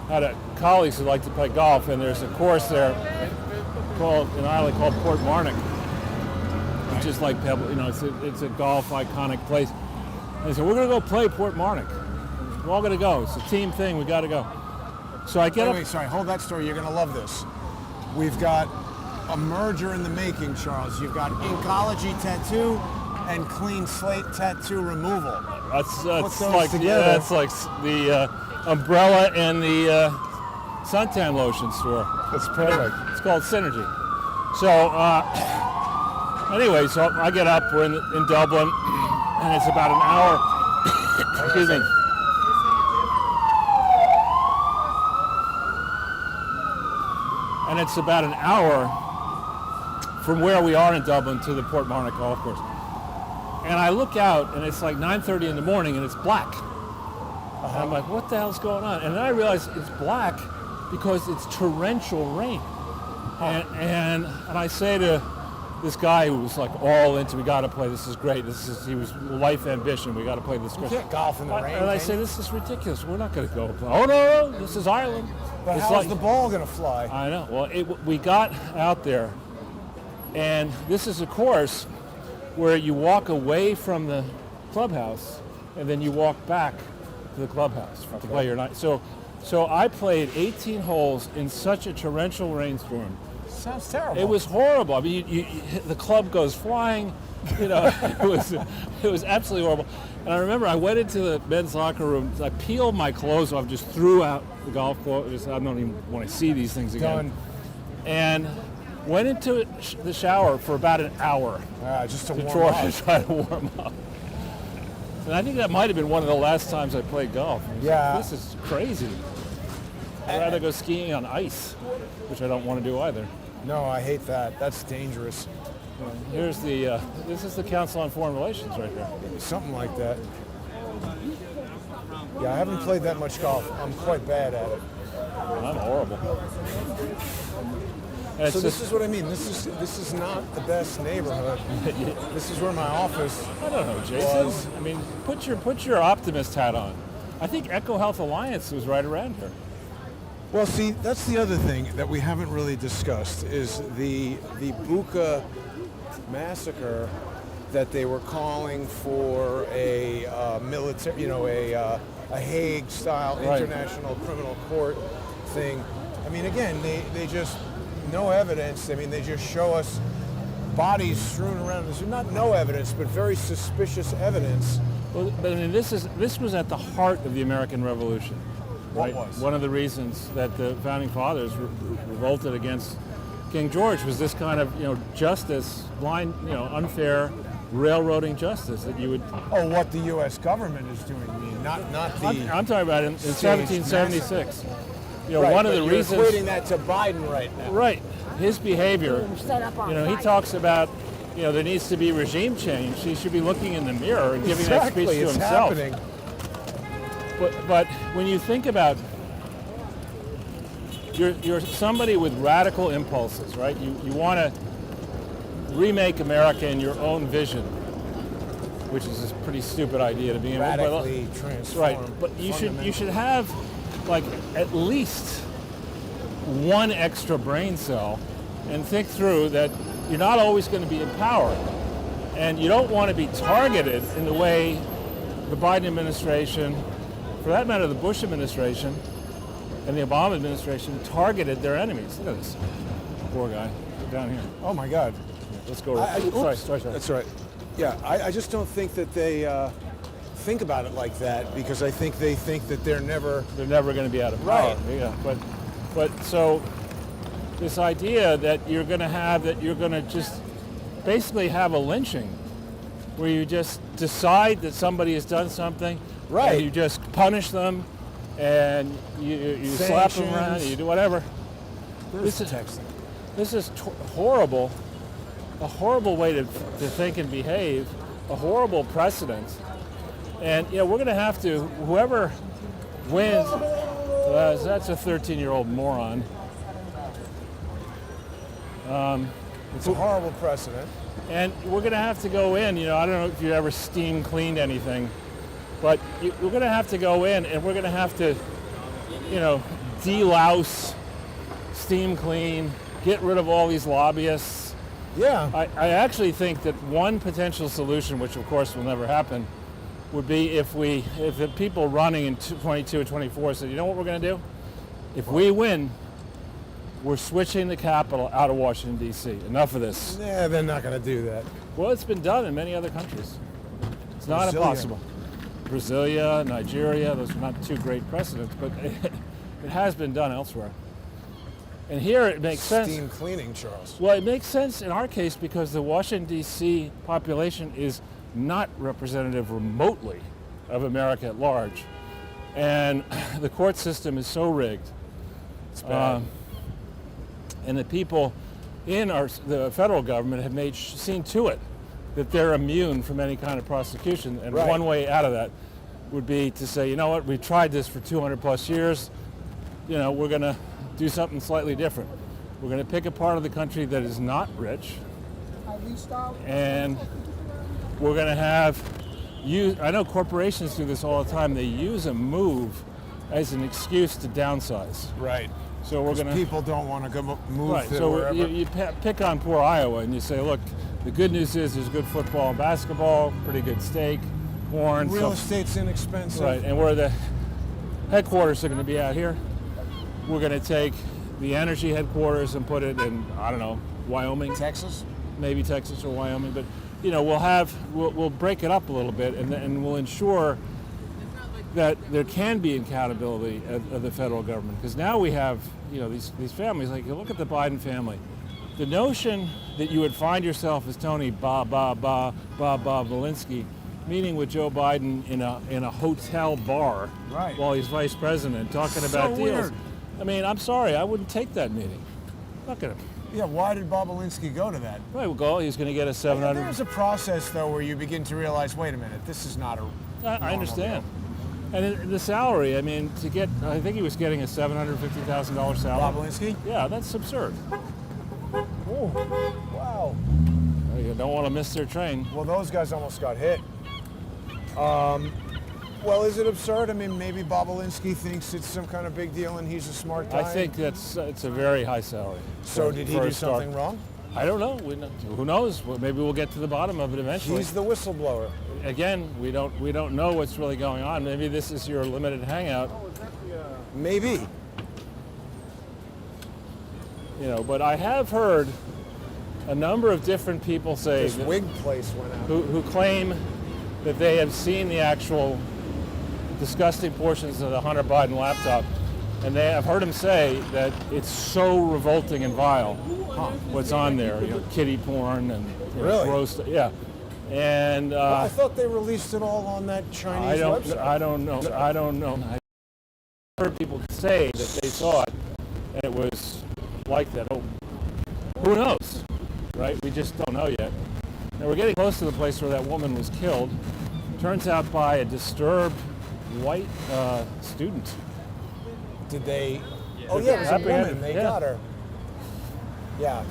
I had colleagues who like to play golf, and there's a course there in Ireland called Port Marnock. It's just like Pebble, you know, it's a golf iconic place. And they said, we're going to go play Port Marnock. We're all going to go. It's a team thing. We got to go. So I get up. Wait, sorry, hold that story. You're going to love this. We've got a merger in the making, Charles. You've got Inkology tattoo and clean slate tattoo removal. That's those like together. that's like the umbrella and the suntan lotion store. That's perfect. It's called Synergy. So anyway, so I get up. We're in Dublin, and it's about an hour. Excuse me. And it's about an hour from where we are in Dublin to the Port Marnock golf course. And I look out, and it's like 9:30 in the morning, and it's black. And I'm like, what the hell's going on? And then I realize it's black because it's torrential rain. And I say to this guy who was like all into, we got to play, this is great. He was life ambition, we got to play this You course. can't golf in the rain. And I can say, you? this is ridiculous. We're not going to go play. Oh, no, this is Ireland. But It's how's like- the ball going to fly? I know. Well, we got out there, and this is a course where you walk away from the clubhouse, and then you walk back to the clubhouse to play your night. So I played 18 holes in such a torrential rainstorm. Sounds terrible. It was horrible. I mean, the club goes flying. You know, it was absolutely horrible. And I remember I went into the men's locker room. I peeled my clothes off, just threw out the golf clothes. I don't even want to see these things again. Done. And went into the shower for about an hour Just to to warm up. try to warm up. And I think that might have been one of the last times I played golf. I was Yeah. like, this is crazy. I'd rather go skiing on ice, which I don't want to do either. No, I hate that. That's dangerous. Here's this is the Council on Foreign Relations right here. Something like that. Yeah, I haven't played that much golf. I'm quite bad at it. I'm horrible. And So it's this just, is what I mean. This is not the best neighborhood. This is where my office. I don't know, Jason. was- I mean, put your optimist hat on. I think Echo Health Alliance was right around here. Well, see, that's the other thing that we haven't really discussed is the Bucha massacre that they were calling for a military, a Hague-style international criminal court thing. I mean, again, they just, no evidence. I mean, they just show us bodies strewn around. There's not no evidence, but very suspicious evidence. Well, but I mean, this was at the heart of the American Revolution. What right? was? One of the reasons that the founding fathers revolted against King George was this kind of, justice, blind, unfair railroading justice that you would. Oh, what the U.S. government is doing, you mean, not the. I'm talking about in 1776. Right, one of the you're reasons. equating that to Biden right now. Right, his behavior. He talks about. There needs to be regime change. He should be looking in the mirror and giving that speech to himself. Happening. But when you think about, you're somebody with radical impulses, right? You want to remake America in your own vision, which is a pretty stupid idea to begin with. Radically transform. Right, but you should have like at least one extra brain cell and think through that you're not always going to be in power, and you don't want to be targeted in the way the Biden administration, for that matter, the Bush administration and the Obama administration targeted their enemies. Look at this poor guy down here. Oh my God. Let's go. Sorry. That's right. Yeah, I just don't think that they think about it like that, because I think they think that they're never going to be out of power. Right. Yeah, but so this idea that you're going to just basically have a lynching where you just decide that somebody has done something, right? And you just punish them, and you slap them around, you do whatever. This is horrible. A horrible way to think and behave, a horrible precedent. And we're going to have to, whoever wins, that's a 13-year-old moron. It's a horrible precedent. And we're going to have to go in, I don't know if you ever steam cleaned anything, but we're going to have to go in and we're going to have to, delouse, steam clean, get rid of all these lobbyists. Yeah. I actually think that one potential solution, which of course will never happen, would be if the people running in 22 and 24 said, you know what we're going to do? If we win, we're switching the capital out of Washington, D.C. Enough of this. Yeah, they're not going to do that. Well, it's been done in many other countries. It's not impossible. Brasilia, Nigeria, those are not two great precedents, but it has been done elsewhere. And here it makes sense. Steam cleaning, Charles. Well, it makes sense in our case because the Washington, D.C. population is not representative remotely of America at large. And the court system is so rigged. It's bad. And the people in the federal government have seen to it that they're immune from any kind of prosecution. And one way out of that would be to say, you know what, we've tried this for 200 plus years. We're going to do something slightly different. We're going to pick a part of the country that is not rich, and we're going to have I know corporations do this all the time. They use a move as an excuse to downsize. Right. So we're going to. People don't want to go move. Right. To So wherever. you pick on poor Iowa, and you say, look, the good news is there's good football and basketball, pretty good steak, corn. Real estate's inexpensive. Right. And where the headquarters are going to be out here. We're going to take the energy headquarters and put it in, I don't know, Wyoming, Texas, maybe Texas or Wyoming, but we'll break it up a little bit, and we'll ensure that there can be accountability of the federal government, because now we have these families. Like, you look at the Biden family, the notion that you would find yourself as Tony Valinsky meeting with Joe Biden in a hotel bar while he's vice president talking about deals. Weird. I mean, I'm sorry, I wouldn't take that meeting. Look at him. Yeah, why did Bob Alinsky go to that? Right, he's going to get a 700. There's a process, though, where you begin to realize, wait a minute, this is not a. I understand. And the salary, I mean, I think he was getting a $750,000 salary. Bob Alinsky? Yeah, that's absurd. Oh, wow. You don't want to miss their train. Well, those guys almost got hit. Well, is it absurd? I mean, maybe Bobolinsky thinks it's some kind of big deal and he's a smart guy. I think it's a very high salary. So did he do something wrong? I don't know. Who knows? Well, maybe we'll get to the bottom of it eventually. He's the whistleblower. Again, we don't know what's really going on. Maybe this is your limited hangout. Maybe. But I have heard a number of different people say This wig place went out. who claim that they have seen the actual disgusting portions of the Hunter Biden laptop, and I've heard them say that it's so revolting and vile what's on there, kitty porn and Really? gross, yeah. And I thought they released it all on that Chinese website. I don't know. I heard people say that they saw it and it was like that. Oh, who knows, right? We just don't know yet. Now we're getting close to the place where that woman was killed. Turns out by a disturbed white student. Did they? Oh yeah, it was a woman. They got her. Yeah,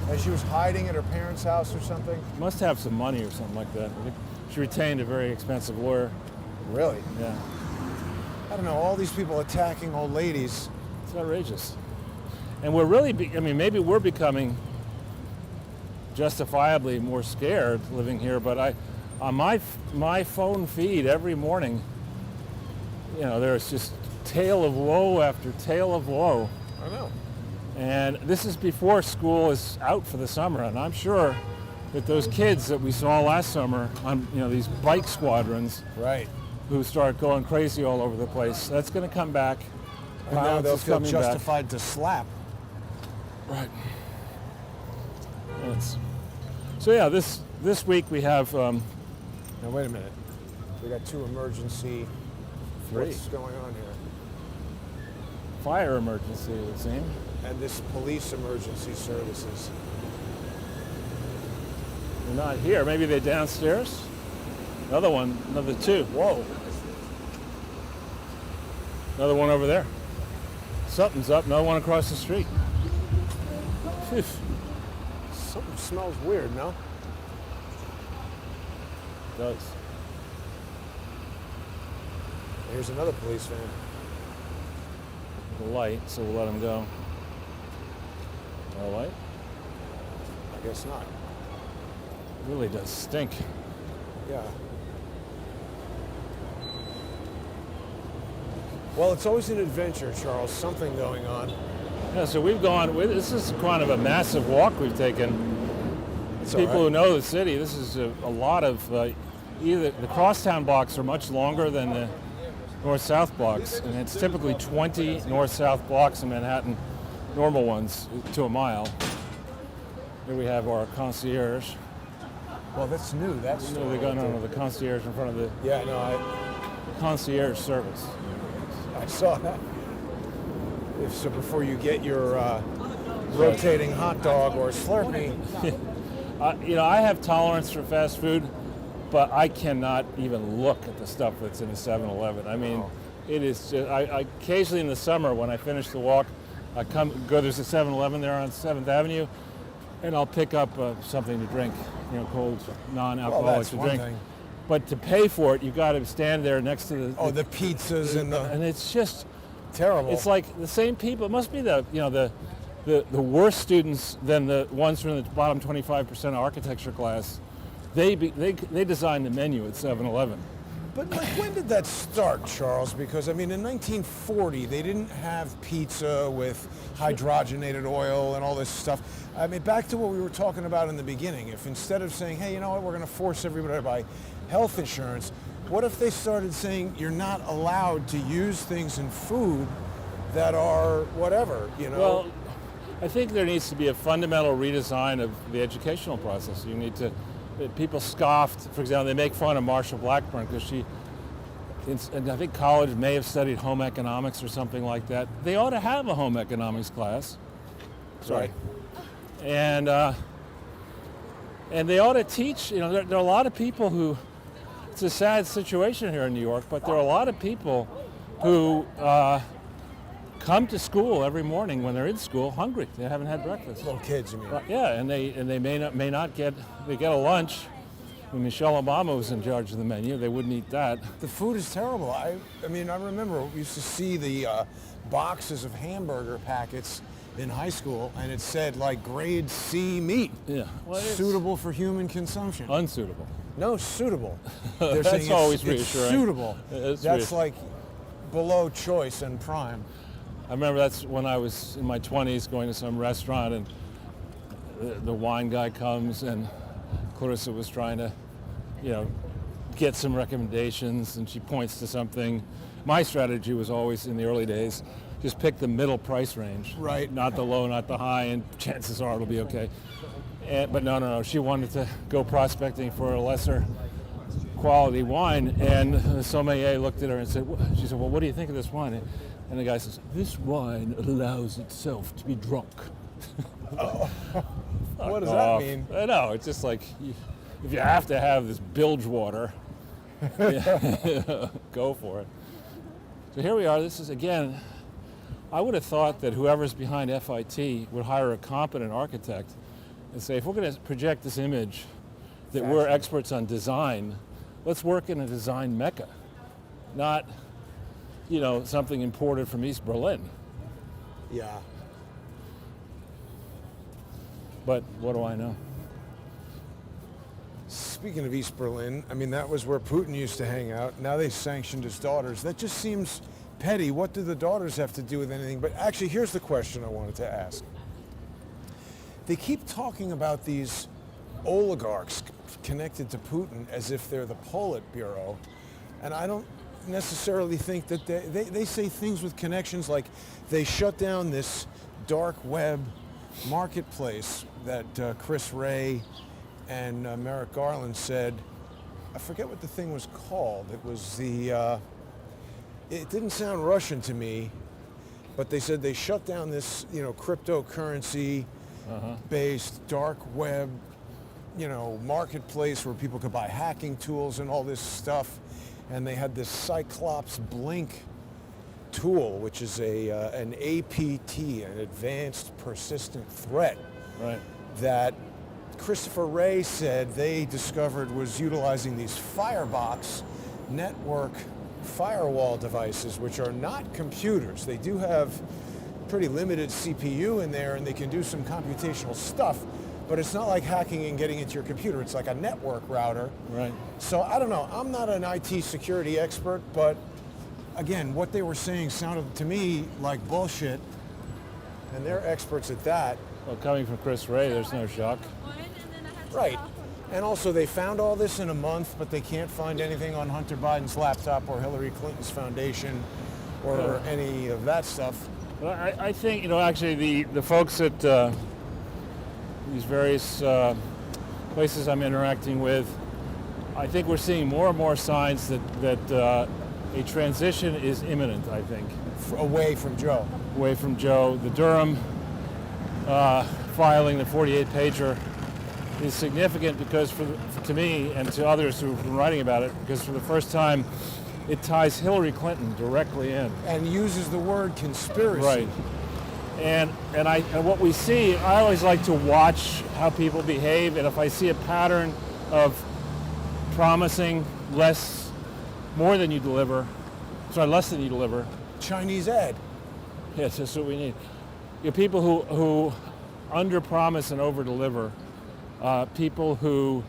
and she was hiding at her parents' house or something. Must have some money or something like that. I think she retained a very expensive lawyer. Really? Yeah. I don't know. All these people attacking old ladies. It's outrageous. And we're really, maybe we're becoming justifiably more scared living here, but on my phone feed every morning, there's just tale of woe after tale of woe. I know. And this is before school is out for the summer, and I'm sure that those kids that we saw last summer on these bike squadrons, right, who start going crazy all over the place, that's going to come back. And now they'll feel justified back to slap. Right. So yeah, this week we have. Now wait a minute. We got two emergency. What's going on here? Fire emergency, it would seem. And this police emergency services. They're not here. Maybe they're downstairs. Another two. Whoa. Another one over there. Something's up. Another one across the street. Phew. Something smells weird, no? It does. Here's another police van. The light, so we'll let him go. No light? I guess not. It really does stink. Yeah. Well, it's always an adventure, Charles. Something going on. Yeah, so we've gone, this is kind of a massive walk we've taken. It's People who know the city, this is a lot of, either the crosstown blocks are much longer than the north-south blocks, and it's typically 20 north-south blocks in Manhattan, normal ones, to a mile. Here we have our concierge. Well, that's new. That's No, they're going on with the concierge in front of the Yeah, no, concierge service. I saw that. So before you get your rotating hot dog or Slurpee. I have tolerance for fast food, but I cannot even look at the stuff that's in a 7-Eleven. I mean, it is just, I occasionally in the summer when I finish the walk, there's a 7-Eleven there on 7th Avenue, and I'll pick up something to drink, cold, non-alcoholic to drink. Thing. But to pay for it, you've got to stand there next to the pizzas and it's just terrible. It's like the same people. It must be the worst students than the ones from the bottom 25% of architecture class. They designed the menu at 7-Eleven. But when did that start, Charles? Because in 1940 they didn't have pizza with hydrogenated oil and all this stuff. Back to what we were talking about in the beginning. If instead of saying, hey, you know what, we're going to force everybody to buy health insurance, what if they started saying you're not allowed to use things in food that are whatever, Well, I think there needs to be a fundamental redesign of the educational process. You need to. People scoffed, for example, they make fun of Marsha Blackburn because and I think college may have studied home economics or something like that. They ought to have a home economics class. Right. And they ought to teach, there are a lot of people who, it's a sad situation here in New York, but there are a lot of people who come to school every morning when they're in school hungry. They haven't had breakfast. Little kids, you mean? Yeah, and they may not get a lunch, when Michelle Obama was in charge of the menu, they wouldn't eat that. The food is terrible. I mean, I remember we used to see the boxes of hamburger packets in high school, and it said like grade C meat, Yeah, well, it's suitable for human consumption. unsuitable. No, suitable. They're That's saying always it's reassuring. suitable. It's That's like below choice and prime. I remember that's when I was in my 20s going to some restaurant, and the wine guy comes, and Clarissa was trying to, get some recommendations, and she points to something. My strategy was always, in the early days, just pick the middle price range. Right. Not the low, not the high, and chances are it'll be okay. But no. She wanted to go prospecting for a lesser quality wine, and the sommelier looked at her and said, she said, well, what do you think of this wine? And the guy says, this wine allows itself to be drunk. What does that mean? I know, it's just like, if you have to have this bilge water, go for it. So here we are. This is, again, I would have thought that whoever's behind FIT would hire a competent architect and say, if we're going to project this image that we're experts on design, let's work in a design mecca, not, something imported from East Berlin. Yeah. But what do I know? Speaking of East Berlin, I mean, that was where Putin used to hang out. Now they sanctioned his daughters. That just seems petty. What do the daughters have to do with anything? But actually, here's the question I wanted to ask. They keep talking about these oligarchs connected to Putin as if they're the Politburo. And I don't necessarily think that they say things with connections like they shut down this dark web marketplace that Chris Wray and Merrick Garland said. I forget what the thing was called. It was it didn't sound Russian to me, but they said they shut down this, cryptocurrency based dark web, marketplace where people could buy hacking tools and all this stuff. And they had this Cyclops Blink tool, which is an APT, an advanced persistent threat, Right. that Christopher Wray said they discovered was utilizing these Firebox network firewall devices, which are not computers. They do have pretty limited CPU in there, and they can do some computational stuff, but it's not like hacking and getting into your computer. It's like a network router. Right. So I don't know. I'm not an IT security expert, but again, what they were saying sounded to me like bullshit, and they're experts at that. Well, coming from Chris Wray, there's no shock. Right. And also, they found all this in a month, but they can't find anything on Hunter Biden's laptop or Hillary Clinton's foundation or any of that stuff. Well, I think, actually the folks at these various places I'm interacting with, I think we're seeing more and more signs that a transition is imminent, I think. Away from Joe. Away from Joe. The Durham filing, the 48-pager, is significant because, to me and to others who've been writing about it, because for the first time, it ties Hillary Clinton directly in. And uses the word conspiracy. Right. And what we see, I always like to watch how people behave, and if I see a pattern of promising less than you deliver, Chinese ad. yes, that's what we need. People who under-promise and over-deliver, people who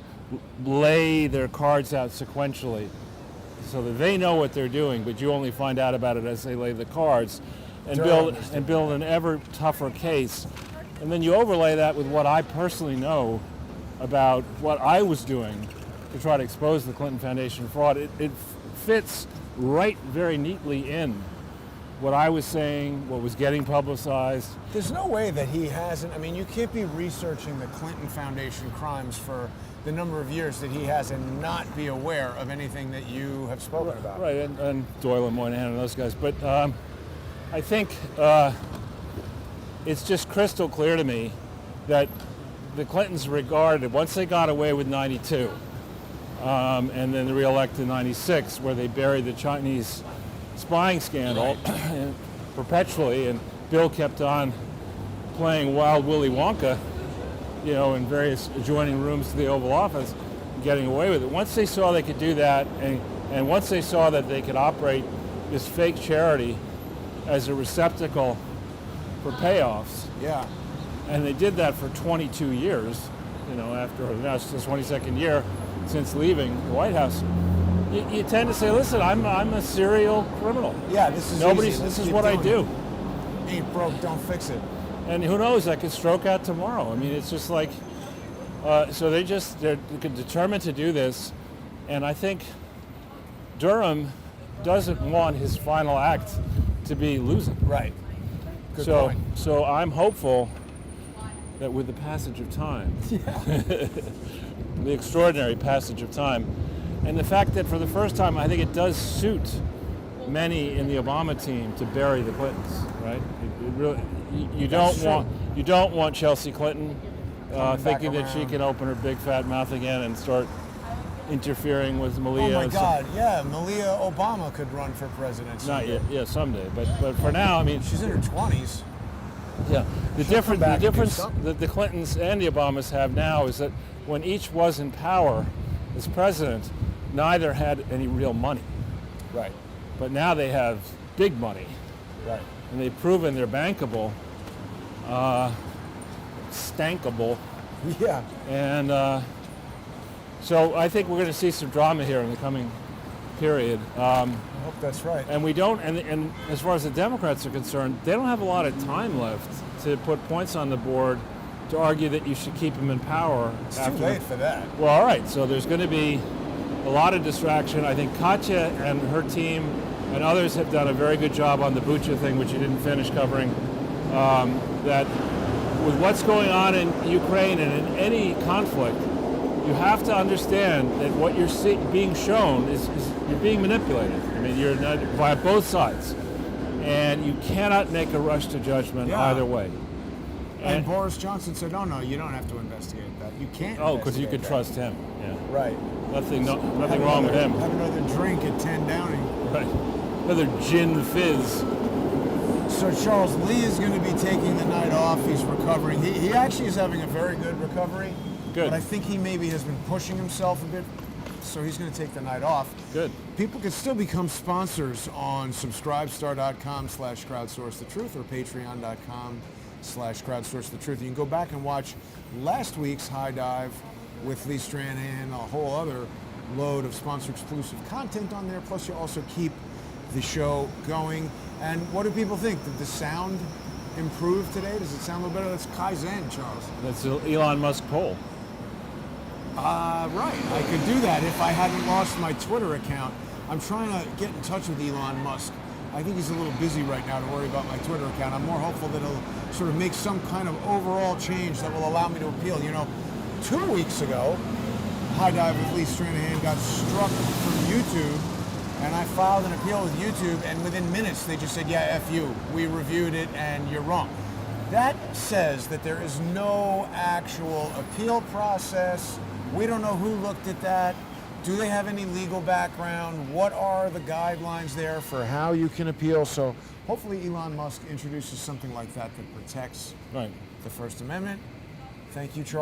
lay their cards out sequentially so that they know what they're doing, but you only find out about it as they lay the cards, and build an ever tougher case. And then you overlay that with what I personally know about what I was doing to try to expose the Clinton Foundation fraud. It fits right very neatly in what I was saying, what was getting publicized. There's no way that he hasn't. I mean, you can't be researching the Clinton Foundation crimes for the number of years that he has and not be aware of anything that you have spoken about. Right, and Doyle and Moynihan and those guys. But I think it's just crystal clear to me that the Clintons regarded, once they got away with 92, and then re-elected in 96, where they buried the Chinese spying scandal perpetually, and Bill kept on playing Wild Willy Wonka, in various adjoining rooms to the Oval Office. getting away with it. Once they saw they could do that, and once they saw that they could operate this fake charity as a receptacle for payoffs, Yeah. and they did that for 22 years, after now it's the 22nd year since leaving the White House, you tend to say, listen, I'm a serial criminal. Yeah, this is Nobody's. easy. Let's This is keep what I doing do. it. Ain't broke, don't fix it. And who knows? I could stroke out tomorrow. I mean, it's just like. So they're determined to do this, and I think Durham doesn't want his final act to be losing. Right. Good point. So I'm hopeful that with the passage of time, the extraordinary passage of time, and the fact that for the first time, I think it does suit many in the Obama team to bury the Clintons, right? It really, you don't want Chelsea Clinton thinking that she can open her big fat mouth again and start interfering with Malia. Oh my God! Yeah, Malia Obama could run for president. Not yet. Yeah, someday. But for now, I mean, She's in her 20s. yeah. The She'll come back and do difference something. that the Clintons and the Obamas have now is that when each was in power as president, neither had any real money. Right. But now they have big money, Right. and they've proven they're bankable, stankable, Yeah. and so I think we're going to see some drama here in the coming period. I hope that's right. And we don't, and as far as the Democrats are concerned, they don't have a lot of time left to put points on the board to argue that you should keep them in power. It's too late for that. Well, all right, so there's going to be a lot of distraction. I think Katya and her team and others have done a very good job on the Bucha thing, which you didn't finish covering, that with what's going on in Ukraine and in any conflict, you have to understand that what you're being shown is you're being manipulated. I mean, you're not by both sides, and you cannot make a rush to judgment either way. And Boris Johnson said, no, you don't have to investigate that. You can't. Oh, because you investigate could that." trust him. Yeah. Right. Nothing Have wrong with him. Have another drink at 10 Downing. Right. Another gin fizz. So Charles Lee is going to be taking the night off. He's recovering. He actually is having a very good recovery. Good. But I think he maybe has been pushing himself a bit. So he's going to take the night off. Good. People can still become sponsors on subscribestar.com/crowdsourcethetruth or patreon.com/crowdsourcethetruth. You can go back and watch last week's High Dive with Lee Stranahan, a whole other load of sponsor exclusive content on there. Plus you also keep the show going. And what do people think? Did the sound improve today? Does it sound a little better? That's Kaizen, Charles. That's an Elon Musk poll. Right. I could do that if I hadn't lost my Twitter account. I'm trying to get in touch with Elon Musk. I think he's a little busy right now to worry about my Twitter account. I'm more hopeful that he'll sort of make some kind of overall change that will allow me to appeal. 2 weeks ago, High Dive with Lee Stranahan got struck from YouTube, and I filed an appeal with YouTube, and within minutes they just said, yeah, F you. We reviewed it, and you're wrong. That says that there is no actual appeal process. We don't know who looked at that. Do they have any legal background? What are the guidelines there for how you can appeal? So hopefully Elon Musk introduces something like that that protects the First Amendment. Thank you, Charles.